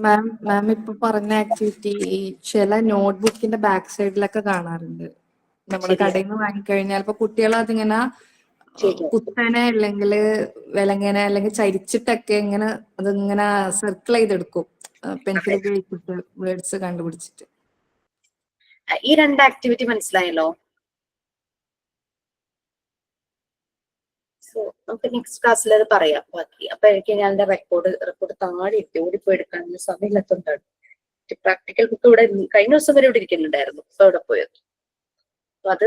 മാം ഇപ്പൊ പറഞ്ഞ ആക്ടിവിറ്റി ഈ ചില നോട്ട്ബുക്കിന്റെ ബാക്ക് സൈഡിലൊക്കെ കാണാറുണ്ട്. നമ്മൾ ശരിയാ. കടയിൽ നിന്ന് വാങ്ങിക്കഴിഞ്ഞാൽ ഇപ്പൊ കുട്ടികൾ അതിങ്ങനെ ശരിയാ. കുത്തനെ അല്ലെങ്കിൽ വിലങ്ങനെ അല്ലെങ്കിൽ ചരിച്ചിട്ടൊക്കെ ഇങ്ങനെ അതിങ്ങനെ സർക്കിൾ ചെയ്തെടുക്കും പെൻസിൽ ഉപയോഗിച്ചിട്ട് വേർഡ്സ് കണ്ടുപിടിച്ചിട്ട്. ഈ രണ്ട് ആക്ടിവിറ്റി മനസ്സിലായല്ലോ. സോ നമുക്ക് നെക്സ്റ്റ് ക്ലാസ്സിൽ അത് പറയാം ബാക്കി. അപ്പൊ എനിക്ക് ഞാൻ എന്റെ റെക്കോർഡ് താഴെ ഇട്ട് ഓടിപ്പോയി എടുക്കാനുള്ള സമയമില്ലാത്തതുകൊണ്ടാണ്. പ്രാക്ടിക്കൽ ബുക്ക് ഇവിടെ കഴിഞ്ഞ ദിവസം വരെ ഇവിടെ ഇരിക്കുന്നുണ്ടായിരുന്നു. ഇപ്പൊ ഇവിടെ പോയത്. അപ്പൊ അത്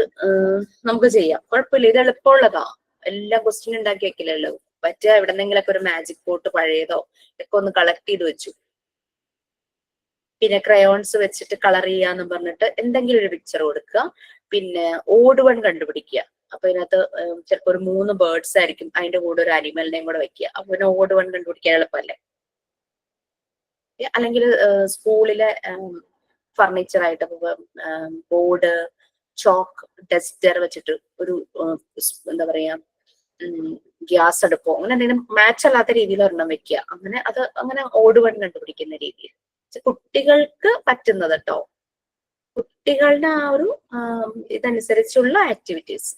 നമുക്ക് ചെയ്യാം, കുഴപ്പമില്ല. ഇത് എളുപ്പമുള്ളതാ. എല്ലാം ക്വസ്റ്റ്യൻ ഉണ്ടാക്കി വെക്കില്ലല്ലോ. പറ്റുക എവിടെന്നെങ്കിലൊക്കെ ഒരു മാജിക് പോട്ട് പഴയതോ ഒക്കെ ഒന്ന് കളക്ട് ചെയ്ത് വെച്ചു. പിന്നെ ക്രയോൺസ് വെച്ചിട്ട് കളർ ചെയ്യാന്ന് പറഞ്ഞിട്ട് എന്തെങ്കിലും ഒരു പിക്ചർ കൊടുക്കുക. പിന്നെ ഓഡ് വൺ കണ്ടുപിടിക്കുക. അപ്പൊ ഇതിനകത്ത് ചിലപ്പോ ഒരു 3 ബേർഡ്സ് ആയിരിക്കും, അതിന്റെ കൂടെ ഒരു അനിമലിനെയും കൂടെ വെക്കുക. അപ്പൊ പിന്നെ ഓഡ് വൺ കണ്ടുപിടിക്കാൻ എളുപ്പമല്ലേ. അല്ലെങ്കിൽ സ്കൂളിലെ ഫർണിച്ചർ ആയിട്ട് ബോർഡ്, ചോക്ക്, ഡസ്റ്റർ വെച്ചിട്ട് ഒരു എന്താ പറയാ ഗ്യാസ് അടുപ്പോ അങ്ങനെ എന്തെങ്കിലും മാച്ച് അല്ലാത്ത രീതിയിൽ ഒരെണ്ണം വെക്കുക. അങ്ങനെ ഓഡ് വൺ കണ്ടുപിടിക്കുന്ന രീതിയിൽ കുട്ടികൾക്ക് പറ്റുന്നത് കേട്ടോ. കുട്ടികളുടെ ആ ഒരു ഇതനുസരിച്ചുള്ള ആക്ടിവിറ്റീസ്.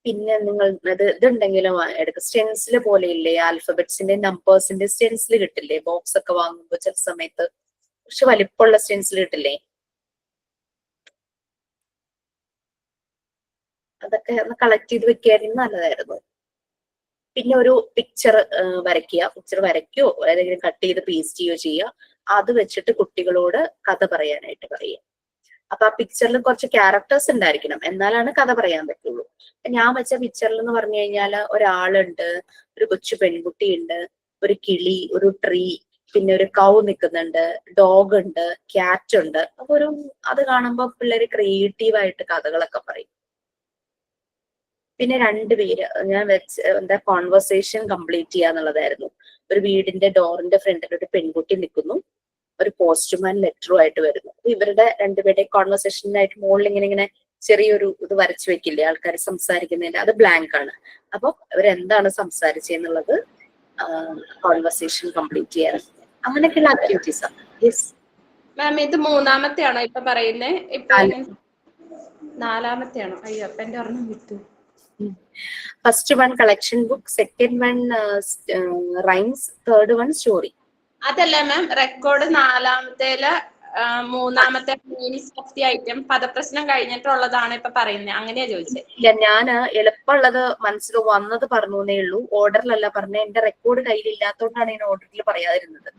പിന്നെ നിങ്ങൾ ഇതുണ്ടെങ്കിലും എടുക്കുക. സ്റ്റെൻസിൽ പോലെ ഇല്ലേ, ആൽഫബറ്റ്സിന്റെ നമ്പേഴ്സിന്റെ സ്റ്റെൻസിൽ കിട്ടില്ലേ ബോക്സ് ഒക്കെ വാങ്ങുമ്പോൾ ചില സമയത്ത് കുറച്ച് വലിപ്പമുള്ള സ്റ്റെൻസിൽ കിട്ടില്ലേ. അതൊക്കെ ഒന്ന് കളക്ട് ചെയ്ത് വെക്കുകയായിരുന്നു നല്ലതായിരുന്നു. പിന്നെ ഒരു പിക്ചർ വരയ്ക്കുകയോ ഏതെങ്കിലും കട്ട് ചെയ്ത് പേസ്റ്റ് ചെയ്യുകയോ ചെയ്യുക. അത് വെച്ചിട്ട് കുട്ടികളോട് കഥ പറയാനായിട്ട് പറയുക. അപ്പൊ ആ പിക്ചറിൽ കുറച്ച് ക്യാരക്ടേഴ്സ് ഉണ്ടായിരിക്കണം, എന്നാലാണ് കഥ പറയാൻ പറ്റുള്ളൂ. ഞാൻ വെച്ച പിക്ചറിൽ എന്ന് പറഞ്ഞു കഴിഞ്ഞാൽ ഒരാളുണ്ട്, ഒരു കൊച്ചു പെൺകുട്ടിയുണ്ട്, ഒരു കിളി, ഒരു ട്രീ, പിന്നെ ഒരു കൗ നിൽക്കുന്നുണ്ട്, ഡോഗ് ഉണ്ട്, ക്യാറ്റ് ഉണ്ട്. അപ്പൊ അത് കാണുമ്പോൾ പിള്ളേര് ക്രിയേറ്റീവായിട്ട് കഥകളൊക്കെ പറയും. പിന്നെ 2 പേര് ഞാൻ എന്താ കോൺവെർസേഷൻ കംപ്ലീറ്റ് ചെയ്യാന്നുള്ളതായിരുന്നു. ഒരു വീടിന്റെ ഡോറിന്റെ ഫ്രണ്ടിൽ ഒരു പെൺകുട്ടി നിൽക്കുന്നു, ഒരു പോസ്റ്റ്മാൻ ലെറ്ററും ആയിട്ട് വരുന്നു. ഇവരുടെ 2 പേരുടെ കോൺവെർസേഷനായിട്ട് മുകളിൽ ഇങ്ങനെ ചെറിയൊരു ഇത് വരച്ചു വെക്കില്ലേ ആൾക്കാർ സംസാരിക്കുന്നതിന്റെ, അത് ബ്ലാങ്ക് ആണ്. അപ്പൊ ഇവരെന്താണ് സംസാരിച്ചെന്നുള്ളത് കോൺവെർസേഷൻ കംപ്ലീറ്റ് ചെയ്യാൻ. അങ്ങനെയൊക്കെയുള്ള ആക്ടിവിറ്റീസ് ആണ്. യെസ് മാം, ഇത് 3-ാമത്തെ ആണോ ഇപ്പൊ പറയുന്നത്? ഇപ്പൊ 4-ാമത്തെ ആണോ? അയ്യോ, അപ്പൊ എന്റെ ഒരെണ്ണം വിട്ടു. First one collection book, second one rhymes, third one story. അതല്ല മാം, റെക്കോർഡ് 4-ാമത്തേല് 3-ാമത്തെ മീനിങ്സ് ഓഫ് ദി ഐറ്റം പദപ്രശ്നം കഴിഞ്ഞിട്ടുള്ളതാണ് ഇപ്പൊ പറയുന്നത്. അങ്ങനെയാ ചോദിച്ചത്. ഇല്ല, ഞാൻ എളുപ്പമുള്ളത് മനസ്സിൽ വന്നത് പറഞ്ഞേ ഉള്ളൂ. ഓർഡറിലല്ല പറഞ്ഞത്. എന്റെ റെക്കോർഡ് കയ്യിലില്ലാത്തതുകൊണ്ടാണ് ഞാൻ ഓർഡറിൽ പറയാതിരുന്നത്.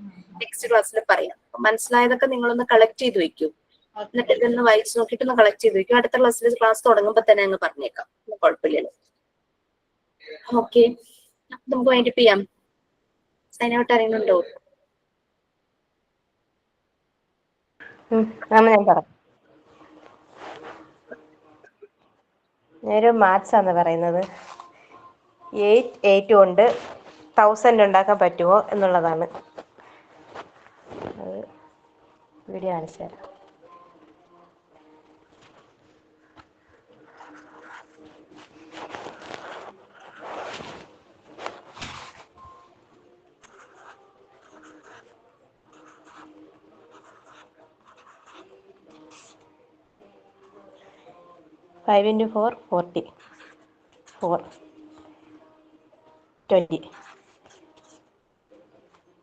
നെക്സ്റ്റ് ക്ലാസ്സിൽ പറയാം. മനസ്സിലായതൊക്കെ നിങ്ങളൊന്ന് കളക്ട് ചെയ്ത് വെക്കും. എന്നിട്ട് ഇതൊന്ന് വായിച്ചു നോക്കിയിട്ട് ഒന്ന് കളക്ട് ചെയ്ത് വെക്കും. അടുത്ത ക്ലാസ് തുടങ്ങുമ്പോ തന്നെ അങ്ങ് പറഞ്ഞേക്കാം, കുഴപ്പമില്ലല്ലോ. ഓക്കെ, നമുക്ക് വൈൻഡപ്പ് ചെയ്യാം. സൈൻ ഔട്ട് അറിയുന്നുണ്ടോ? ഞാൻ പറയാം. ഞാനൊരു മാത്സ് ആണ് പറയുന്നത്. 8 കൊണ്ട് 1000 ഉണ്ടാക്കാൻ പറ്റുമോ എന്നുള്ളതാണ്. അത് വീഡിയോ കാണിച്ചു തരാം. Five into 4, 40. 4, 20.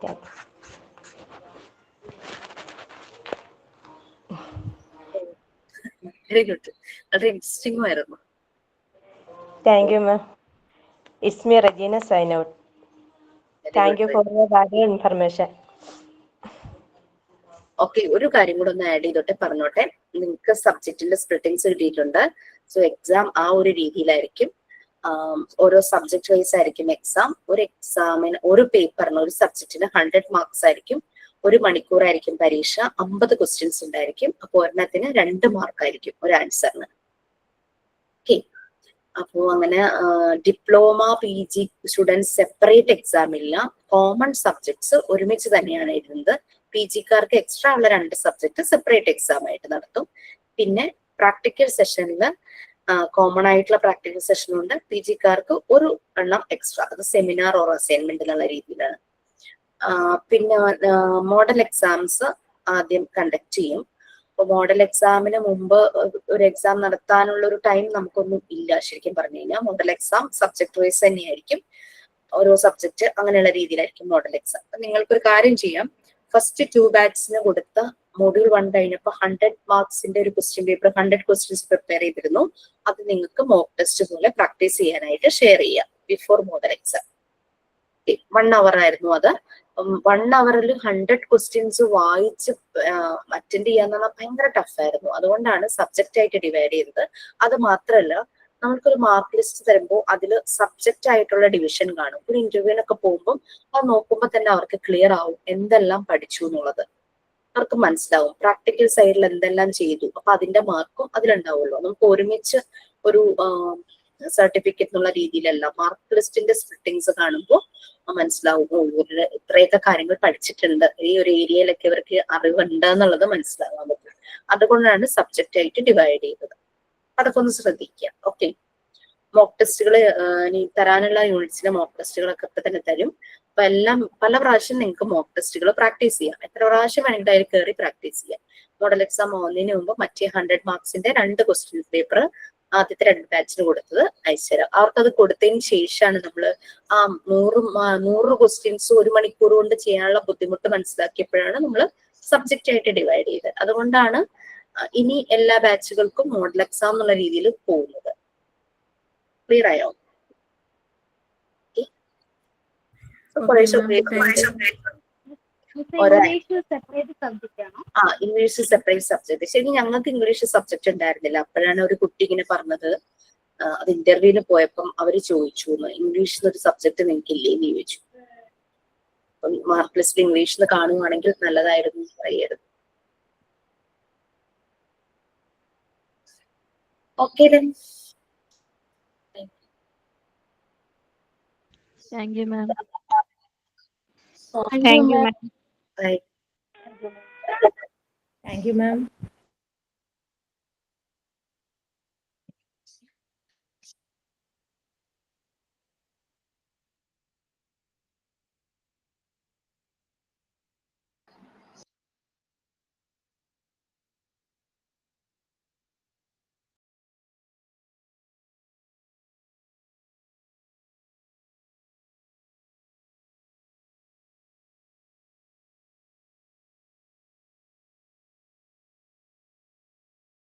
Yeah. Very good, വളരെ ഇൻട്രസ്റ്റിംഗ് ആയിരുന്നു. Thank you, ma'am. It's me, Regina, sign out. Thank you for your valuable information. Okay, ഒരു കാര്യം കൂടെ ഒന്ന് ആഡ് ചെയ്തോട്ടെ, പറഞ്ഞോട്ടെ. നിങ്ങൾക്ക് സബ്ജക്റ്റിന്റെ സ്പ്ലിറ്റിങ്സ് കിട്ടിയിട്ടുണ്ട്. സോ എക്സാം ആ ഒരു രീതിയിലായിരിക്കും. ഓരോ സബ്ജക്ട് വൈസ് ആയിരിക്കും എക്സാം. ഒരു എക്സാമിന് ഒരു പേപ്പറിന് ഒരു സബ്ജക്റ്റിന് 100 മാർക്സ് ആയിരിക്കും. 1 മണിക്കൂറായിരിക്കും പരീക്ഷ. 50 ക്വസ്റ്റ്യൻസ് ഉണ്ടായിരിക്കും. അപ്പൊ ഒരെണ്ണത്തിന് 2 മാർക്കായിരിക്കും ഒരു ആൻസറിന്. ഓക്കെ, അപ്പോ അങ്ങനെ diploma PG students separate exam ഇല്ല. കോമൺ സബ്ജക്ട്സ് ഒരുമിച്ച് തന്നെയാണ് എഴുതുന്നത്. PGക്കാർക്ക് എക്സ്ട്രാ ഉള്ള 2 സബ്ജക്ട് സെപ്പറേറ്റ് എക്സാം ആയിട്ട് നടത്തും. പിന്നെ പ്രാക്ടിക്കൽ സെഷനിൽ കോമൺ ആയിട്ടുള്ള പ്രാക്ടിക്കൽ സെഷൻ ഉണ്ട്. PGക്കാർക്ക് ഒരു എണ്ണം എക്സ്ട്രാ, അത് സെമിനാർ ഓർ അസൈൻമെന്റ് എന്നുള്ള രീതിയിലാണ്. പിന്നെ മോഡൽ എക്സാംസ് ആദ്യം കണ്ടക്ട് ചെയ്യും. അപ്പൊ മോഡൽ എക്സാമിന് മുമ്പ് ഒരു എക്സാം നടത്താനുള്ള ഒരു ടൈം നമുക്കൊന്നും ഇല്ല. ശരിക്കും പറഞ്ഞു കഴിഞ്ഞാൽ മോഡൽ എക്സാം സബ്ജക്ട് വൈസ് തന്നെയായിരിക്കും. ഓരോ സബ്ജക്ട് അങ്ങനെയുള്ള രീതിയിലായിരിക്കും മോഡൽ എക്സാം. നിങ്ങൾക്കൊരു കാര്യം ചെയ്യാം, ഫസ്റ്റ് 2 ബാച്ചിന് കൊടുത്ത മൊഡ്യൂൾ 1 കഴിഞ്ഞപ്പോൾ 100 മാർക്സിന്റെ ഒരു ക്വസ്റ്റ്യൻ പേപ്പർ 100 ക്വസ്റ്റ്യൻസ് പ്രിപ്പയർ ചെയ്തിരുന്നു. അത് നിങ്ങൾക്ക് മോക്ക് ടെസ്റ്റ് പോലെ പ്രാക്ടീസ് ചെയ്യാനായിട്ട് ഷെയർ ചെയ്യാം ബിഫോർ മോഡൽ എക്സാം. 1 അവർ ആയിരുന്നു അത്. 1 അവറിൽ 100 ക്വസ്റ്റ്യൻസ് വായിച്ച് അറ്റൻഡ് ചെയ്യാന്ന് പറഞ്ഞാൽ ഭയങ്കര ടഫായിരുന്നു. അതുകൊണ്ടാണ് സബ്ജക്റ്റ് ആയിട്ട് ഡിവൈഡ് ചെയ്തത്. അത് മാത്രമല്ല, നമുക്കൊരു മാർക്ക് ലിസ്റ്റ് തരുമ്പോൾ അതിൽ സബ്ജക്റ്റ് ആയിട്ടുള്ള ഡിവിഷൻ കാണും. ഒരു ഇന്റർവ്യൂവിനൊക്കെ പോകുമ്പോൾ അത് നോക്കുമ്പോൾ തന്നെ അവർക്ക് ക്ലിയർ ആവും എന്തെല്ലാം പഠിച്ചു എന്നുള്ളത്. അവർക്ക് മനസ്സിലാവും പ്രാക്ടിക്കൽ സൈഡിൽ എന്തെല്ലാം ചെയ്തു. അപ്പൊ അതിന്റെ മാർക്കും അതിലുണ്ടാവുമല്ലോ. നമുക്ക് ഒരുമിച്ച് ഒരു സർട്ടിഫിക്കറ്റ് എന്നുള്ള രീതിയിലല്ല, മാർക്ക് ലിസ്റ്റിന്റെ സ്പ്ലിറ്റിങ്സ് കാണുമ്പോൾ മനസ്സിലാവും ഇവരുടെ ഇത്രയൊക്കെ കാര്യങ്ങൾ പഠിച്ചിട്ടുണ്ട്, ഈ ഒരു ഏരിയയിലൊക്കെ ഇവർക്ക് അറിവുണ്ട് എന്നുള്ളത് മനസ്സിലാകാൻ പറ്റും. അതുകൊണ്ടാണ് സബ്ജക്റ്റ് ആയിട്ട് ഡിവൈഡ് ചെയ്തത്. അതൊക്കെ ഒന്ന് ശ്രദ്ധിക്കുക. ഓക്കെ, മോക്ക് ടെസ്റ്റുകൾ ഇനി തരാനുള്ള യൂണിറ്റ്സിലെ മോക്ക് ടെസ്റ്റുകളൊക്കെ ഇപ്പൊ തന്നെ തരും. അപ്പൊ എല്ലാം പല പ്രാവശ്യം നിങ്ങൾക്ക് മോക്ക് ടെസ്റ്റുകൾ പ്രാക്ടീസ് ചെയ്യാം. എത്ര പ്രാവശ്യം വേണമെങ്കിൽ അതിൽ കയറി പ്രാക്ടീസ് ചെയ്യാം. മോഡൽ എക്സാം ആവുന്നതിന് മുമ്പ് മറ്റേ 100 മാർക്സിന്റെ 2 ക്വസ്റ്റ്യൻ പേപ്പർ ആദ്യത്തെ 2 ബാച്ചിന് കൊടുത്തത് അയച്ചുതരാം. അവർക്കത് കൊടുത്തതിന് ശേഷമാണ് നമ്മൾ ആ 100 ക്വസ്റ്റ്യൻസ് 1 മണിക്കൂർ കൊണ്ട് ചെയ്യാനുള്ള ബുദ്ധിമുട്ട് മനസ്സിലാക്കിയപ്പോഴാണ് നമ്മൾ സബ്ജക്റ്റ് ആയിട്ട് ഡിവൈഡ് ചെയ്തത്. അതുകൊണ്ടാണ് ഇനി എല്ലാ ബാച്ചുകൾക്കും മോഡൽ എക്സാം എന്നുള്ള രീതിയിൽ പോകുന്നത്. ക്ലിയർ ആയോ? English separate subject. ശരി, ഞങ്ങൾക്ക് ഇംഗ്ലീഷ് സബ്ജക്ട് ഉണ്ടായിരുന്നില്ല. അപ്പോഴാണ് ഒരു കുട്ടി ഇങ്ങനെ പറഞ്ഞത്, അത് ഇന്റർവ്യൂവിന് പോയപ്പം അവര് ചോദിച്ചു, ഇംഗ്ലീഷിന് ഒരു സബ്ജക്ട് നിങ്ങൾക്ക് ഇല്ലേന്ന് ചോദിച്ചു. അപ്പം മാർക്ക് ലിസ്റ്റ് ഇംഗ്ലീഷിന് കാണുവാണെങ്കിൽ നല്ലതായിരുന്നു പറയരുത്. Okay, Thank you, ma'am. Thank you, ma'am. Bye. Thank you, ma'am.